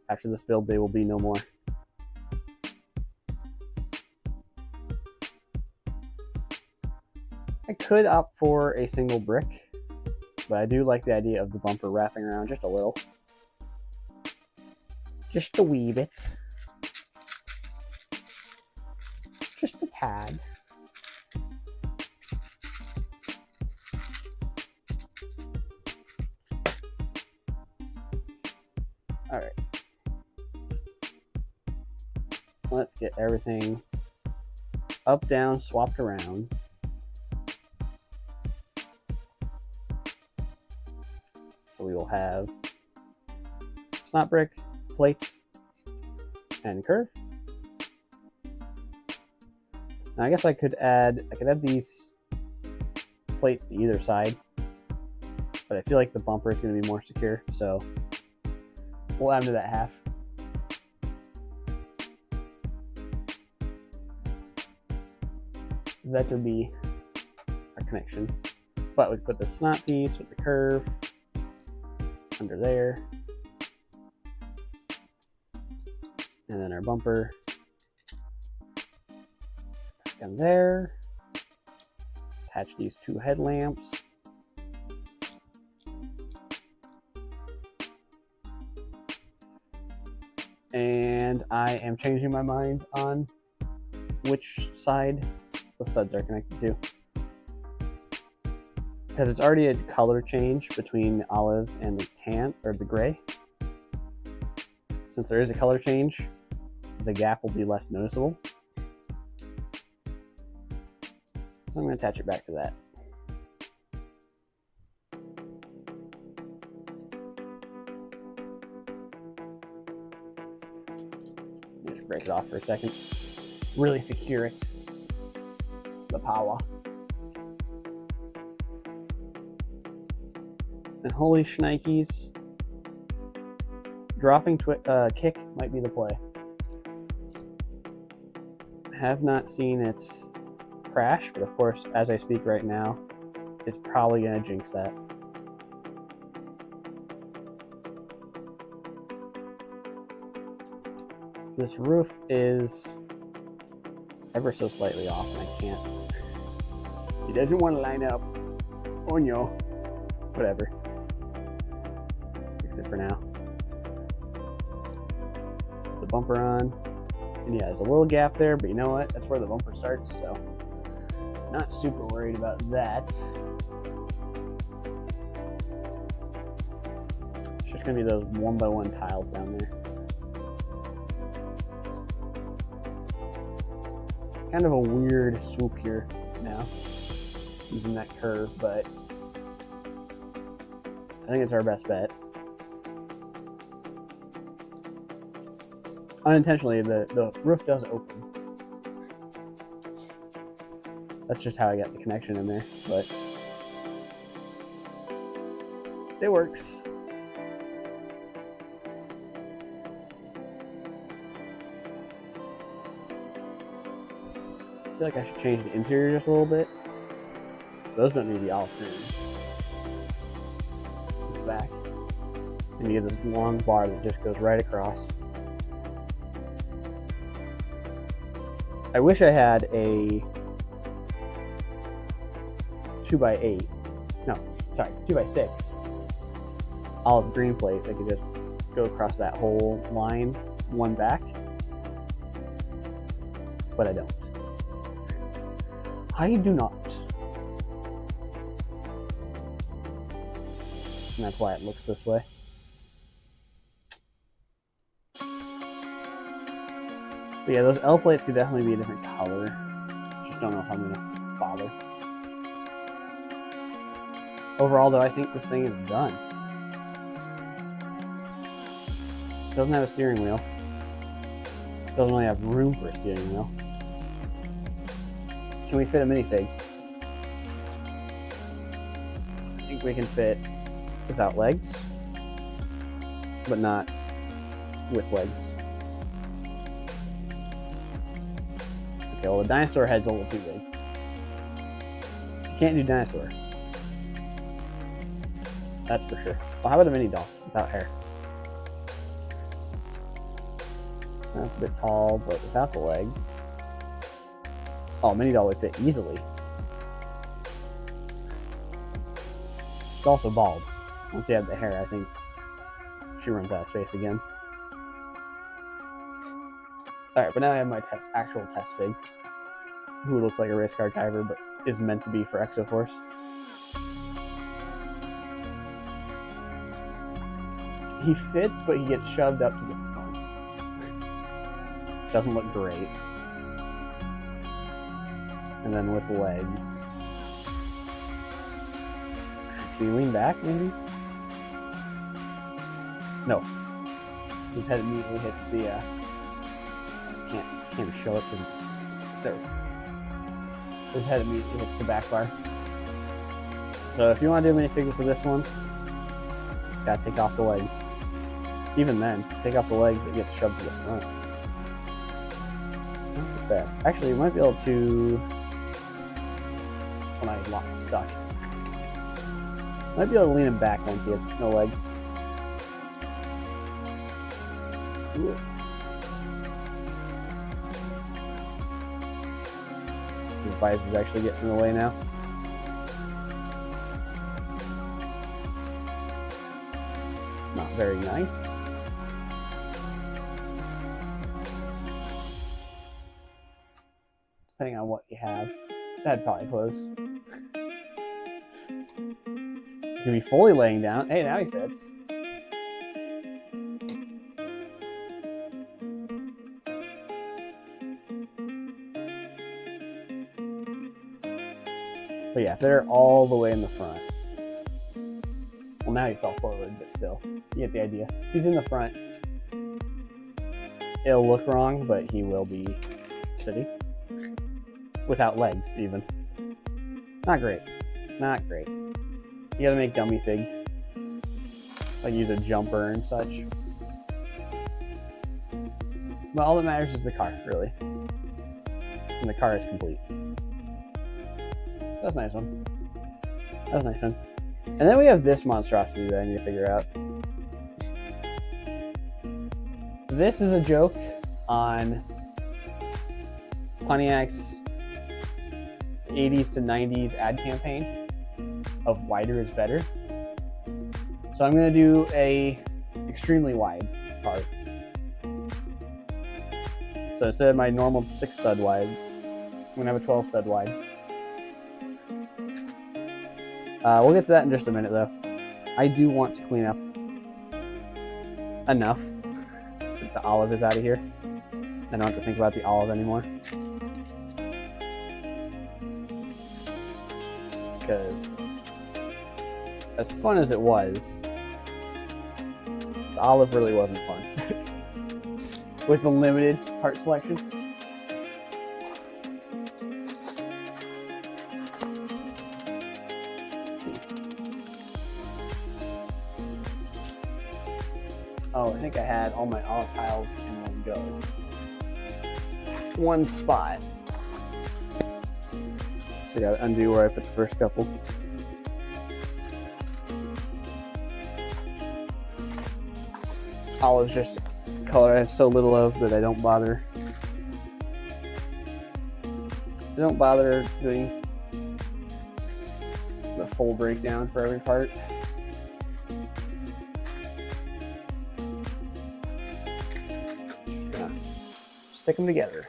After this build, they will be no more. I could opt for a single brick, but I do like the idea of the bumper wrapping around just a little. Just a wee bit. Just a tad. All right. Let's get everything up, down, swapped around. So we will have snot brick, plate, and curve. Now I guess I could add these plates to either side, but I feel like the bumper is going to be more secure, so we'll add them to that half. That would be our connection. But we put the snot piece with the curve under there. And then our bumper back in there. Attach these two headlamps. And I am changing my mind on which side the studs are connected to, because it's already a color change between the olive and the tan or the gray. Since there is a color change, the gap will be less noticeable. So I'm going to attach it back to that. Just break it off for a second. Really secure it. The power. And holy shnikes, dropping kick might be the play. Have not seen it crash, but of course, as I speak right now, it's probably going to jinx that. This roof is ever so slightly off, and I can't. He doesn't want to line up. Oh no. Whatever. Fix it for now. The bumper on. And yeah, there's a little gap there, but you know what? That's where the bumper starts, so not super worried about that. It's just going to be those 1x1 tiles down there. Kind of a weird swoop here now, using that curve, but I think it's our best bet. Unintentionally, the roof does open. That's just how I got the connection in there, but it works. I feel like I should change the interior just a little bit. So those don't need the olive green. Back. And you get this long bar that just goes right across. I wish I had a 2x8. No, sorry, 2x6 olive green plate that could just go across that whole line, one back. But I don't. I do not. And that's why it looks this way. But yeah, those L plates could definitely be a different color. Just don't know if I'm gonna bother. Overall though, I think this thing is done. It doesn't have a steering wheel. It doesn't really have room for a steering wheel. Can we fit a minifig? I think we can fit without legs, but not with legs. Okay, well the dinosaur head's a little too big. You can't do dinosaur. That's for sure. Well, how about a mini doll without hair? That's a bit tall, but without the legs. Oh, mini doll would fit easily. It's also bald. Once you have the hair, I think she runs out of space again. Alright, but now I have my actual test fig, who looks like a race car driver, but is meant to be for Exoforce. He fits, but he gets shoved up to the front. Which doesn't look great. And then with legs. Can you lean back, maybe? No. His head immediately hits the, can't show it because there. His head immediately hits the back bar. So if you want to do a minifigure for this one, gotta take off the legs. Even then, take off the legs, it gets shoved to the front. Not the best. Actually, you might be able to. When I lock stuck, might be able to lean him back once he has no legs. Ooh. The visor's actually getting in the way now. It's not very nice. Depending on what you have, that'd probably close. You can be fully laying down. Hey, now he fits. But yeah, if they're all the way in the front. Well, now he fell forward, but still. You get the idea. If he's in the front, it'll look wrong, but he will be sitting. Without legs, even. Not great. Not great. You gotta make dummy figs. Like use a jumper and such. But all that matters is the car, really. And the car is complete. That's a nice one. That was a nice one. And then we have this monstrosity that I need to figure out. This is a joke on Pontiac's 80s to 90s ad campaign of wider is better. So I'm going to do a extremely wide car. So instead of my normal 6 stud wide, I'm going to have a 12 stud wide. We'll get to that in just a minute, though. I do want to clean up enough that the olive is out of here. I don't have to think about the olive anymore. Because as fun as it was, the olive really wasn't fun. With the limited part selection. Oh, I think I had all my olive piles in one go. One spot. So I gotta undo where I put the first couple. Olive's just a color I have so little of that I don't bother. I don't bother doing the full breakdown for every part. Stick them together.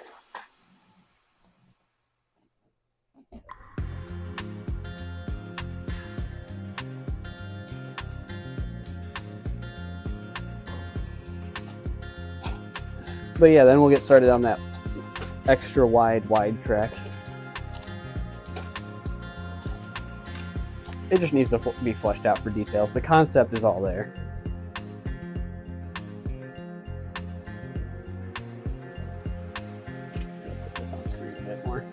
But yeah, then we'll get started on that extra wide track. It just needs to be fleshed out for details. The concept is all there. Put this on screen a bit more.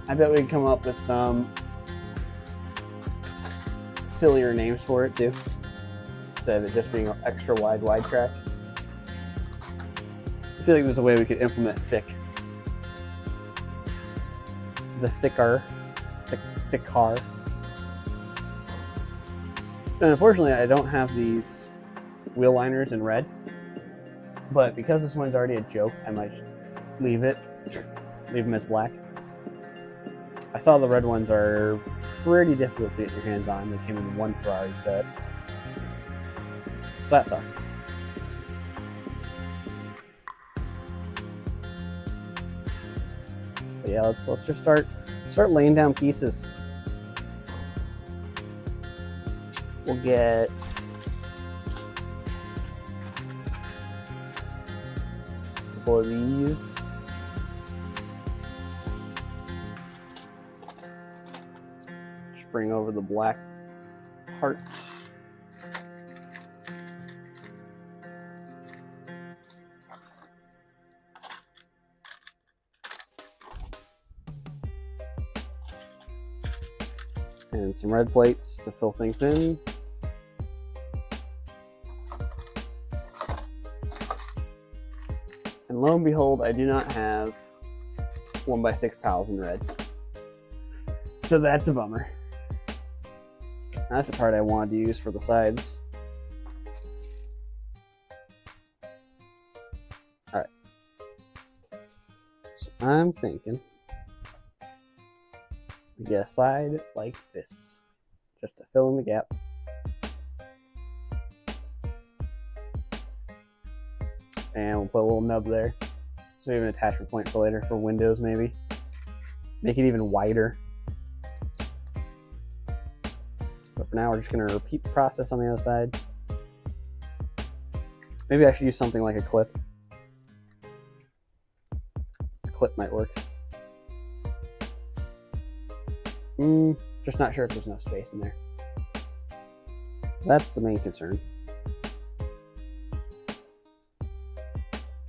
I bet we can come up with some sillier names for it too, instead of it just being an extra wide track. I feel like there's a way we could implement thick. The thicker. And unfortunately, I don't have these wheel liners in red, but because this one's already a joke, I might leave them as black. I saw the red ones are pretty difficult to get your hands on. They came in one Ferrari set, so that sucks. But yeah, let's just start laying down pieces. We'll get a couple of these. Just bring over the black heart. And some red plates to fill things in. And lo and behold, I do not have 1x6 tiles in red. So that's a bummer. That's the part I wanted to use for the sides. Alright. So I'm thinking we get a side like this, just to fill in the gap. And we'll put a little nub there. So we have an attachment point for later for windows, maybe. Make it even wider. But for now, we're just going to repeat the process on the other side. Maybe I should use something like a clip. A clip might work. Just not sure if there's enough space in there. That's the main concern.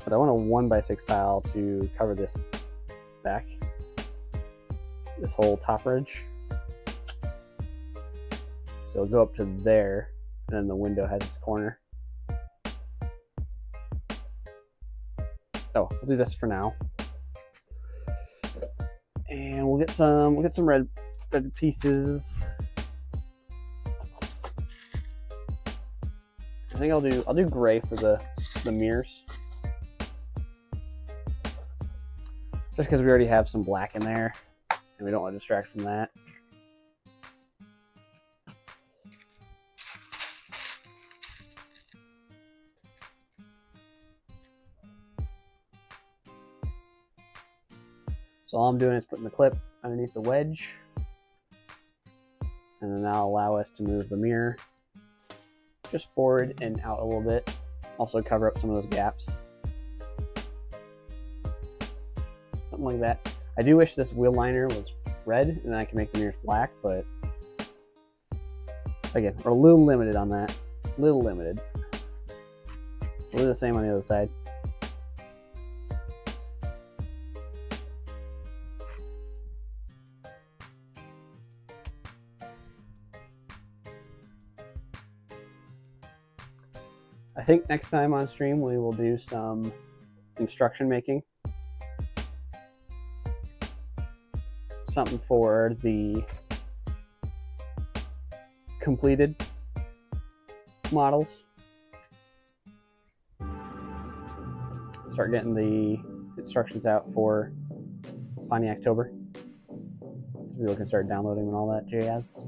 But I want a 1x6 tile to cover this back, this whole top ridge. So it'll go up to there, and then the window has its corner. Oh, we'll do this for now. And we'll get some red pieces. I think I'll do gray for the mirrors. Just because we already have some black in there and we don't want to distract from that. So all I'm doing is putting the clip underneath the wedge, and then that'll allow us to move the mirror just forward and out a little bit. Also cover up some of those gaps. Something like that. I do wish this wheel liner was red and then I can make the mirrors black, but again, we're a little limited on that. Little limited. So we'll do the same on the other side. I think next time on stream we will do some instruction making. Something for the completed models. Start getting the instructions out for Pontiactober, so people can start downloading and all that jazz.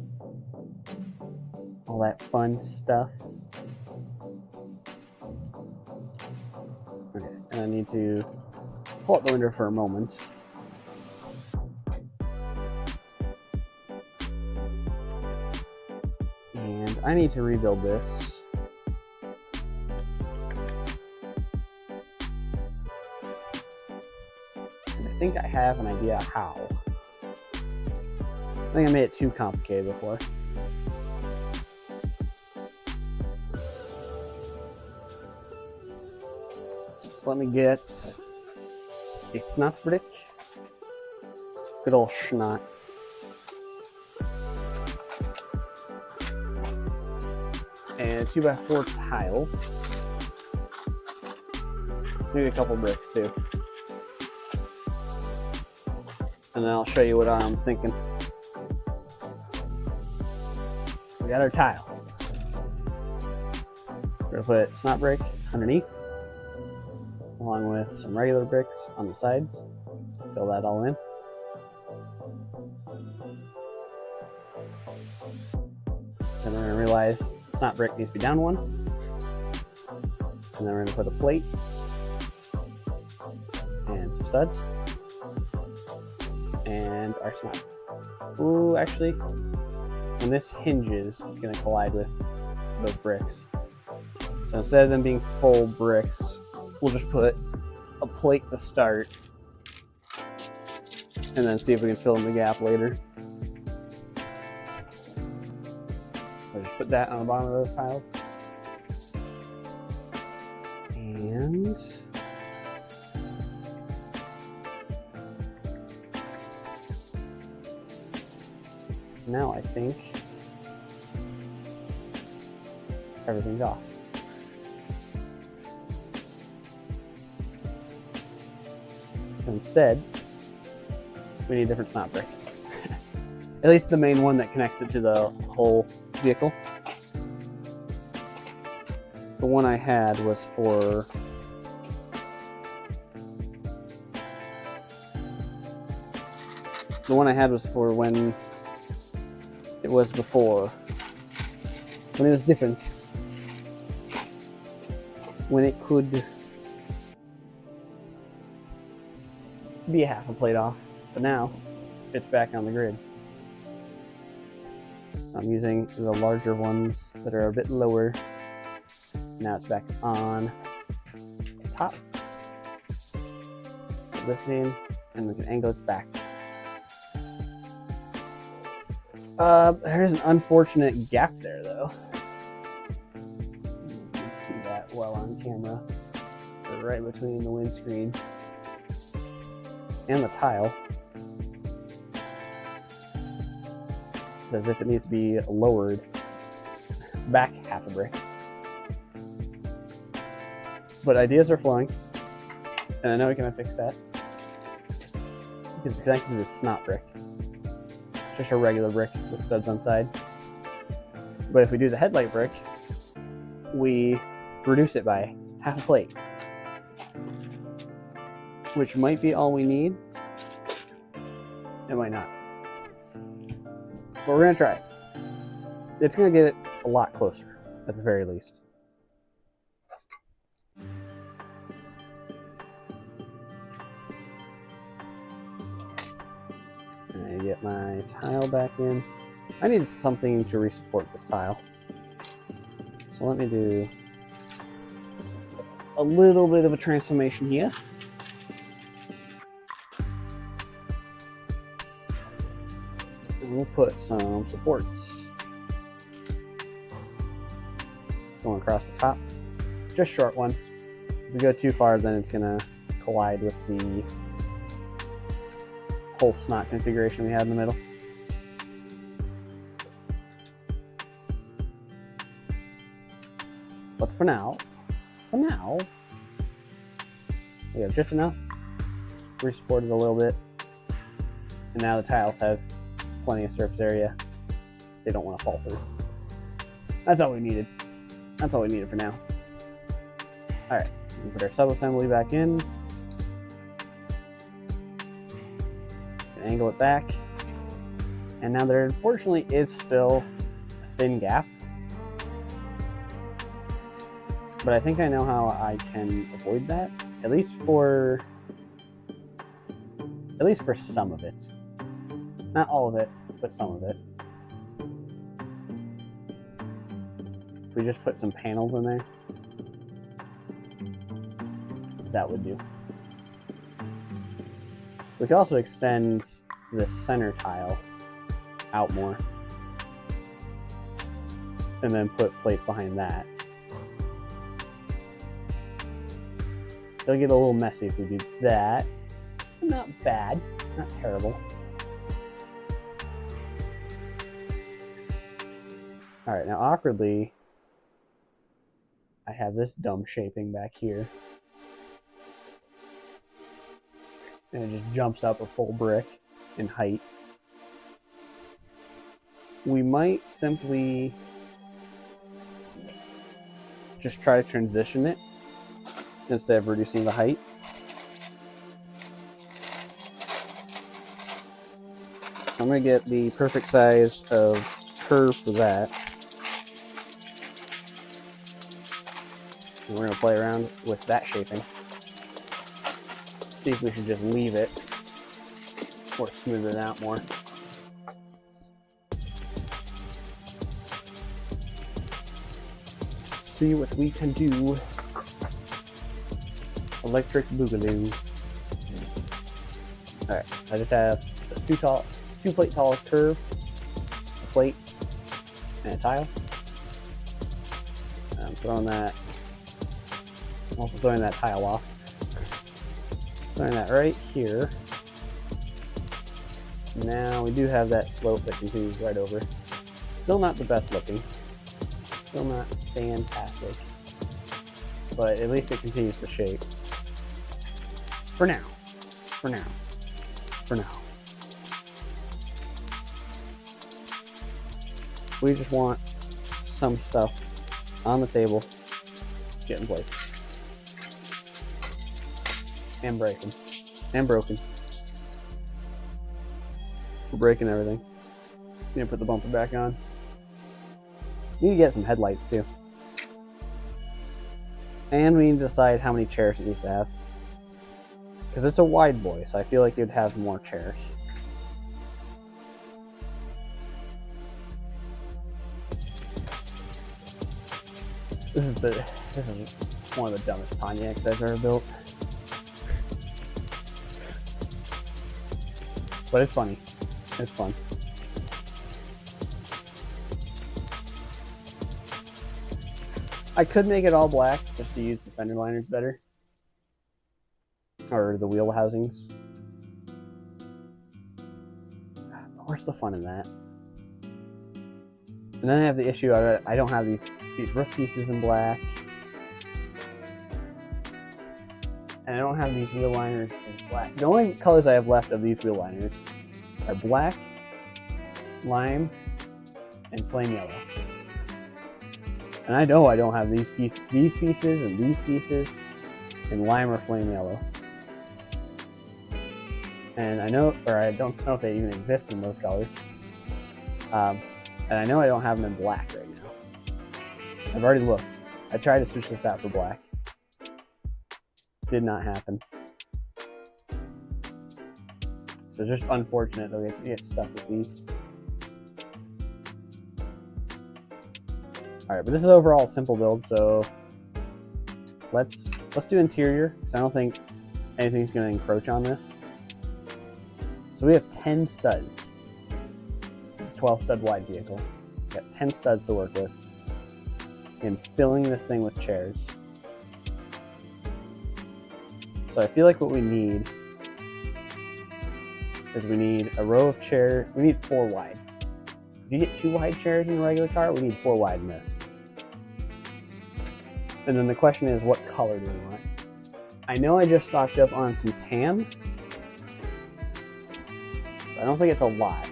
All that fun stuff. Okay, and I need to pull up the window for a moment. And I need to rebuild this. And I think I have an idea how. I think I made it too complicated before. So let me get a snot brick. Good old schnot. And a 2x4 tile. Maybe a couple bricks too. And then I'll show you what I'm thinking. We got our tile. We're gonna put snot brick underneath. along with some regular bricks on the sides. Fill that all in. Then we're going to realize the snot brick needs to be down one. And then we're going to put a plate and some studs and our snot. Ooh, actually, when this hinges, it's going to collide with those bricks. So instead of them being full bricks, we'll just put a plate to start and then see if we can fill in the gap later. So just put that on the bottom of those piles. And now I think everything's off. So instead, we need a different snot brick. At least the main one that connects it to the whole vehicle. The one I had was for when it was before. When it was different. When it could be a half a plate off, but now it's back on the grid. So I'm using the larger ones that are a bit lower. Now it's back on the top. Put this in, and we can angle its back. There's an unfortunate gap there, though. You can see that well on camera. They're right between the windscreen and the tile. It's as if it needs to be lowered back half a brick. But ideas are flowing, and I know we can fix that because it's connected to this snot brick. It's just a regular brick with studs on side. But if we do the headlight brick, we reduce it by half a plate, which might be all we need. It might not. But we're gonna try it. It's gonna get it a lot closer, at the very least. And I get my tile back in. I need something to re-support this tile. So let me do a little bit of a transformation here. And we'll put some supports going across the top. Just short ones. If we go too far, then it's gonna collide with the whole snot configuration we had in the middle. But for now, we have just enough. Re-supported a little bit. And now the tiles have plenty of surface area. They don't want to fall through. That's all we needed. That's all we needed for now. All right, we put our sub-assembly back in. Angle it back. And now there unfortunately is still a thin gap. But I think I know how I can avoid that, at least for some of it. Not all of it, but some of it. If we just put some panels in there, that would do. We could also extend this center tile out more and then put plates behind that. It'll get a little messy if we do that. Not bad, not terrible. All right, now awkwardly, I have this dumb shaping back here. And it just jumps up a full brick in height. We might simply just try to transition it instead of reducing the height. I'm going to get the perfect size of curve for that. And we're going to play around with that shaping. See if we should just leave it or smooth it out more. See what we can do. Electric boogaloo. Alright, so I just have this two plate tall curve, a plate, and a tile. I'm throwing that. I'm also throwing that tile off. Throwing that right here. Now we do have that slope that continues right over. Still not the best looking. Still not fantastic. But at least it continues to shape. For now. For now. For now. We just want some stuff on the table to get in place. And breaking. And broken. We're breaking everything. Gonna put the bumper back on. Need to get some headlights too. And we need to decide how many chairs it needs to have. Because it's a wide boy, so I feel like you'd have more chairs. This is one of the dumbest Pontiacs I've ever built. But it's funny. It's fun. I could make it all black just to use the fender liners better. Or the wheel housings. But where's the fun in that? And then I have the issue I don't have these roof pieces in black. And I don't have these wheel liners in black. The only colors I have left of these wheel liners are black, lime, and flame yellow. And I know I don't have these pieces and these pieces in lime or flame yellow. And I know, or I don't know if they even exist in those colors. And I know I don't have them in black right now. I've already looked. I tried to switch this out for black. Did not happen. So it's just unfortunate that we have to get stuck with these. All right, but this is overall a simple build, so let's do interior, because I don't think anything's going to encroach on this. So we have 10 studs. This is a 12 stud wide vehicle. We've got 10 studs to work with. And filling this thing with chairs. So I feel like what we need is we need a row of chairs. We need 4 wide. If you get 2 wide chairs in a regular car, we need 4 wide in this. And then the question is, what color do we want? I know I just stocked up on some tan. But I don't think it's a lot.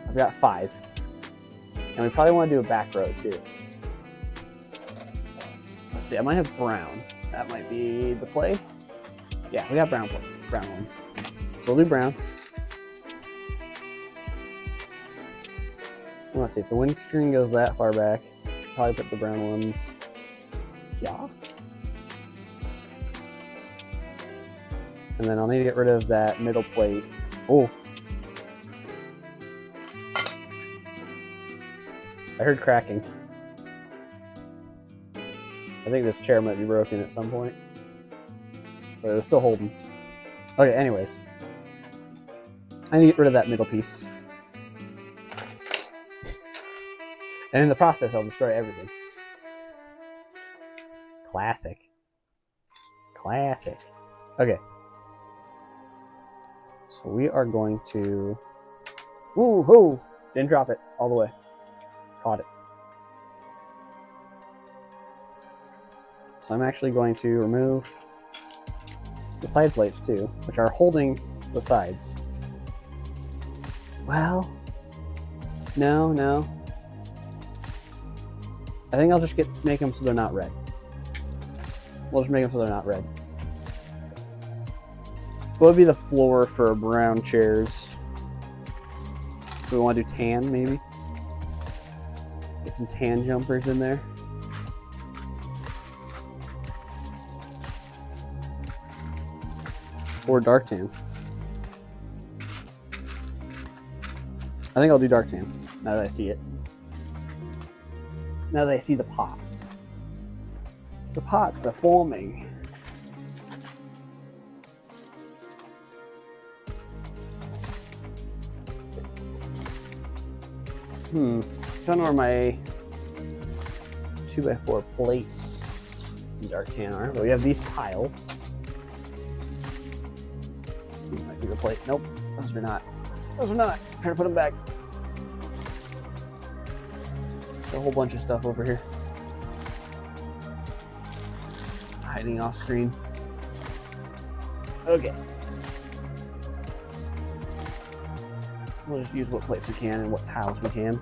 I've got 5. And we probably want to do a back row too. Let's see, I might have brown. That might be the play. Yeah, we got brown ones. So we'll do brown. Let's see, if the windscreen goes that far back, I should probably put the brown ones. Yeah. And then I'll need to get rid of that middle plate. Oh. I heard cracking. I think this chair might be broken at some point. But it was still holding. Okay, anyways. I need to get rid of that middle piece. And in the process, I'll destroy everything. Classic. Classic. Okay. So we are going to... Woo-hoo! Didn't drop it all the way. Caught it. So I'm actually going to remove the side plates too, which are holding the sides. Well, no. I think I'll just make them so they're not red. We'll just make them so they're not red. What would be the floor for brown chairs? Do we want to do tan, maybe? Get some tan jumpers in there. Or dark tan. I think I'll do dark tan, now that I see it. Now that I see the pots. The pots, they're forming. Don't know where my 2x4 plates in dark tan are, but we have these tiles. These might be the plate. Nope, those are not. Those are not. I'm trying to put them back. There's a whole bunch of stuff over here. Hiding off screen. Okay. We'll just use what plates we can and what tiles we can.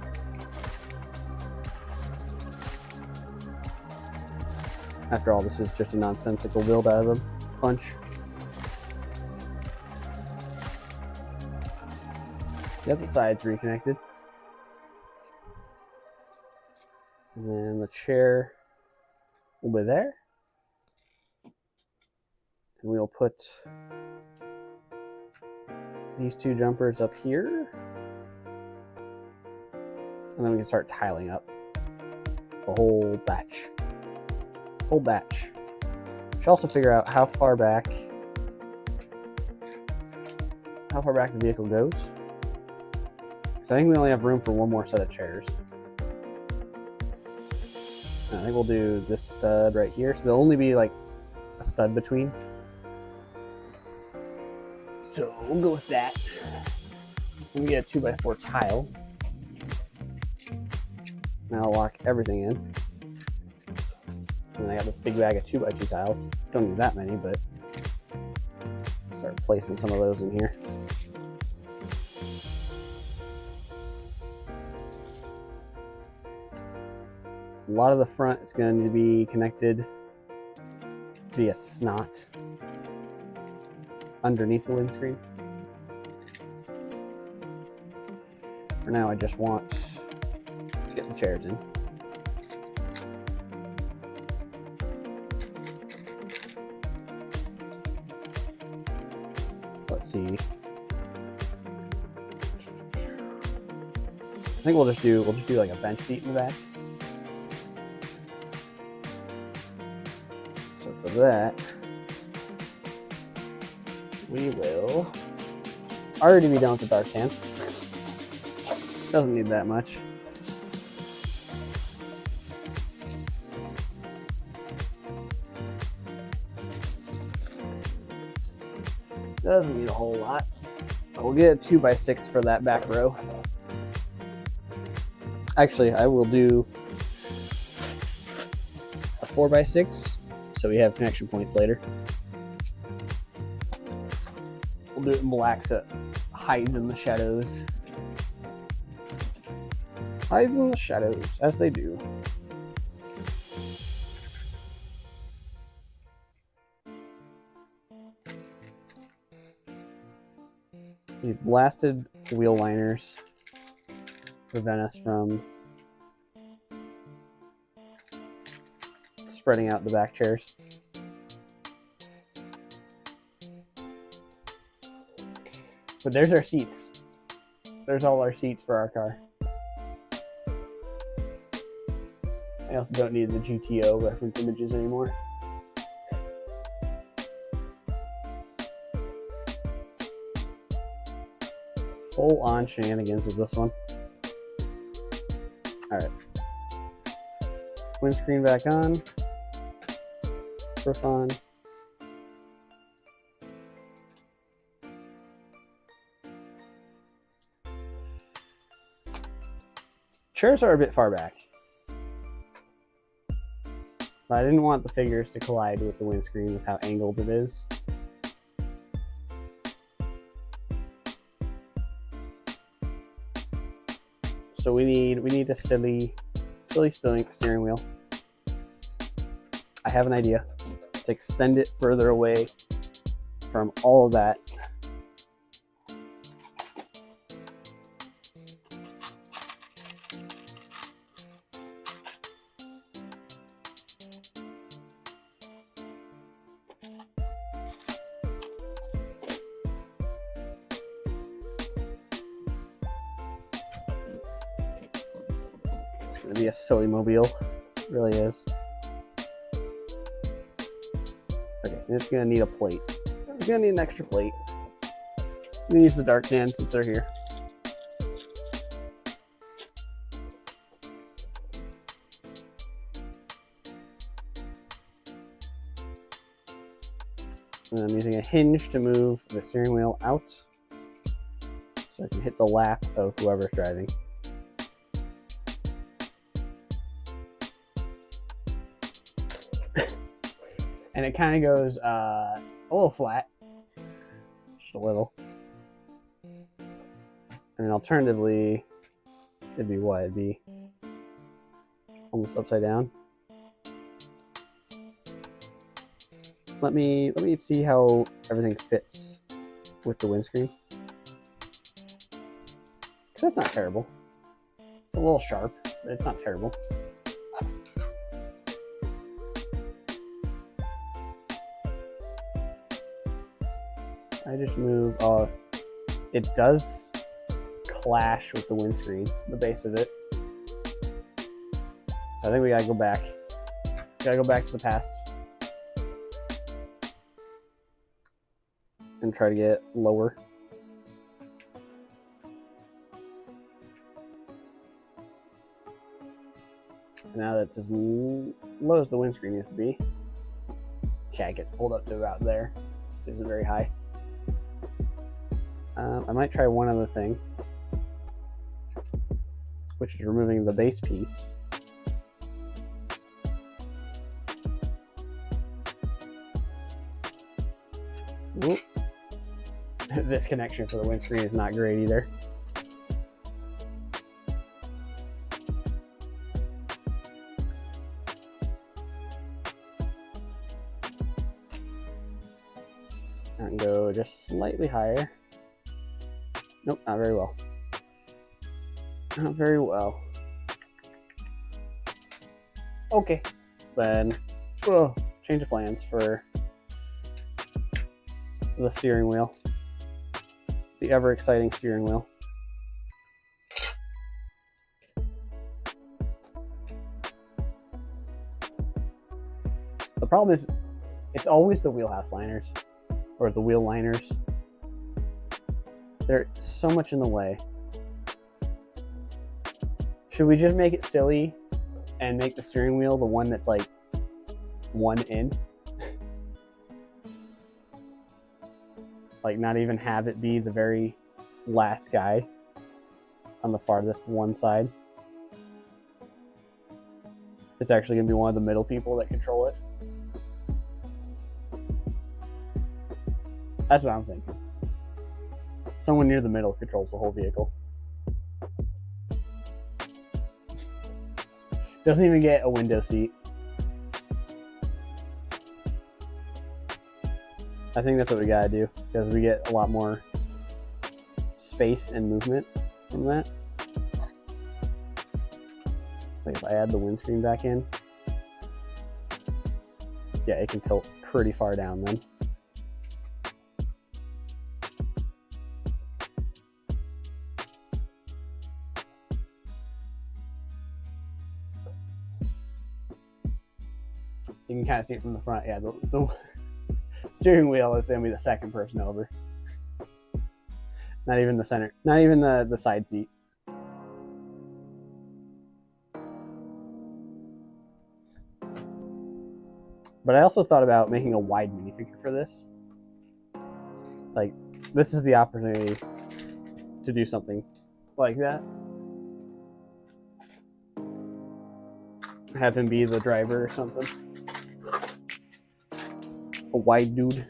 After all, this is just a nonsensical build out of a bunch. Get the sides reconnected. And then the chair will be there. And we'll put these two jumpers up here. And then we can start tiling up the whole batch. Whole batch. Should also figure out how far back the vehicle goes. Because I think we only have room for one more set of chairs. I think we'll do this stud right here. So there'll only be like a stud between. So we'll go with that. Let me get a 2x4 tile. Now I'll lock everything in. And then I got this big bag of 2x2 tiles. Don't need that many, but start placing some of those in here. A lot of the front is going to be connected via snot underneath the windscreen. For now, I just want to get the chairs in. So let's see. I think we'll just do like a bench seat in the back. So for that, we will already be done with the dark tan. Doesn't need that much. Doesn't need a whole lot. But we'll get a 2x6 for that back row. Actually, I will do a 4x6 so we have connection points later. We'll do it in black so it hides in the shadows. Hides in the shadows, as they do. These blasted wheel liners prevent us from spreading out the back chairs. But there's our seats. There's all our seats for our car. I also don't need the GTO reference images anymore. Full on shenanigans with this one. Alright. Windscreen back on. Roof on. Chairs are a bit far back. But I didn't want the figures to collide with the windscreen with how angled it is. So we need a silly steering wheel. I have an idea. It's just extend it further away from all of that. It's going to be a silly mobile. It really is. Okay, it's going to need a plate. It's going to need an extra plate. I'm going to use the dark tan since they're here. And I'm using a hinge to move the steering wheel out so I can hit the lap of whoever's driving. And it kind of goes a little flat, just a little. And alternatively, it'd be what? It'd be almost upside down. Let me see how everything fits with the windscreen. Because that's not terrible. It's a little sharp, but it's not terrible. I just move, it does clash with the windscreen, the base of it. So I think we gotta go back. Gotta go back to the past. And try to get lower. Now that's as low as the windscreen used to be. Yeah, it gets pulled up to about there, which isn't very high. I might try one other thing, which is removing the base piece. Oop. This connection for the windscreen is not great either. And go just slightly higher. Nope, not very well. Not very well. Okay, then change of plans for the steering wheel. The ever exciting steering wheel. The problem is, it's always the wheelhouse liners, or the wheel liners. They're so much in the way. Should we just make it silly and make the steering wheel the one that's like one in? Like not even have it be the very last guy on the farthest one side. It's actually gonna be one of the middle people that control it. That's what I'm thinking. Someone near the middle controls the whole vehicle. Doesn't even get a window seat. I think that's what we gotta do, because we get a lot more space and movement from that. Like if I add the windscreen back in, yeah, it can tilt pretty far down then. So you can kind of see it from the front. Yeah, the steering wheel is going to be the second person over. Not even the center. Not even the side seat. But I also thought about making a wide minifigure for this. Like, this is the opportunity to do something like that. Have him be the driver or something. A wide dude.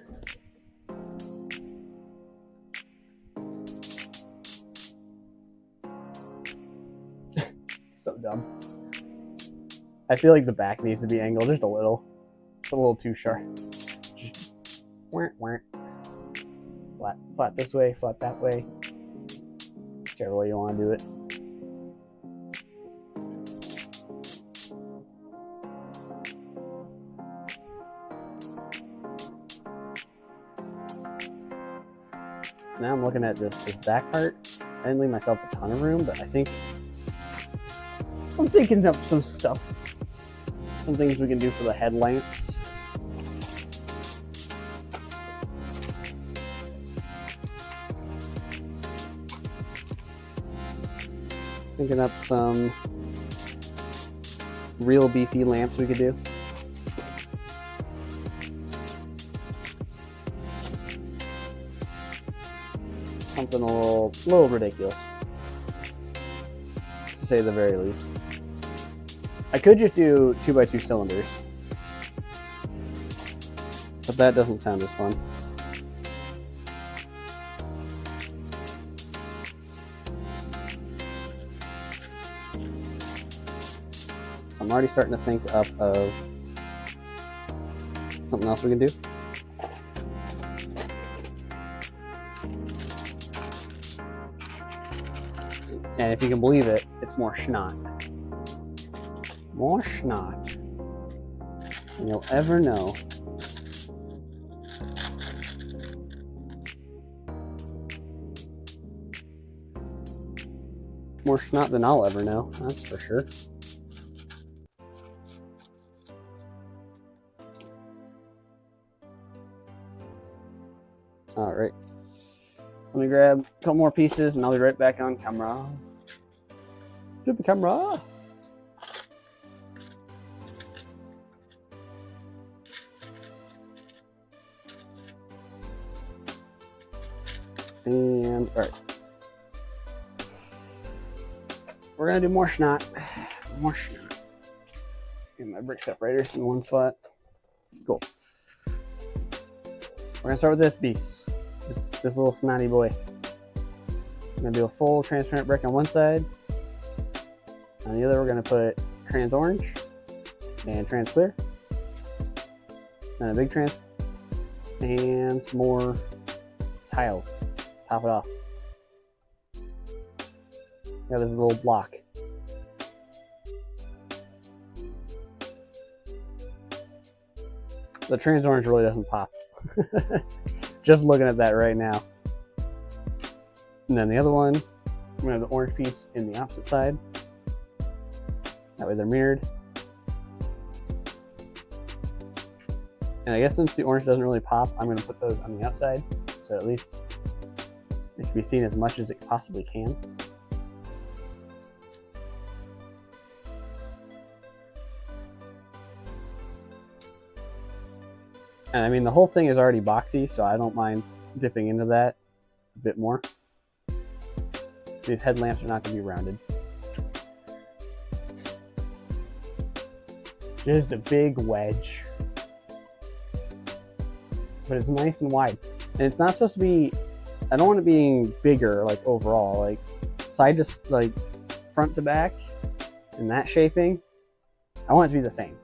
So dumb. I feel like the back needs to be angled just a little. It's a little too sharp. Just flat this way, flat that way. Whichever way you want to do it. Now I'm looking at this back part. I didn't leave myself a ton of room, but I'm thinking of some stuff. Some things we can do for the headlamps. Thinking up some real beefy lamps we could do. Something a little ridiculous, to say the very least. I could just do 2x2 cylinders, but that doesn't sound as fun. So I'm already starting to think up of something else we can do. And if you can believe it, it's more schnot. More schnot than you'll ever know. More schnot than I'll ever know, that's for sure. All right. Let me grab a couple more pieces and I'll be right back on camera. Get the camera. And all right. We're gonna do more schnot. More schnot. Get my brick separators in one spot. Cool. We're gonna start with this beast. This little snotty boy. I'm gonna do a full transparent brick on one side. On the other, we're gonna put trans orange and trans clear. And a big trans. And some more tiles. Top it off. Yeah, there's a little block. The trans orange really doesn't pop. Just looking at that right now. And then the other one, I'm gonna have the orange piece in the opposite side. That way they're mirrored. And I guess since the orange doesn't really pop, I'm gonna put those on the outside. So at least it can be seen as much as it possibly can. And I mean, the whole thing is already boxy, so I don't mind dipping into that a bit more. So these headlamps are not going to be rounded. Just a big wedge. But it's nice and wide. And it's not supposed to be, I don't want it being bigger, like overall, like side to, like front to back, and that shaping. I want it to be the same.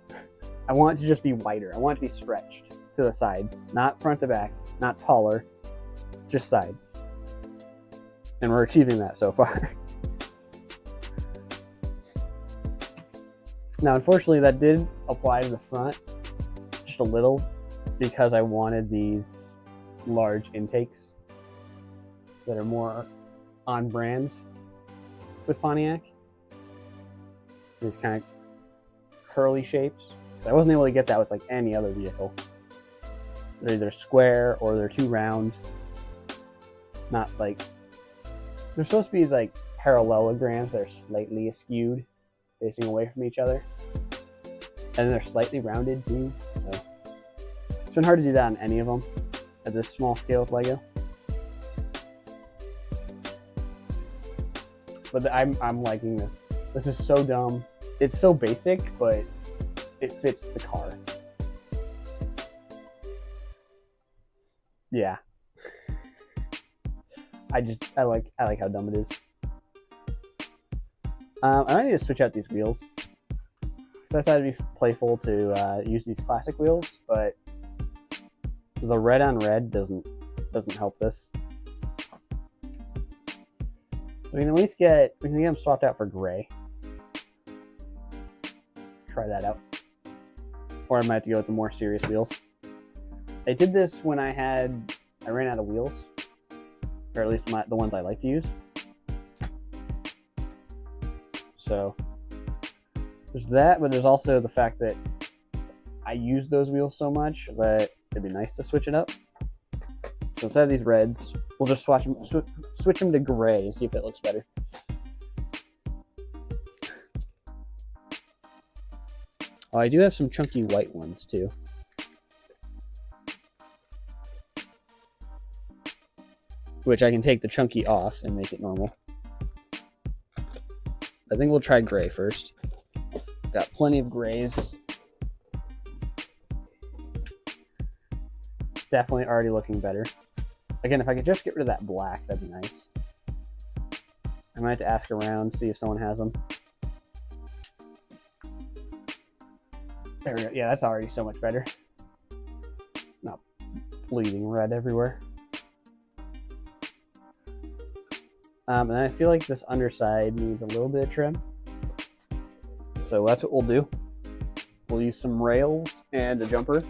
I want it to just be wider. I want it to be stretched to the sides, not front to back, not taller, just sides. And we're achieving that so far. Now, unfortunately, that did apply to the front just a little because I wanted these large intakes that are more on brand with Pontiac. These kind of curly shapes. So I wasn't able to get that with like any other vehicle. They're either square or they're too round. Not like, they're supposed to be like parallelograms that are slightly askewed, facing away from each other. And they're slightly rounded too. So it's been hard to do that on any of them at this small scale with Lego. But I'm liking this. This is so dumb. It's so basic, but it fits the car. Yeah. I like how dumb it is. I might need to switch out these wheels. Because So I thought it'd be playful to use these classic wheels, but the red on red doesn't help this. So we can at least get them swapped out for gray. Try that out. Or I might have to go with the more serious wheels. I did this when I ran out of wheels, or at least the ones I like to use. So there's that, but there's also the fact that I use those wheels so much that it'd be nice to switch it up. So instead of these reds, we'll just switch them to gray and see if it looks better. Oh, I do have some chunky white ones too. Which I can take the chunky off and make it normal. I think we'll try gray first. Got plenty of grays. Definitely already looking better. Again, if I could just get rid of that black, that'd be nice. I might have to ask around, see if someone has them. There we go. Yeah, that's already so much better. Not bleeding red everywhere. And I feel like this underside needs a little bit of trim. So that's what we'll do. We'll use some rails and a jumper.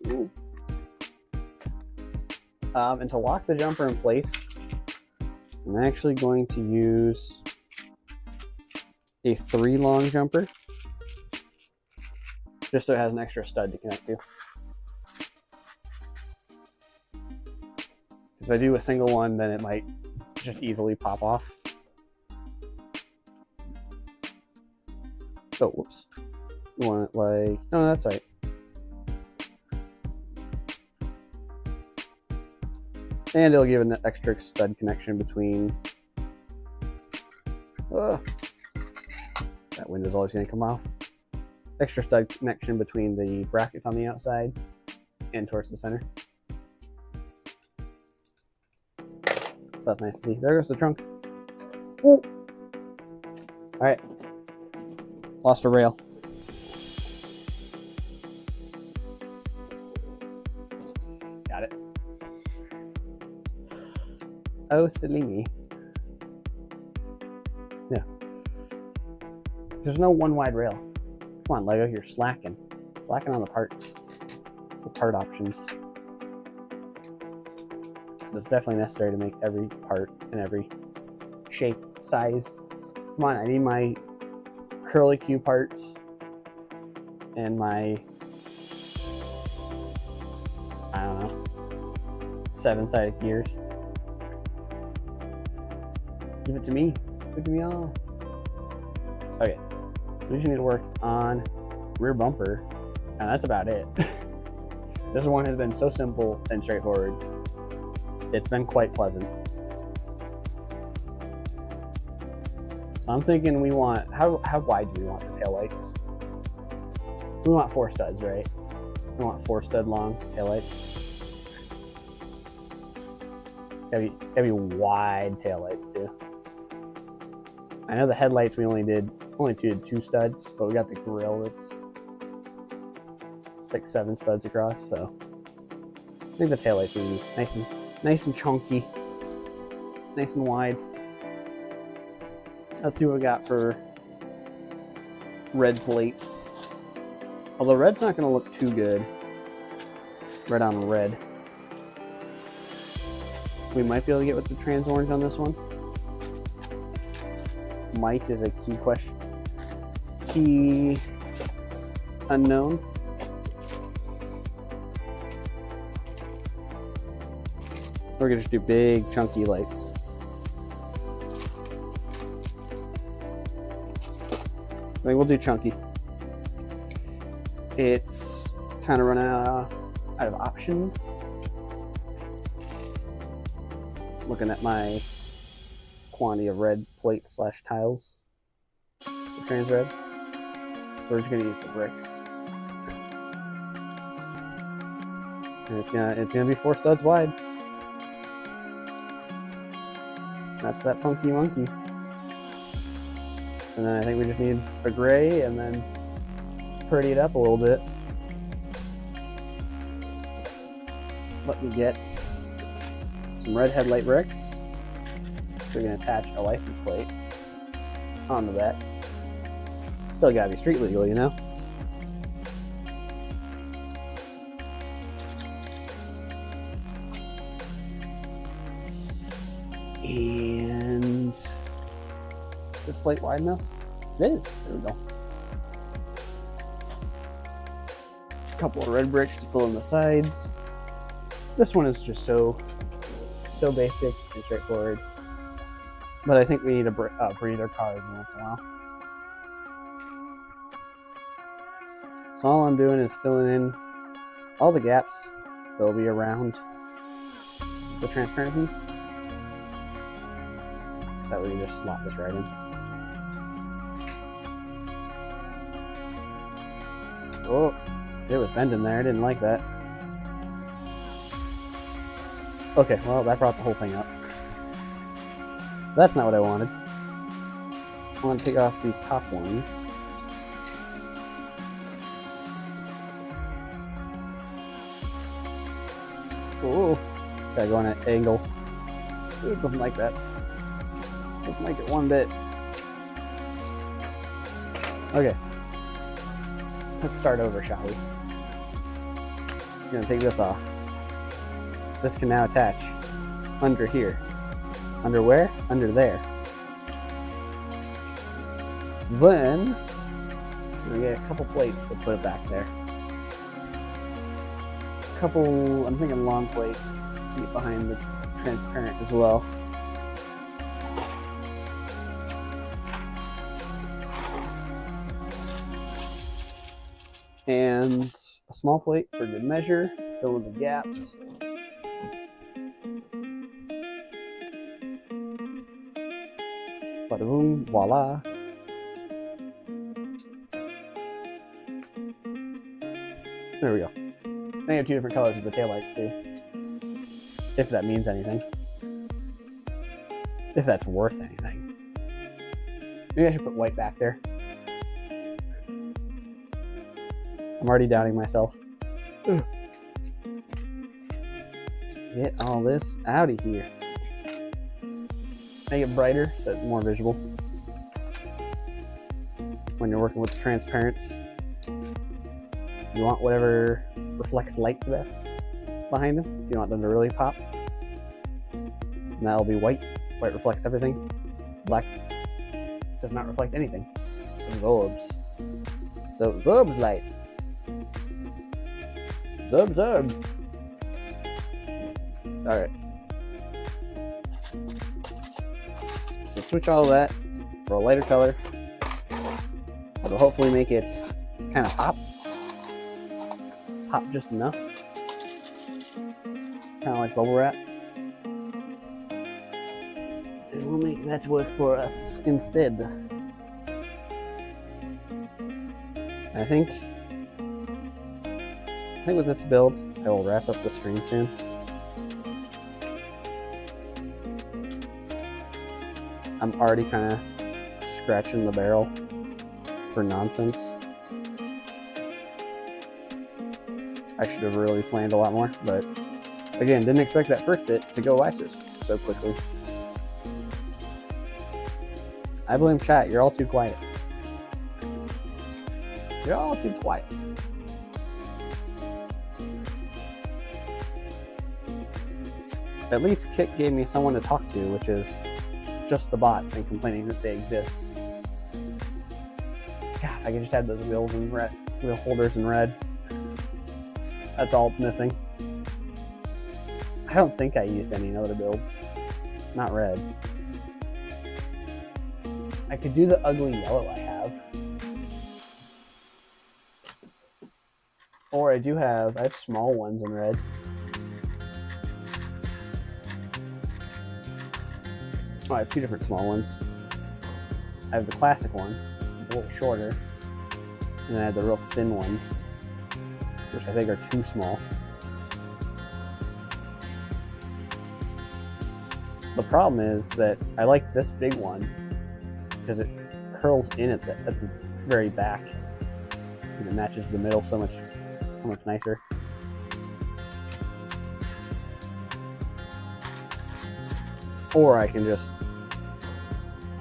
Ooh. And to lock the jumper in place, I'm actually going to use a 3-long jumper, just so it has an extra stud to connect to. If I do a single one, then it might just easily pop off. Oh, whoops. You want it like, no, that's right. And it'll give an extra stud connection between, that window's always gonna come off. Extra stud connection between the brackets on the outside and towards the center. So that's nice to see. There goes the trunk. Ooh. All right. Lost a rail. Got it. Oh, silly me. Yeah. There's no one wide rail. Come on, Lego, you're slacking. Slacking on the parts. The part options. It's definitely necessary to make every part in every shape, size. Come on, I need my curly Q parts and my, I don't know, 7-sided gears. Give it to me. Give it to me all. Okay, so we just need to work on rear bumper, and that's about it. This one has been so simple and straightforward. It's been quite pleasant. So I'm thinking we want, how wide do we want the taillights? We want 4 studs, right? We want 4 stud long taillights. Gotta be wide taillights too. I know the headlights we only did 2 studs, but we got the grille that's 6-7 studs across, so I think the taillights will be nice and chunky, nice and wide. Let's see what we got for red plates. Although red's not going to look too good. Red on red. We might be able to get with the trans orange on this one. Might is a key question. Key unknown. We're gonna just do big chunky lights. I think we'll do chunky. It's kind of running out of options. Looking at my quantity of red plates / tiles, the trans red. So we're just gonna use the bricks. And it's gonna be 4 studs wide. That's that funky monkey. And then I think we just need a gray and then pretty it up a little bit. Let me get some red headlight bricks. So we're gonna attach a license plate onto that. Still gotta be street legal, you know? And is this plate wide enough? It is. There we go. A couple of red bricks to fill in the sides. This one is just so basic and straightforward. But I think we need a breather card once in a while. So all I'm doing is filling in all the gaps that'll be around the transparent piece. So that way we just slot this right in. Oh, it was bending there. I didn't like that. Okay, well, that brought the whole thing up. That's not what I wanted. I want to take off these top ones. Oh, it's gotta go on an angle. Ooh, it doesn't like that. Doesn't like it one bit. Okay. Let's start over, shall we? I'm gonna take this off. This can now attach under here. Under where? Under there. Then we get a couple plates to put it back there. Couple, I'm thinking long plates to get behind the transparent as well. And a small plate for good measure, fill in the gaps. Bada boom, voila. There we go. I have two different colors of the taillights too. If that means anything. If that's worth anything. Maybe I should put white back there. I'm already doubting myself. Ugh. Get all this out of here. Make it brighter so it's more visible. When you're working with the transparents, you want whatever reflects light the best behind them. If you want them to really pop, and that'll be white. White reflects everything. Black does not reflect anything. It absorbs. So it absorbs light. Absorb. All right. So switch all of that for a lighter color. That'll hopefully make it kind of pop just enough. Kind of like bubble wrap. And we'll make that work for us instead. I think with this build, I will wrap up the screen soon. I'm already kind of scratching the barrel for nonsense. I should have really planned a lot more, but again, didn't expect that first bit to go by so quickly. I blame chat, you're all too quiet. You're all too quiet. At least Kit gave me someone to talk to, which is just the bots and complaining that they exist. God, if I could just have those wheels in red, wheel holders in red. That's all it's missing. I don't think I used any in other builds. Not red. I could do the ugly yellow I have. Or I have small ones in red. Oh, I have two different small ones. I have the classic one, a little shorter, and then I have the real thin ones, which I think are too small. The problem is that I like this big one because it curls in at the very back, and it matches the middle so much nicer. Or I can just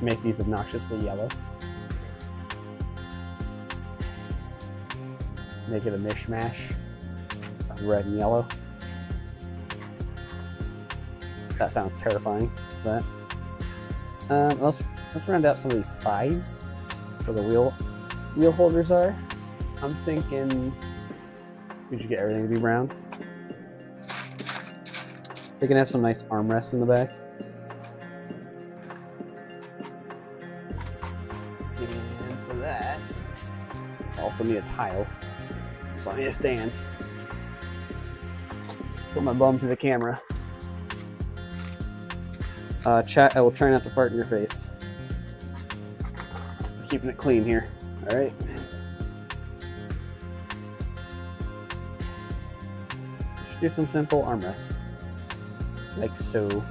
make these obnoxiously yellow. Make it a mishmash of red and yellow. That sounds terrifying. That. Let's round out some of these sides where the wheel holders are. I'm thinking we should get everything to be brown. We can have some nice armrests in the back. And for that, I also need a tile. So I need a stand. Put my bum to the camera. Chat, I will try not to fart in your face. I'm keeping it clean here. All right. Just do some simple armrests. Like so.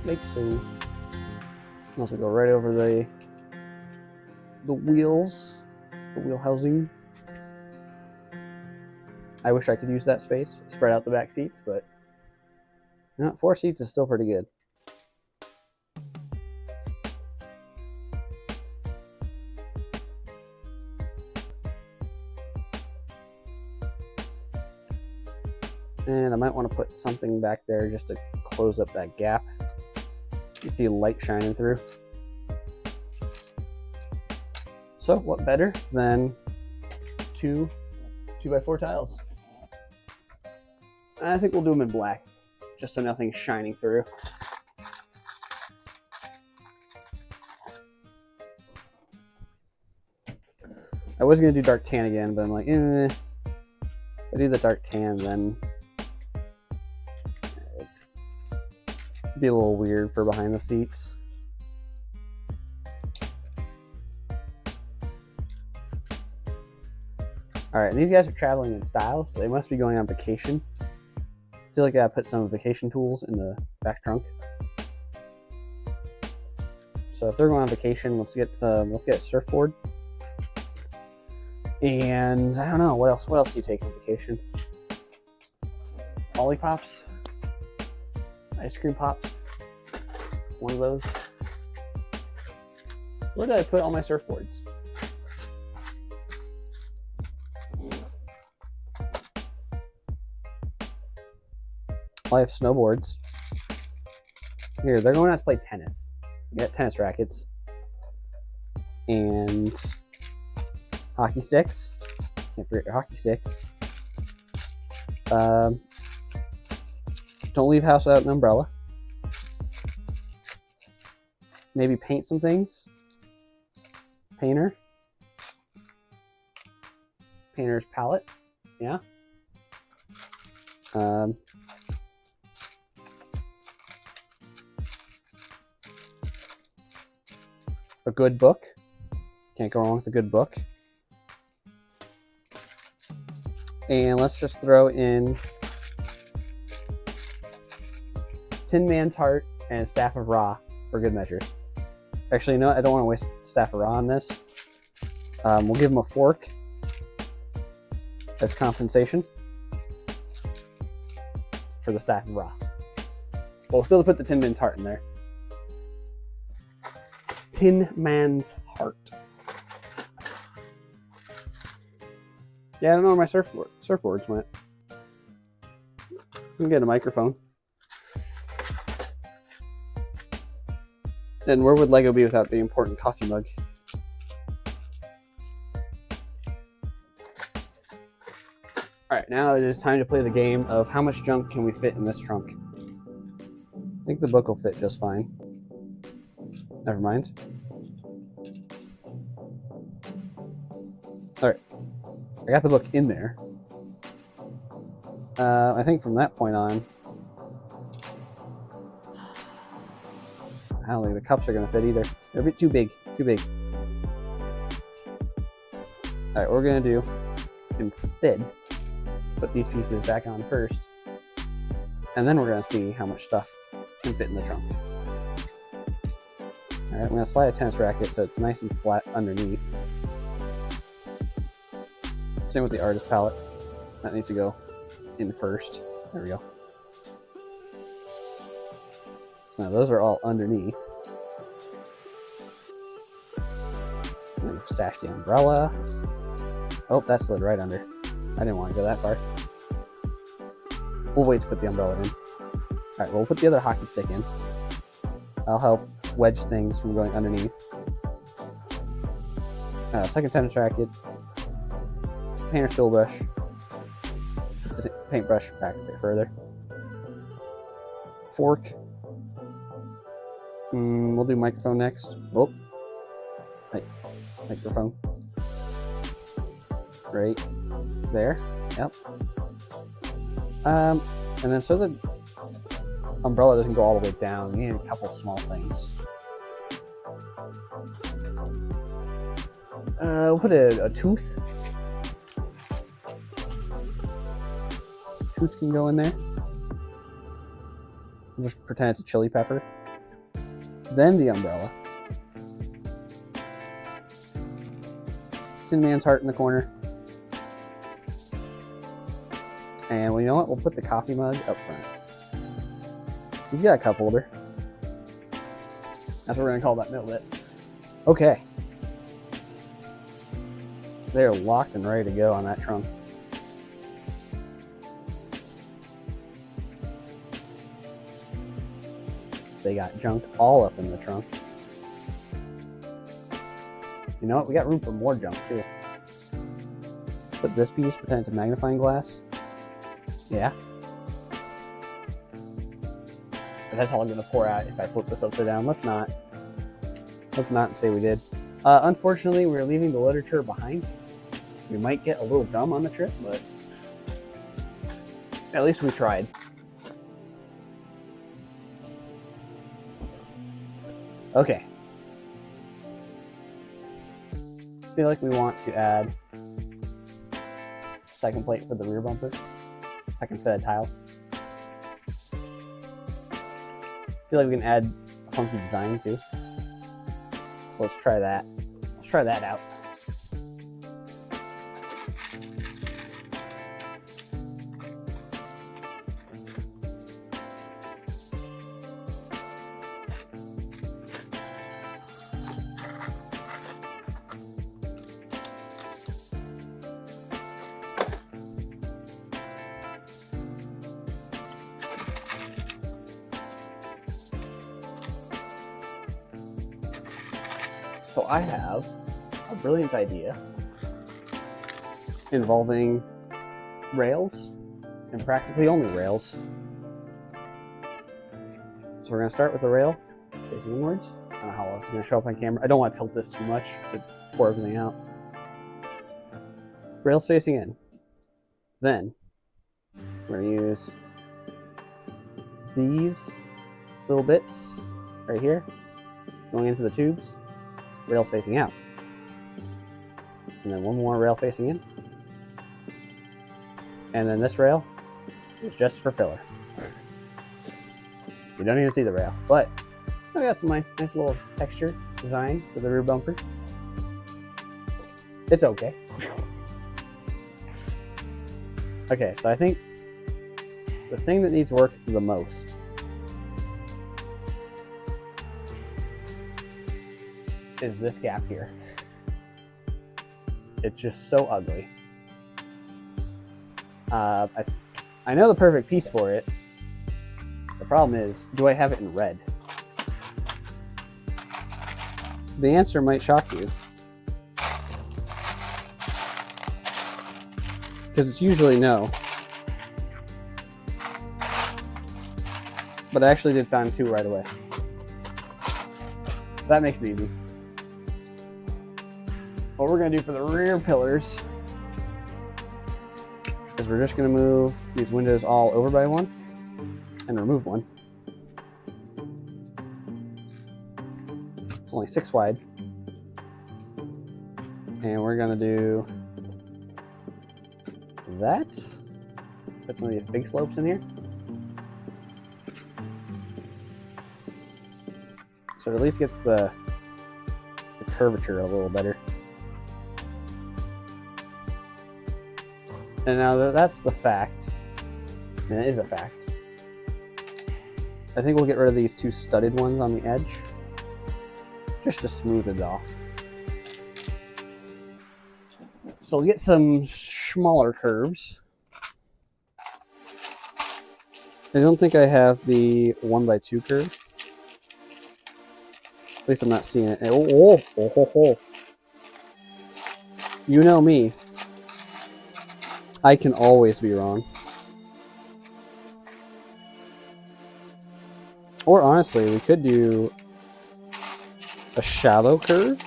Like so. Also go right over the wheels, the wheel housing. I wish I could use that space, spread out the back seats, but 4 seats is still pretty good. And I might want to put something back there just to close up that gap. You can see light shining through. So what better than 2x4 tiles? I think we'll do them in black, just so nothing's shining through. I was gonna do dark tan again, but I'm like, if I do the dark tan, then it's be a little weird for behind the seats. All right, and these guys are traveling in style, so they must be going on vacation. I feel like I put some vacation tools in the back trunk. So if they're going on vacation, let's get a surfboard. And I don't know, what else do you take on vacation? Lollipops? Ice cream pops? One of those. Where did I put all my surfboards? I have snowboards. Here, they're going out to play tennis. We got tennis rackets. And hockey sticks. Can't forget your hockey sticks. Don't leave house without an umbrella. Maybe paint some things. Painter's palette. Yeah. A good book. Can't go wrong with a good book. And let's just throw in Tin Man Tart and Staff of Ra for good measure. Actually, you know what? I don't want to waste Staff of Ra on this. We'll give him a fork as compensation for the Staff of Ra. But we'll still put the Tin Man Tart in there. Tin Man's Heart. Yeah, I don't know where my surfboards went. I'm gonna get a microphone. And where would Lego be without the important coffee mug? Alright, now it is time to play the game of how much junk can we fit in this trunk. I think the book will fit just fine. Never mind. Alright. I got the book in there. I think from that point on, I don't think the cups are going to fit either. They're a bit too big. Too big. Alright, what we're going to do instead is put these pieces back on first. And then we're going to see how much stuff can fit in the trunk. All right, I'm gonna slide a tennis racket so it's nice and flat underneath. Same with the artist palette. That needs to go in first. There we go. So now those are all underneath. We've stashed the umbrella. Oh, that slid right under. I didn't want to go that far. We'll wait to put the umbrella in. All right, we'll put the other hockey stick in. I'll help wedge things from going underneath. Second tennis racket. Painter's tool brush. Paintbrush back a bit further. Fork. We'll do microphone next. Oh, microphone. Right there. Yep. And then so the umbrella doesn't go all the way down, we need a couple small things. We'll put a tooth. Tooth can go in there. We'll just pretend it's a chili pepper. Then the umbrella. Tin Man's heart in the corner. And well, you know what? We'll put the coffee mug up front. He's got a cup holder. That's what we're gonna call that middle bit. Okay. They're locked and ready to go on that trunk. They got junk all up in the trunk. You know what? We got room for more junk too. Put this piece, pretend it's a magnifying glass. Yeah. That's all I'm gonna pour out if I flip this upside down. Let's not say we did. Unfortunately, we're leaving the literature behind. We might get a little dumb on the trip, but at least we tried. Okay. I feel like we want to add a second plate for the rear bumper. Second set of tiles. I feel like we can add a funky design too. So let's try that. Let's try that out. So I have a brilliant idea involving rails and practically only rails. So we're going to start with the rail facing inwards. I don't know how else it's going to show up on camera. I don't want to tilt this too much to pour everything out. Rails facing in. Then we're going to use these little bits right here going into the tubes. Rails facing out. And then one more rail facing in. And then this rail is just for filler. You don't even see the rail, but we got some nice little texture design for the rear bumper. It's okay. Okay, so I think the thing that needs work the most is this gap here. It's just so ugly. I know the perfect piece for it. The problem is, do I have it in red? The answer might shock you. Because it's usually no. But I actually did find two right away. So that makes it easy. What we're going to do for the rear pillars is we're just going to move these windows all over by one and remove one. It's only 6 wide. And we're going to do that. Put some of these big slopes in here. So it at least gets the curvature a little better. And now that that's the fact, and it is a fact, I think we'll get rid of these two studded ones on the edge, just to smooth it off. So we'll get some smaller curves. I don't think I have the 1x2 curve. At least I'm not seeing it. Oh. You know me. I can always be wrong. Or honestly, we could do a shallow curve.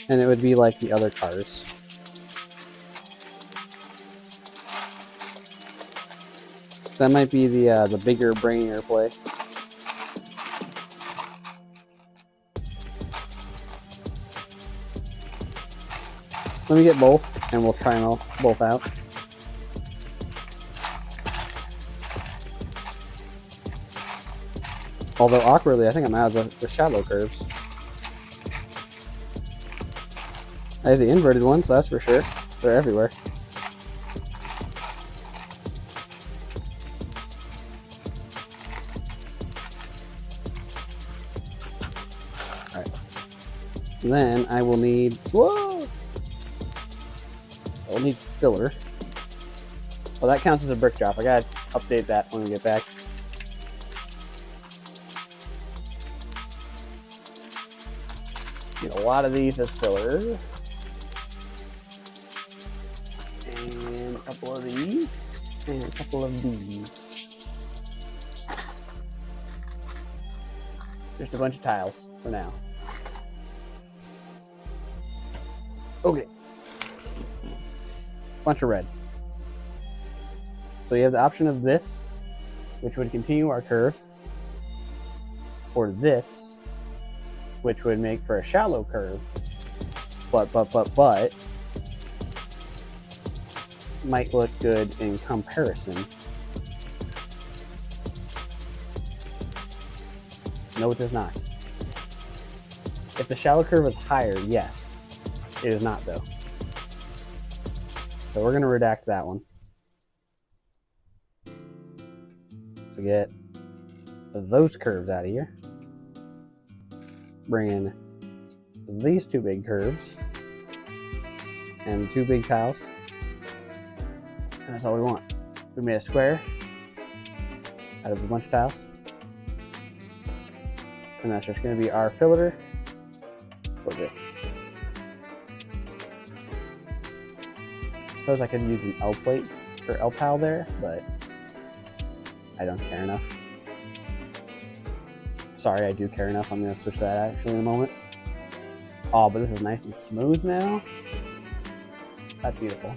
And it would be like the other cars. That might be the bigger, brainier play. Let me get both, and we'll try them both out. Although awkwardly, I think I'm out of the shallow curves. I have the inverted ones, that's for sure. They're everywhere. Alright. Then I will need... Whoa! I'll need filler. Well, that counts as a brick drop. I gotta update that when we get back. Need a lot of these as filler. And a couple of these. And a couple of these. Just a bunch of tiles for now. Okay. Bunch of red. So you have the option of this, which would continue our curve, or this, which would make for a shallow curve, but might look good in comparison. No, it does not. If the shallow curve is higher, yes. It is not, though. So we're going to redact that one. So get those curves out of here. Bring in these two big curves and two big tiles. And that's all we want. We made a square out of a bunch of tiles. And that's just going to be our filler for this. I suppose I could use an L plate or L tile there, but I don't care enough. Sorry, I do care enough. I'm going to switch that actually in a moment. Oh, but this is nice and smooth now. That's beautiful.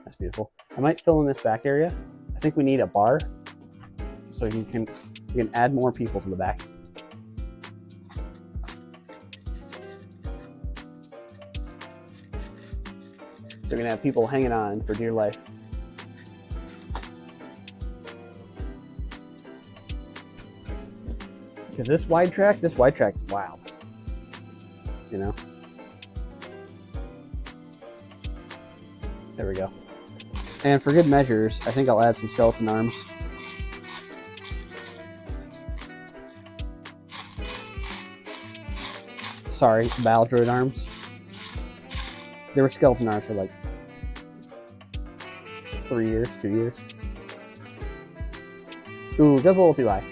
That's beautiful. I might fill in this back area. I think we need a bar so you can add more people to the back. So we're going to have people hanging on for dear life. Because this wide track is wild. You know? There we go. And for good measures, I think I'll add some skeleton arms. Sorry, battle droid arms. They were skeleton arms for like 3 years, 2 years. Ooh, that's a little too high.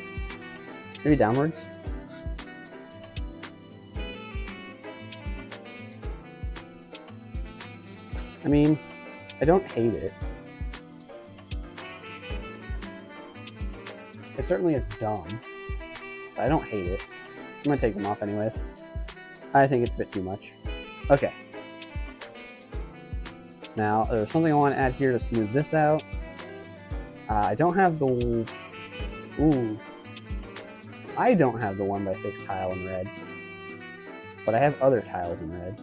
Maybe downwards. I mean, I don't hate it. It certainly is dumb, but I don't hate it. I'm gonna take them off anyways. I think it's a bit too much. Okay. Now, there's something I want to add here to smooth this out. I don't have the... Ooh. I don't have the 1x6 tile in red. But I have other tiles in red.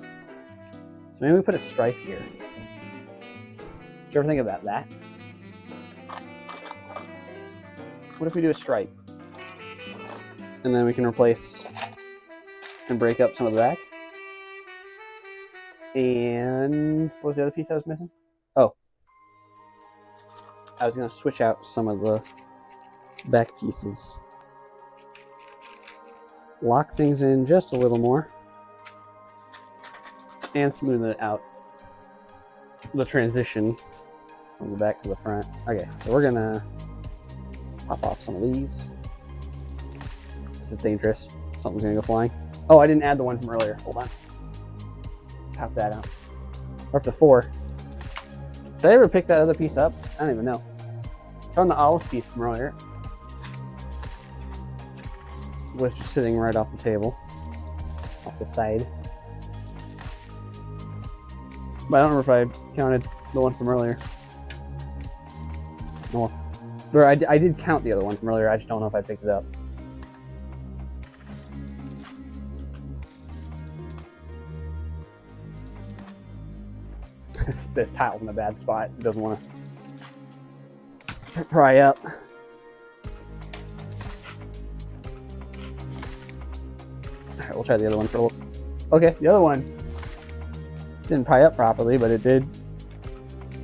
So maybe we put a stripe here. Did you ever think about that? What if we do a stripe? And then we can replace and break up some of the back. And what was the other piece I was missing? Oh, I was going to switch out some of the back pieces. Lock things in just a little more. And smooth it out. The transition from the back to the front. Okay, so we're going to pop off some of these. This is dangerous. Something's going to go flying. Oh, I didn't add the one from earlier. Hold on. Pop that out. We're up to 4. Did I ever pick that other piece up? I don't even know. Found the olive piece from earlier. It was just sitting right off the table. Off the side. But I don't remember if I counted the one from earlier. Oh. Or I did count the other one from earlier. I just don't know if I picked it up. This tile's in a bad spot. It doesn't want to pry up. Alright, we'll try the other one for a little. Okay, the other one didn't pry up properly, but it did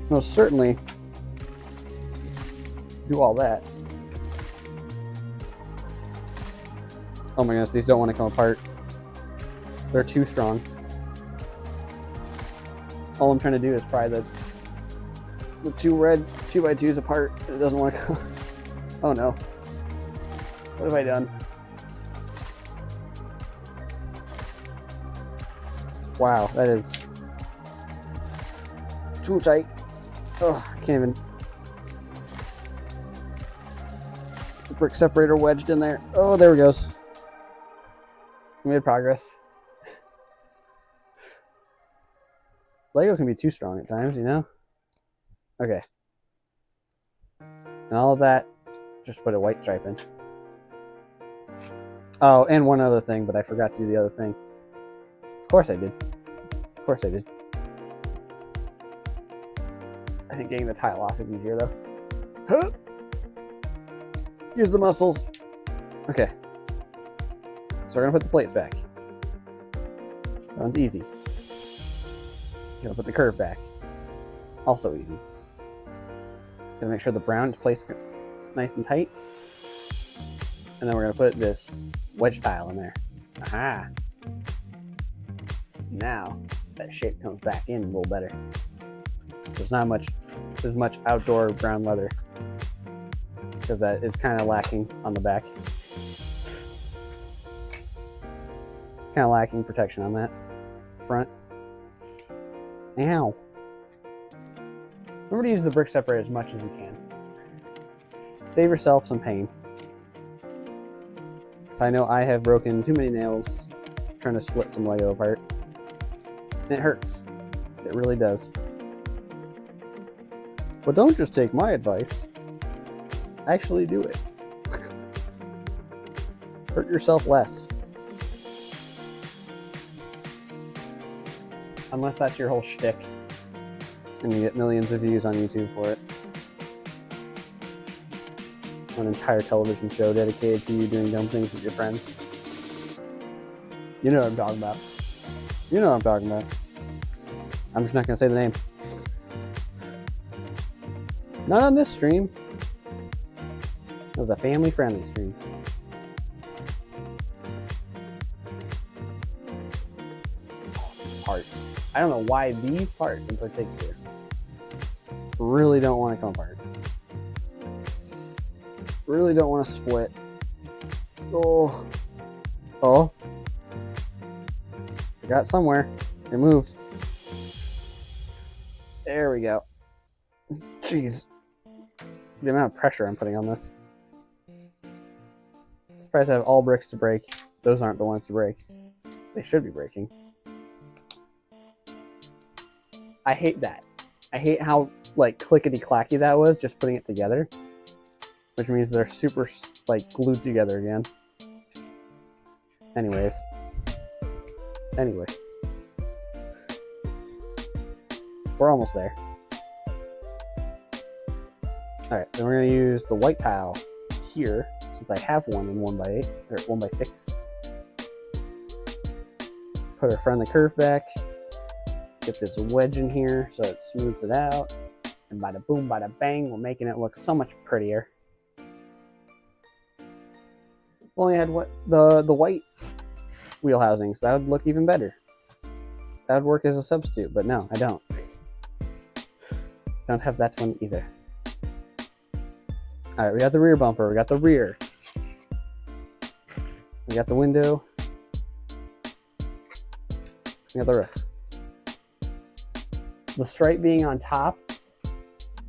most certainly do all that. Oh my goodness, these don't want to come apart. They're too strong. All I'm trying to do is pry the 2 red 2x2s apart. It doesn't want to come. Oh no. What have I done? Wow, that is too tight. Oh, I can't even. The brick separator wedged in there. Oh, there it goes. We made progress. Lego can be too strong at times, you know? Okay. And all of that, just put a white stripe in. Oh, and one other thing, but I forgot to do the other thing. Of course I did. Of course I did. I think getting the tile off is easier though. Huh. Use the muscles. Okay. So we're gonna put the plates back. That one's easy. Gonna put the curve back. Also easy. Gonna make sure the brown is placed nice and tight. And then we're gonna put this wedge tile in there. Aha! Now that shape comes back in a little better. So it's not much as much outdoor brown leather, because that is kind of lacking on the back. It's kind of lacking protection on that front. Ow. Remember to use the brick separator as much as you can. Save yourself some pain. So I know I have broken too many nails trying to split some Lego apart. And it hurts. It really does. But don't just take my advice. Actually do it. Hurt yourself less. Unless that's your whole shtick and you get millions of views on YouTube for it. An entire television show dedicated to you doing dumb things with your friends. You know what I'm talking about. You know what I'm talking about. I'm just not going to say the name. Not on this stream. It was a family-friendly stream. Oh, these parts. I don't know why these parts in particular really don't want to come apart. Really don't want to split. Oh. Oh. I got somewhere. It moved. There we go. Jeez. The amount of pressure I'm putting on this. I'm surprised I have all bricks to break. Those aren't the ones to break. They should be breaking. I hate that. I hate how like clickety-clacky that was, just putting it together. Which means they're super like glued together again. Anyways. We're almost there. Alright, then we're going to use the white tile here, since I have one in 1x8 or 1x6. Put our friendly curve back. Get this wedge in here so it smooths it out. And bada boom, bada bang, we're making it look so much prettier. If only I had the white wheel housings, that would look even better. That would work as a substitute, but no, I don't. Don't have that one either. All right, we got the rear bumper, we got the rear. We got the window. We got the roof. The stripe being on top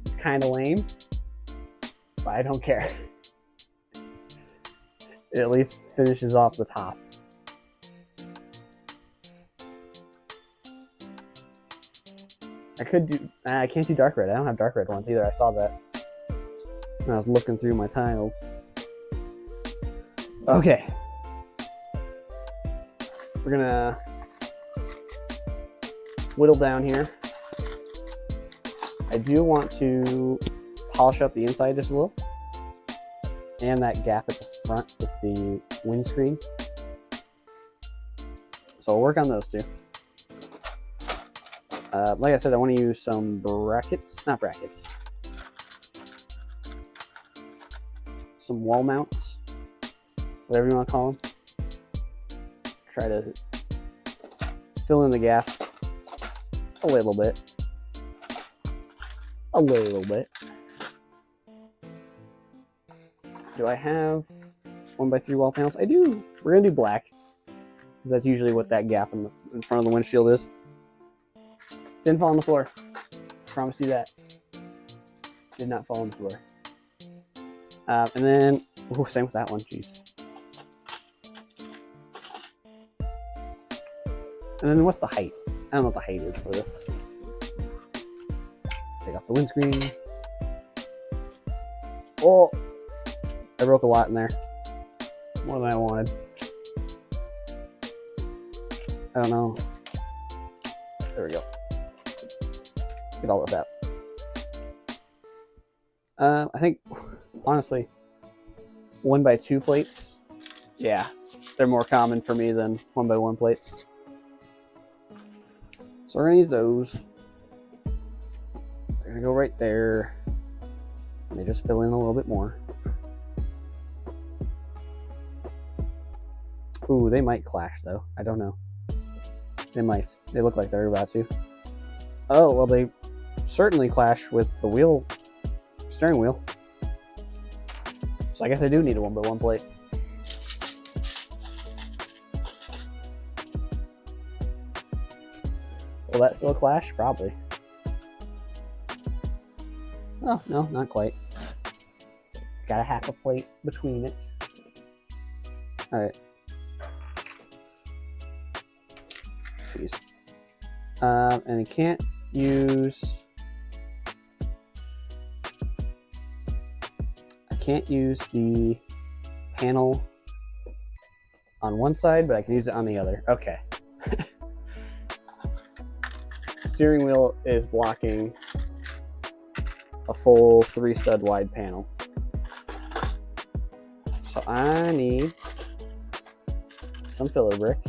is kind of lame, but I don't care. It at least finishes off the top. I can't do dark red. I don't have dark red ones either. I saw that when I was looking through my tiles. Okay. We're gonna whittle down here. I do want to polish up the inside just a little. And that gap at the front with the windscreen. So I'll work on those two. Like I said, I want to use some not brackets. Some wall mounts, whatever you want to call them. Try to fill in the gap a little bit. A little bit. Do I have 1x3 wall panels? I do. We're going to do black, because that's usually what that gap in front of the windshield is. Didn't fall on the floor. Promise you that. Did not fall on the floor. And then, same with that one, jeez. And then what's the height? I don't know what the height is for this. Take off the windscreen. Oh! I broke a lot in there. More than I wanted. I don't know. There we go. Get all this out. I think, honestly, 1x2 plates, yeah, they're more common for me than 1x1 plates. So we're gonna use those. They're gonna go right there. And they just fill in a little bit more. Ooh, they might clash though. I don't know. They might. They look like they're about to. Oh, well, they certainly clash with the steering wheel. So I guess I do need a 1x1 plate. Will that still clash? Probably. Oh, no, not quite. It's got a half a plate between it. All right. Jeez. And you can't use... I can't use the panel on one side, but I can use it on the other. Okay. The steering wheel is blocking a full 3-stud wide panel. So I need some filler brick.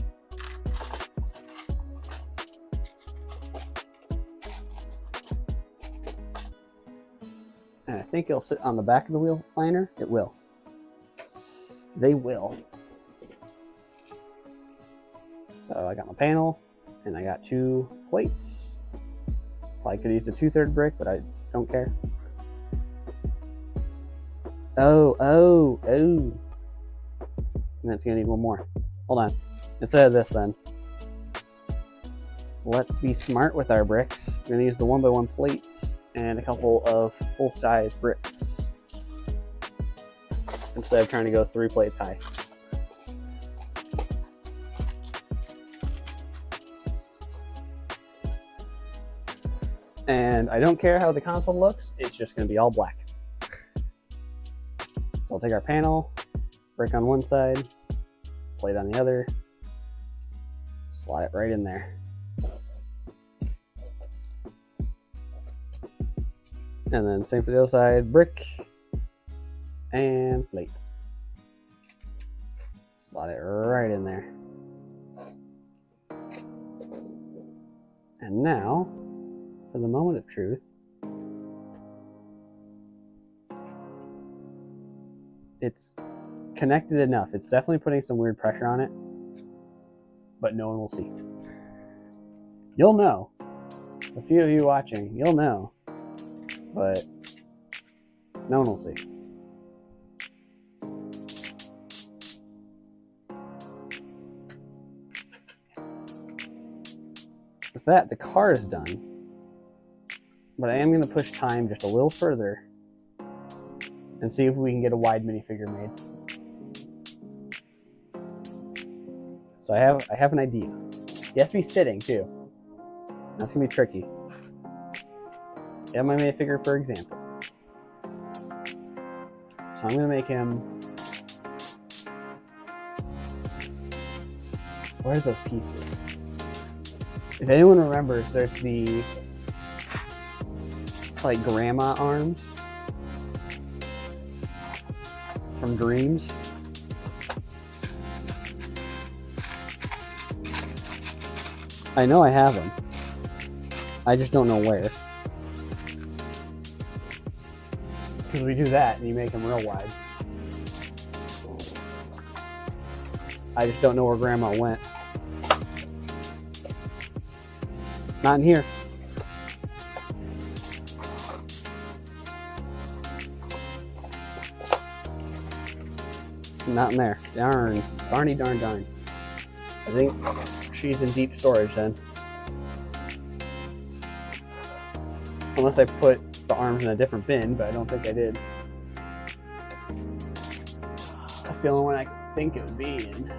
And I think it'll sit on the back of the wheel liner. It will. They will. So I got my panel, and I got 2 plates. Probably could use a 2/3 brick, but I don't care. Oh. And that's gonna need one more. Hold on. Instead of this then, let's be smart with our bricks. We're gonna use the 1x1 plates and a couple of full-size bricks instead of trying to go 3 plates high. And I don't care how the console looks, it's just going to be all black. So I'll take our panel, brick on one side, plate on the other, slide it right in there. And then same for the other side, brick And plate. Slot it right in there. And now, for the moment of truth, it's connected enough. It's definitely putting some weird pressure on it, but no one will see. You'll know. A few of you watching, you'll know, but no one will see. With that, the car is done, but I am going to push time just a little further and see if we can get a wide minifigure made. So I have an idea. He has to be sitting too. That's going to be tricky. I have my minifigure for example. So I'm going to make him... Where are those pieces? If anyone remembers, there's the like grandma arms from Dreams. I know I have them. I just don't know where. Because we do that and you make them real wide. I just don't know where grandma went. Not in here. Not in there. Darn. Darny darn darn. I think she's in deep storage then. Unless I put the arms in a different bin, but I don't think I did. That's the only one I can think it would be in.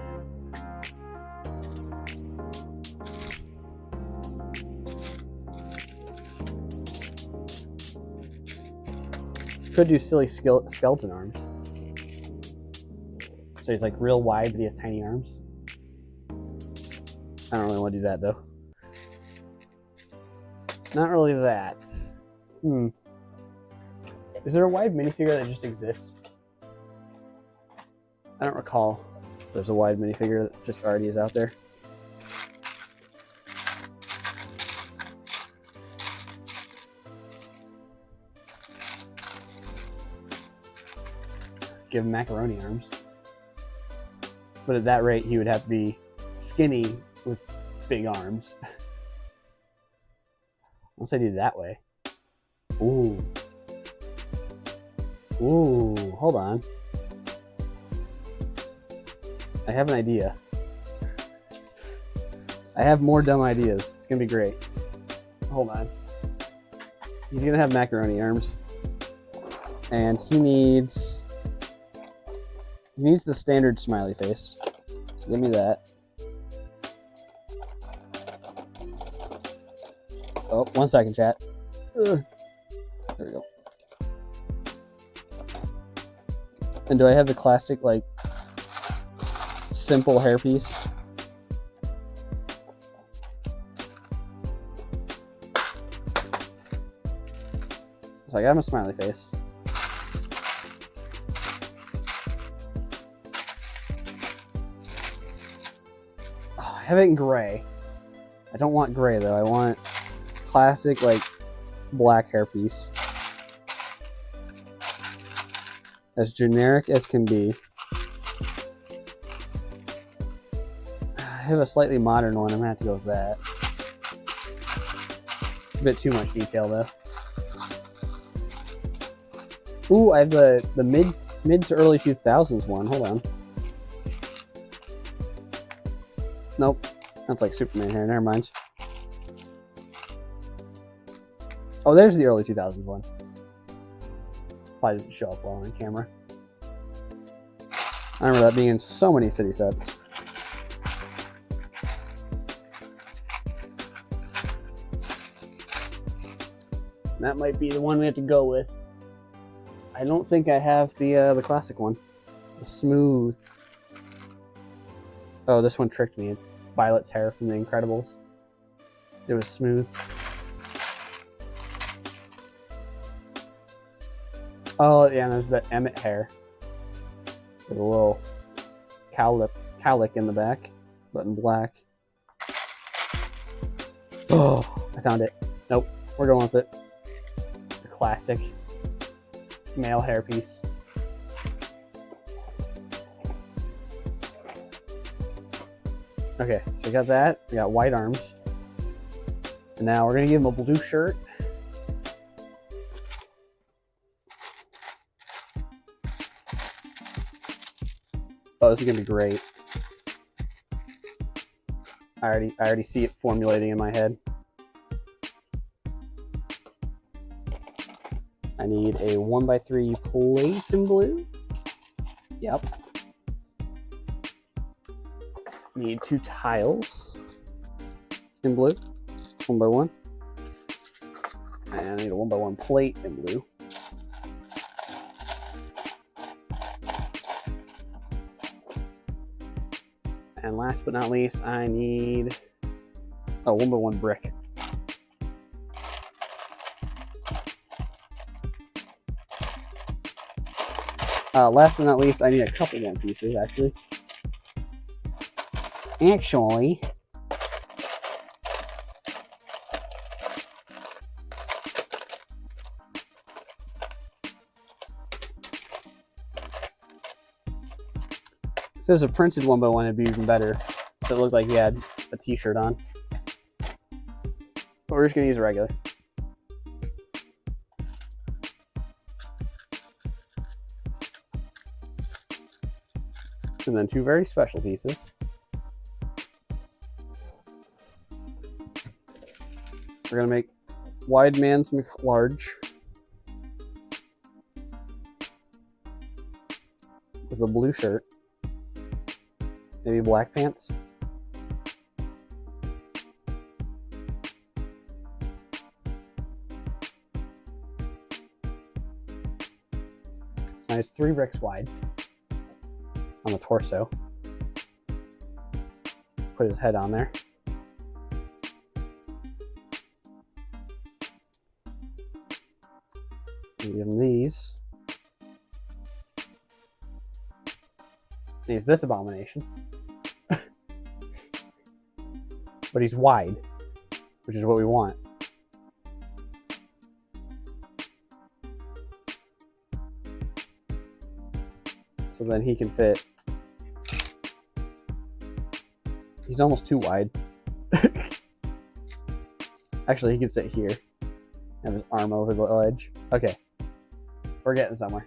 Could do silly skeleton arms. So he's like real wide, but he has tiny arms. I don't really want to do that though. Not really that. Is there a wide minifigure that just exists? I don't recall if there's a wide minifigure that just already is out there. Give him macaroni arms. But at that rate, he would have to be skinny with big arms. Unless I do it that way. Ooh. Ooh, hold on. I have an idea. I have more dumb ideas. It's gonna be great. Hold on. He's gonna have macaroni arms. And he needs the standard smiley face. So give me that. Oh, 1 second, chat. Ugh. There we go. And do I have the classic, like, simple hairpiece? So I got him a smiley face. Oh, I have it in gray. I don't want gray, though. I want classic, like, black hairpiece. As generic as can be. I have a slightly modern one. I'm gonna have to go with that. It's a bit too much detail, though. Ooh, I have the mid to early 2000s one. Hold on. Nope. That's like Superman hair. Never mind. Oh, there's the early 2000s one. Probably doesn't show up well on camera. I remember that being in so many city sets. That might be the one we have to go with. I don't think I have the classic one. The smooth. Oh, this one tricked me. It's Violet's hair from The Incredibles. It was smooth. Oh, yeah, there's the Emmett hair. with a little cowlick in the back, but in black. Oh, I found it. Nope, we're going with it. The classic male hairpiece. Okay, so we got that. We got white arms. And now we're gonna give him a blue shirt. Oh, this is gonna be great. I already see it formulating in my head. I need a 1x3 plate in blue. Yep. Need 2 tiles in blue, 1x1. And I need a 1x1 plate in blue. And last but not least, I need a 1x1 brick. Last but not least, I need a couple more pieces, actually. Actually, if it was a printed 1x1, it'd be even better. So it looked like he had a t-shirt on. But we're just gonna use a regular. And then 2 very special pieces. We're gonna make wide man's large with a blue shirt, maybe black pants. Now it's 3 bricks wide on the torso. Put his head on there. Give him these. He's this abomination. But he's wide, which is what we want. So then he can fit. He's almost too wide. Actually, he can sit here. Have his arm over the ledge. Okay. We're getting somewhere.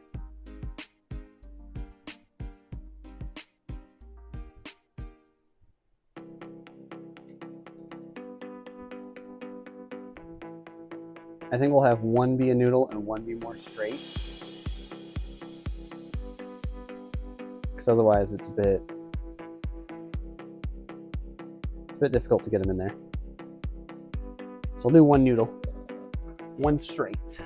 I think we'll have one be a noodle and one be more straight. Because otherwise it's a bit difficult to get them in there. So I'll do one noodle, one straight.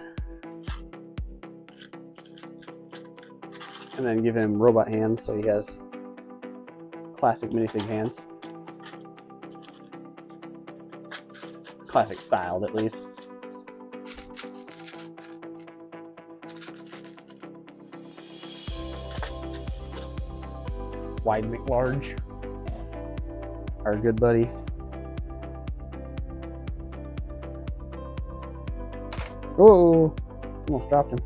And then give him robot hands so he has classic minifig hands. Classic styled, at least. Wide McLarge, our good buddy. Oh, almost dropped him.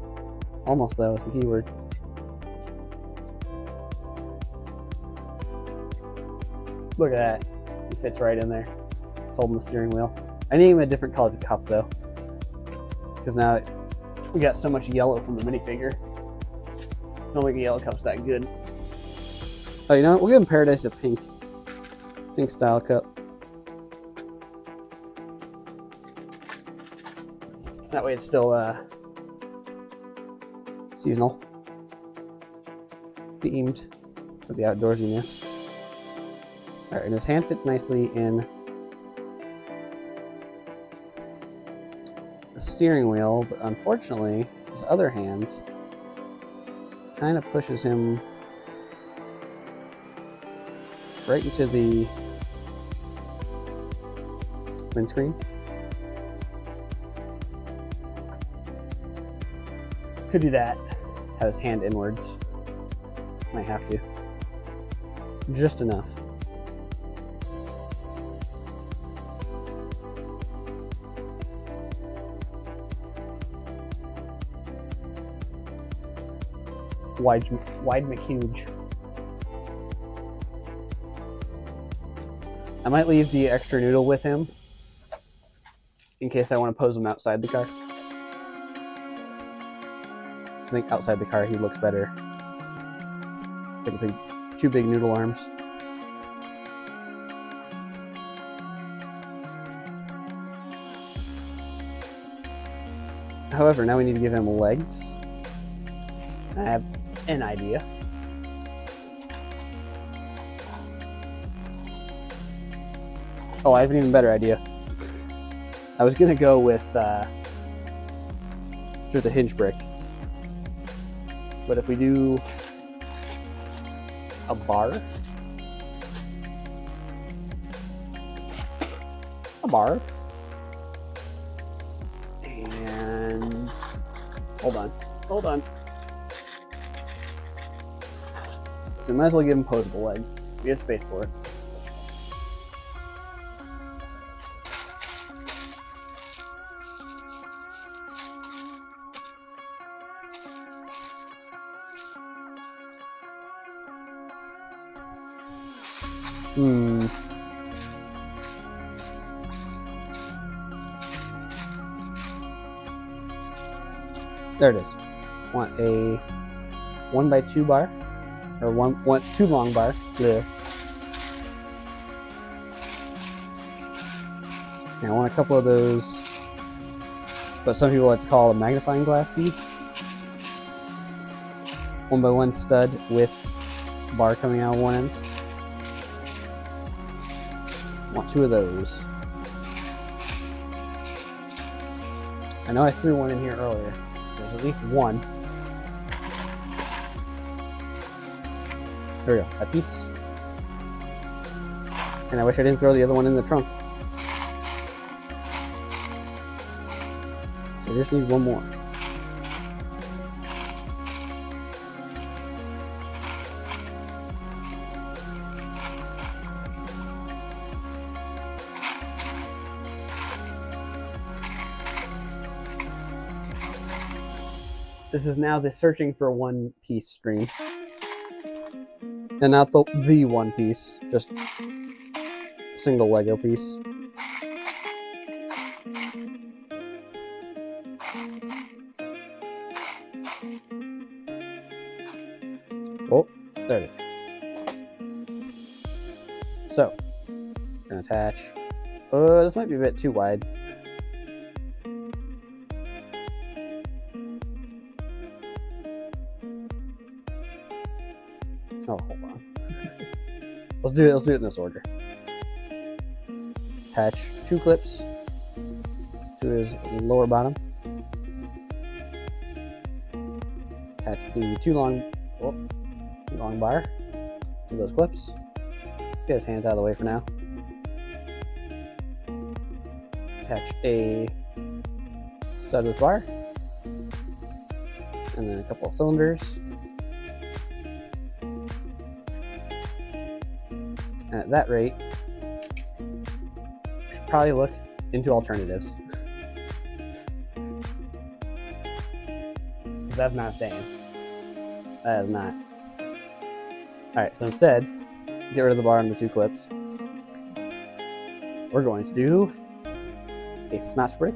Almost, that was the keyword. Look at that. He fits right in there. It's holding the steering wheel. I need him a different colored cup though, because now we got so much yellow from the minifigure. I don't think the yellow cup's that good. Oh, you know what? We'll give him Paradise a pink style cup. That way it's still seasonal, themed for the outdoorsiness. All right, and his hand fits nicely in the steering wheel, but unfortunately, his other hand kind of pushes him right into the windscreen. Could do that. Have his hand inwards. Might have to. Just enough. Wide McHuge. I might leave the extra noodle with him in case I want to pose him outside the car. I think outside the car he looks better. Two big noodle arms. However, now we need to give him legs. I have an idea. Oh, I have an even better idea. I was gonna go with just a hinge brick, but if we do a bar, and hold on. So we might as well give him posable legs. We have space for it. There it is. Want a 1x2 bar, or one too long bar. There. And I want a couple of those, what some people like to call a magnifying glass piece. 1x1 stud with bar coming out of one end. Want two of those. I know I threw one in here earlier. There's at least one. There we go, that piece. And I wish I didn't throw the other one in the trunk. So I just need one more. This is now the searching for one piece stream. And not the one piece, just a single Lego piece. Oh, there it is. So, we're gonna attach. This might be a bit too wide. Oh, hold on. Let's do it in this order. Attach two clips to his lower bottom. Attach the too long bar to those clips. Let's get his hands out of the way for now. Attach a stud with bar. And then a couple of cylinders. And at that rate, we should probably look into alternatives. That's not staying. That is not. Alright, so instead, get rid of the bar and the two clips. We're going to do a snot brick.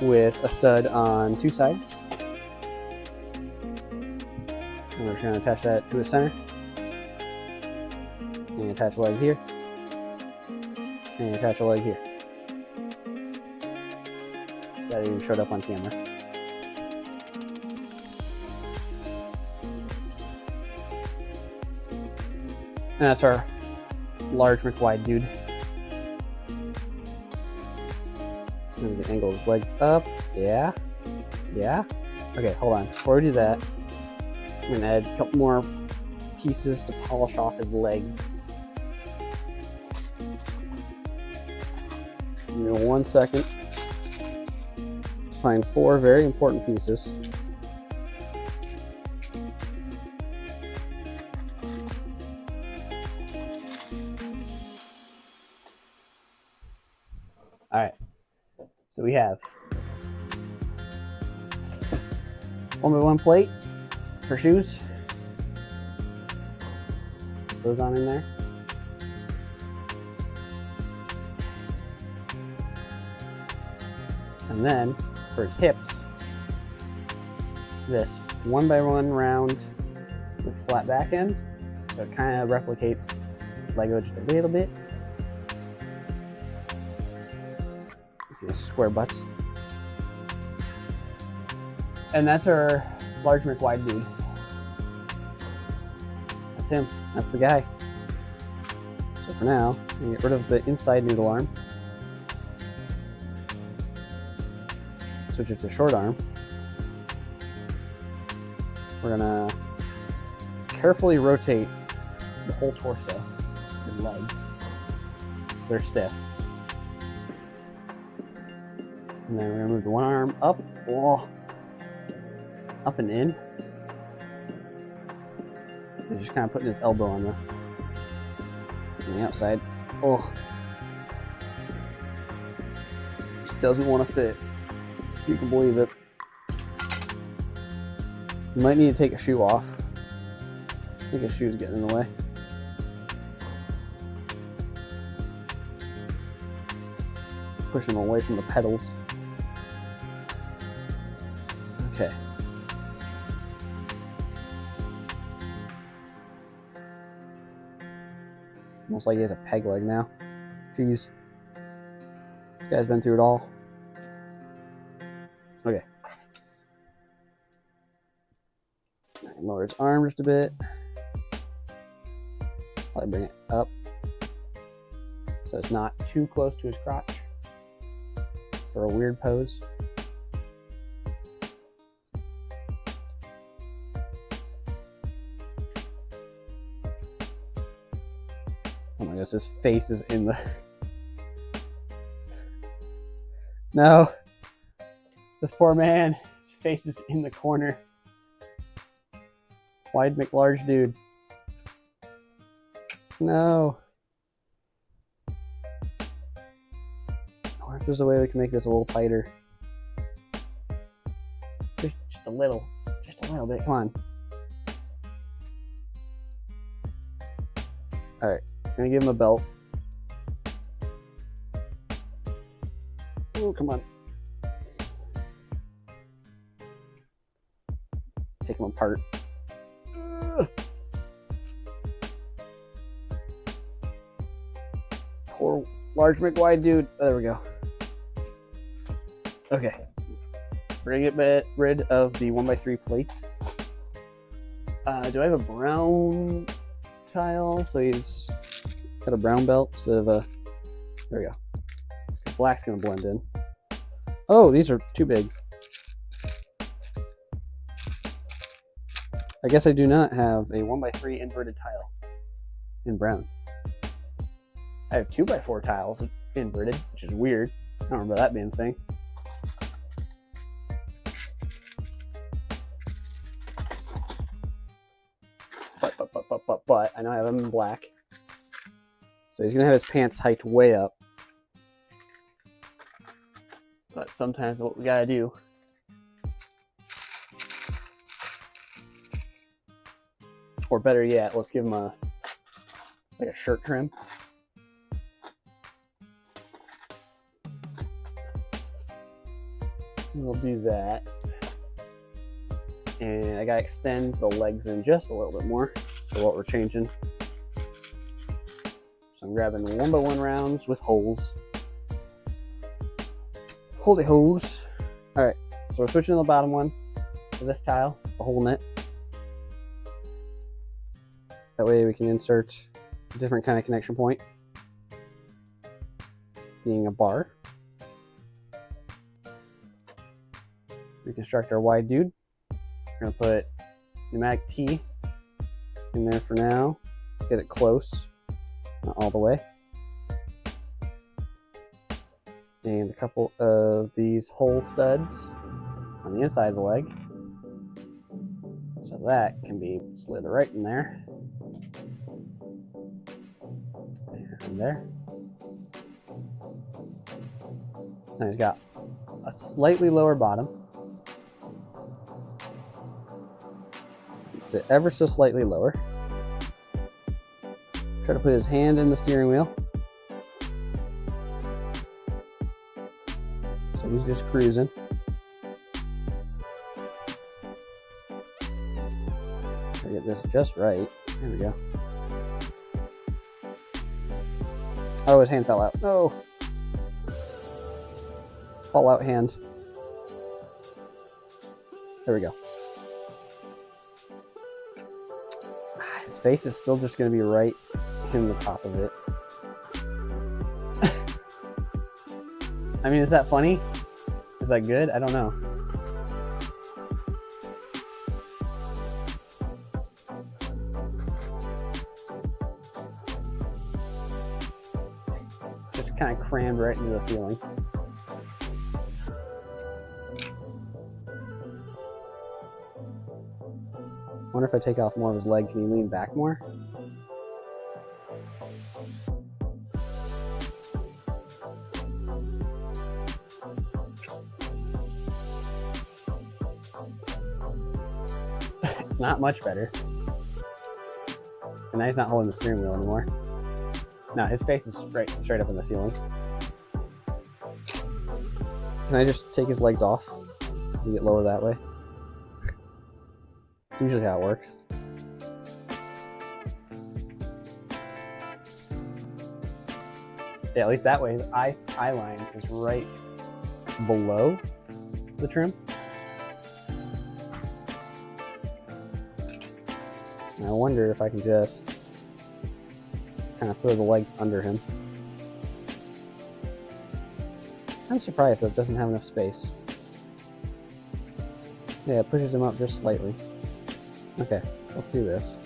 With a stud on two sides. And we're just going to attach that to the center. And attach a leg here. And attach a leg here. That even showed up on camera. And that's our large McWide dude. I'm gonna angle his legs up. Yeah. Okay, hold on. Before we do that, I'm gonna add a couple more pieces to polish off his legs. Give me 1 second. find 4 very important pieces. All right, so we have 1x1 plate for shoes. Put those on in there. And then for his hips, this 1x1 round with flat back end. So it kind of replicates Lego just a little bit. Square butts. And that's our large McWide dude. That's him. That's the guy. So for now, we can get rid of the inside noodle arm. Switch it to short arm. We're gonna carefully rotate the whole torso and legs because they're stiff. And then we're gonna move the one arm up, up and in. So just kind of putting his elbow on the outside. Oh, just doesn't want to fit, if you can believe it. You might need to take a shoe off. I think his shoe's getting in the way. Push him away from the pedals. Okay. Almost like he has a peg leg now. Jeez. This guy's been through it all. Okay. Lower his arm just a bit. Probably bring it up so it's not too close to his crotch for a weird pose. Oh my gosh, his face is in the... No! This poor man, his face is in the corner. Wide McLarge dude. No. I wonder if there's a way we can make this a little tighter. Just a little bit, come on. Alright, I'm gonna give him a belt. Oh, come on. Take him apart. Poor large McWide dude. Oh, there we go. Okay. We're gonna get rid of the 1x3 plates. Do I have a brown tile? So he's got a brown belt instead of a... There we go. Black's gonna blend in. Oh, these are too big. I guess I do not have a 1x3 inverted tile in brown. I have 2x4 tiles inverted, which is weird. I don't remember that being a thing. But I know I have him in black. So he's gonna have his pants hiked way up. But sometimes what we gotta do. Or better yet, let's give him a shirt trim. We'll do that. And I gotta extend the legs in just a little bit more for what we're changing. So I'm grabbing 1x1 rounds with holes. Holy holes. Alright, so we're switching to the bottom one for this tile, the hole in it. That way we can insert a different kind of connection point, being a bar. Reconstruct our wide dude. We're gonna put pneumatic T in there for now. Get it close, not all the way. and a couple of these hole studs on the inside of the leg. So that can be slid right in there. And there. Now he's got a slightly lower bottom. Sit ever so slightly lower. Try to put his hand in the steering wheel. So he's just cruising. Try to get this just right. There we go. Oh, his hand fell out. No! Fallout hand. There we go. His face is still just going to be right in the top of it. I mean, is that funny? Is that good? I don't know. Just kind of crammed right into the ceiling. I wonder if I take off more of his leg, can he lean back more? It's not much better. And now he's not holding the steering wheel anymore. No, his face is straight up in the ceiling. Can I just take his legs off? Does he get lower that way? It's usually how it works. Yeah, at least that way the eye line is right below the trim. And I wonder if I can just kind of throw the legs under him. I'm surprised that doesn't have enough space. Yeah, it pushes him up just slightly. Okay, so let's do this.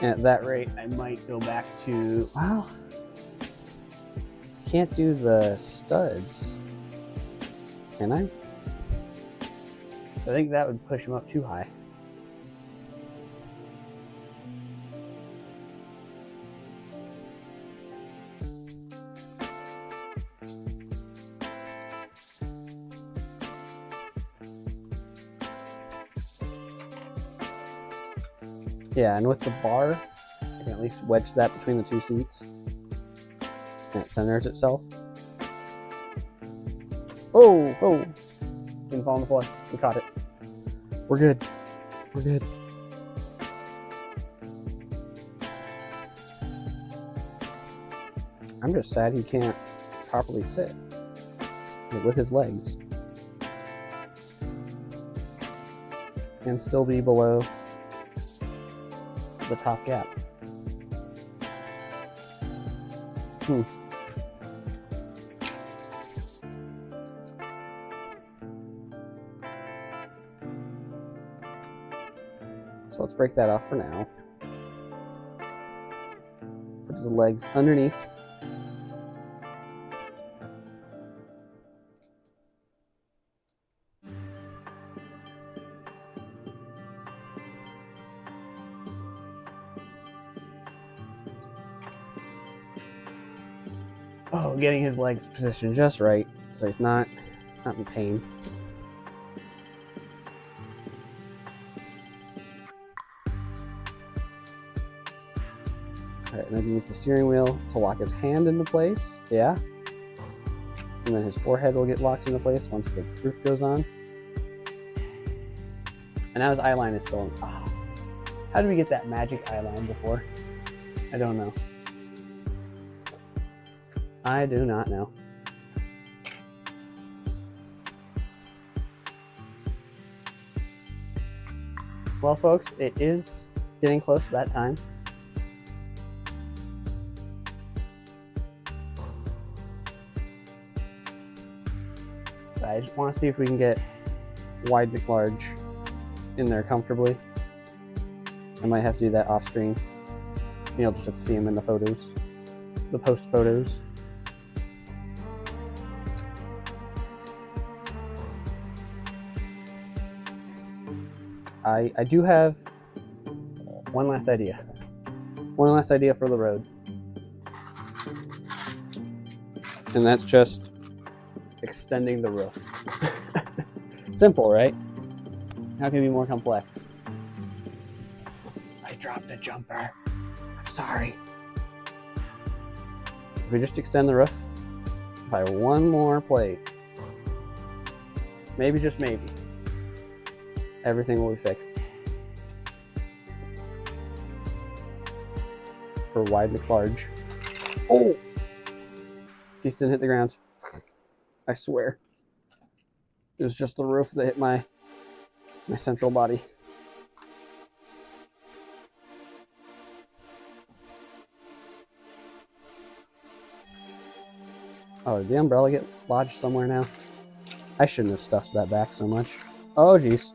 And at that rate, I might go back to, well, I can't do the studs, can I? So I think that would push him up too high. Yeah, and with the bar, I can at least wedge that between the two seats. And it centers itself. Oh, oh. Didn't fall on the floor. We caught it. We're good. We're good. I'm just sad he can't properly sit with his legs and still be below the top gap. So let's break that off for now. Put the legs underneath. Oh, getting his legs positioned just right so he's not in pain. Alright, and then use the steering wheel to lock his hand into place. Yeah. And then his forehead will get locked into place once the roof goes on. And now his eye line is still in. Oh, how did we get that magic eye line before? I don't know. I do not know. Well, folks, it is getting close to that time. I just want to see if we can get wide McLarge in there comfortably. I might have to do that off stream. You'll just have to see him in the photos, the post photos. I do have one last idea. One last idea for the road. And that's just extending the roof. Simple, right? How can it be more complex? I dropped a jumper. I'm sorry. If we just extend the roof by one more plate, maybe, just maybe, everything will be fixed. For wide McLarge. Oh! Piece didn't hit the ground. I swear. It was just the roof that hit my central body. Oh, did the umbrella get lodged somewhere now? I shouldn't have stuffed that back so much. Oh, jeez.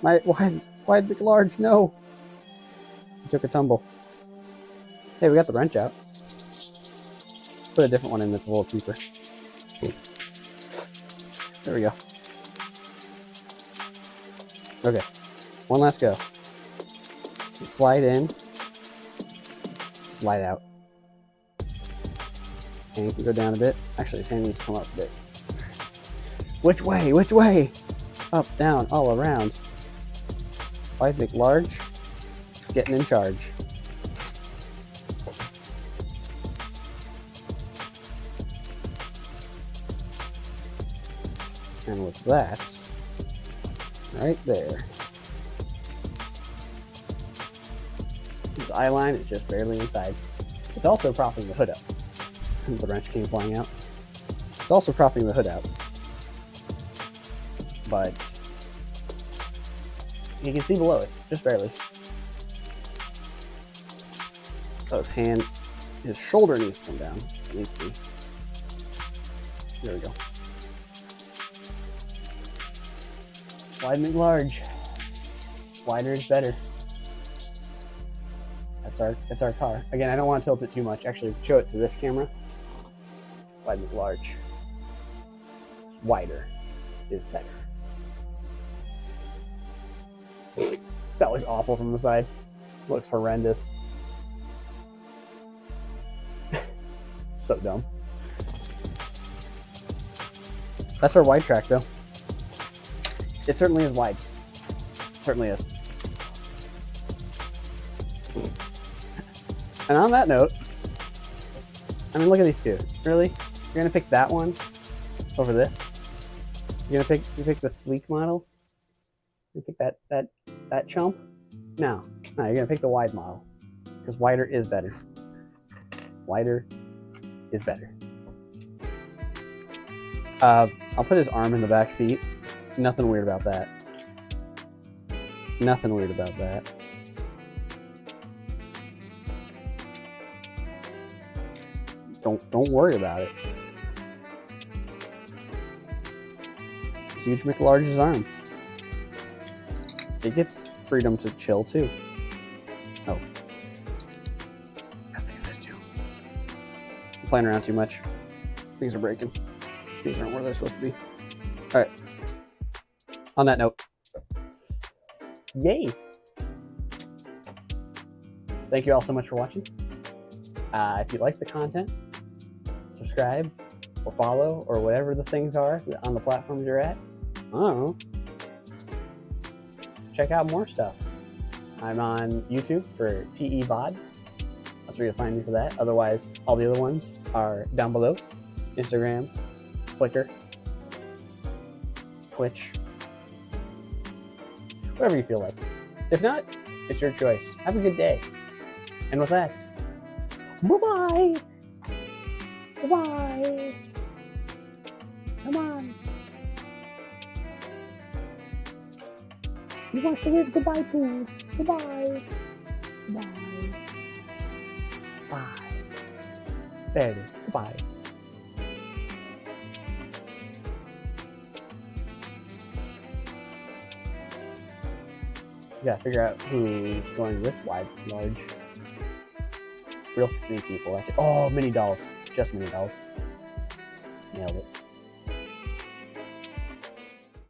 My wide McLarge, no! I took a tumble. Hey, we got the wrench out. Put a different one in that's a little cheaper. There we go. Okay, one last go. Slide in, slide out. And you can go down a bit. Actually, his hand needs to come up a bit. Which way? Which way? Up, down, all around. Wide McLarge is getting in charge. And with that, right there, his eye line is just barely inside. It's also propping the hood up. The wrench came flying out. It's also propping the hood out. But you can see below it, just barely. So his shoulder needs to come down. It needs to be. There we go. Wide McLarge. Wider is better. That's our car. Again, I don't want to tilt it too much. Actually, show it to this camera. Wide McLarge. Wider is better. That looks awful from the side. Looks horrendous. So dumb. That's our wide track, though. It certainly is wide. It certainly is. And on that note, I mean, look at these two. Really? You're gonna pick that one over this? You pick the sleek model? You pick that chump? No, you're gonna pick the wide model because wider is better. Wider is better. I'll put his arm in the back seat. Nothing weird about that. Nothing weird about that. Don't worry about it. Huge McLarge's arm. It gets freedom to chill too. Oh. Gotta fix this too. I'm playing around too much. Things are breaking. These aren't where they're supposed to be. Alright. On that note. Yay! Thank you all so much for watching. If you like the content, subscribe or follow or whatever the things are on the platforms you're at. I don't know. Check out more stuff. I'm on YouTube for TE VODs. That's where you'll find me for that. Otherwise, all the other ones are down below. Instagram, Flickr, Twitch, whatever you feel like. If not, it's your choice. Have a good day. And with that, bye-bye. Bye-bye. Come on. He wants to wave goodbye to. Goodbye. Bye. Bye. There it is. Goodbye. You gotta figure out who's going with wide, large. Real skinny people. I say, oh, mini dolls. Just mini dolls. Nailed it.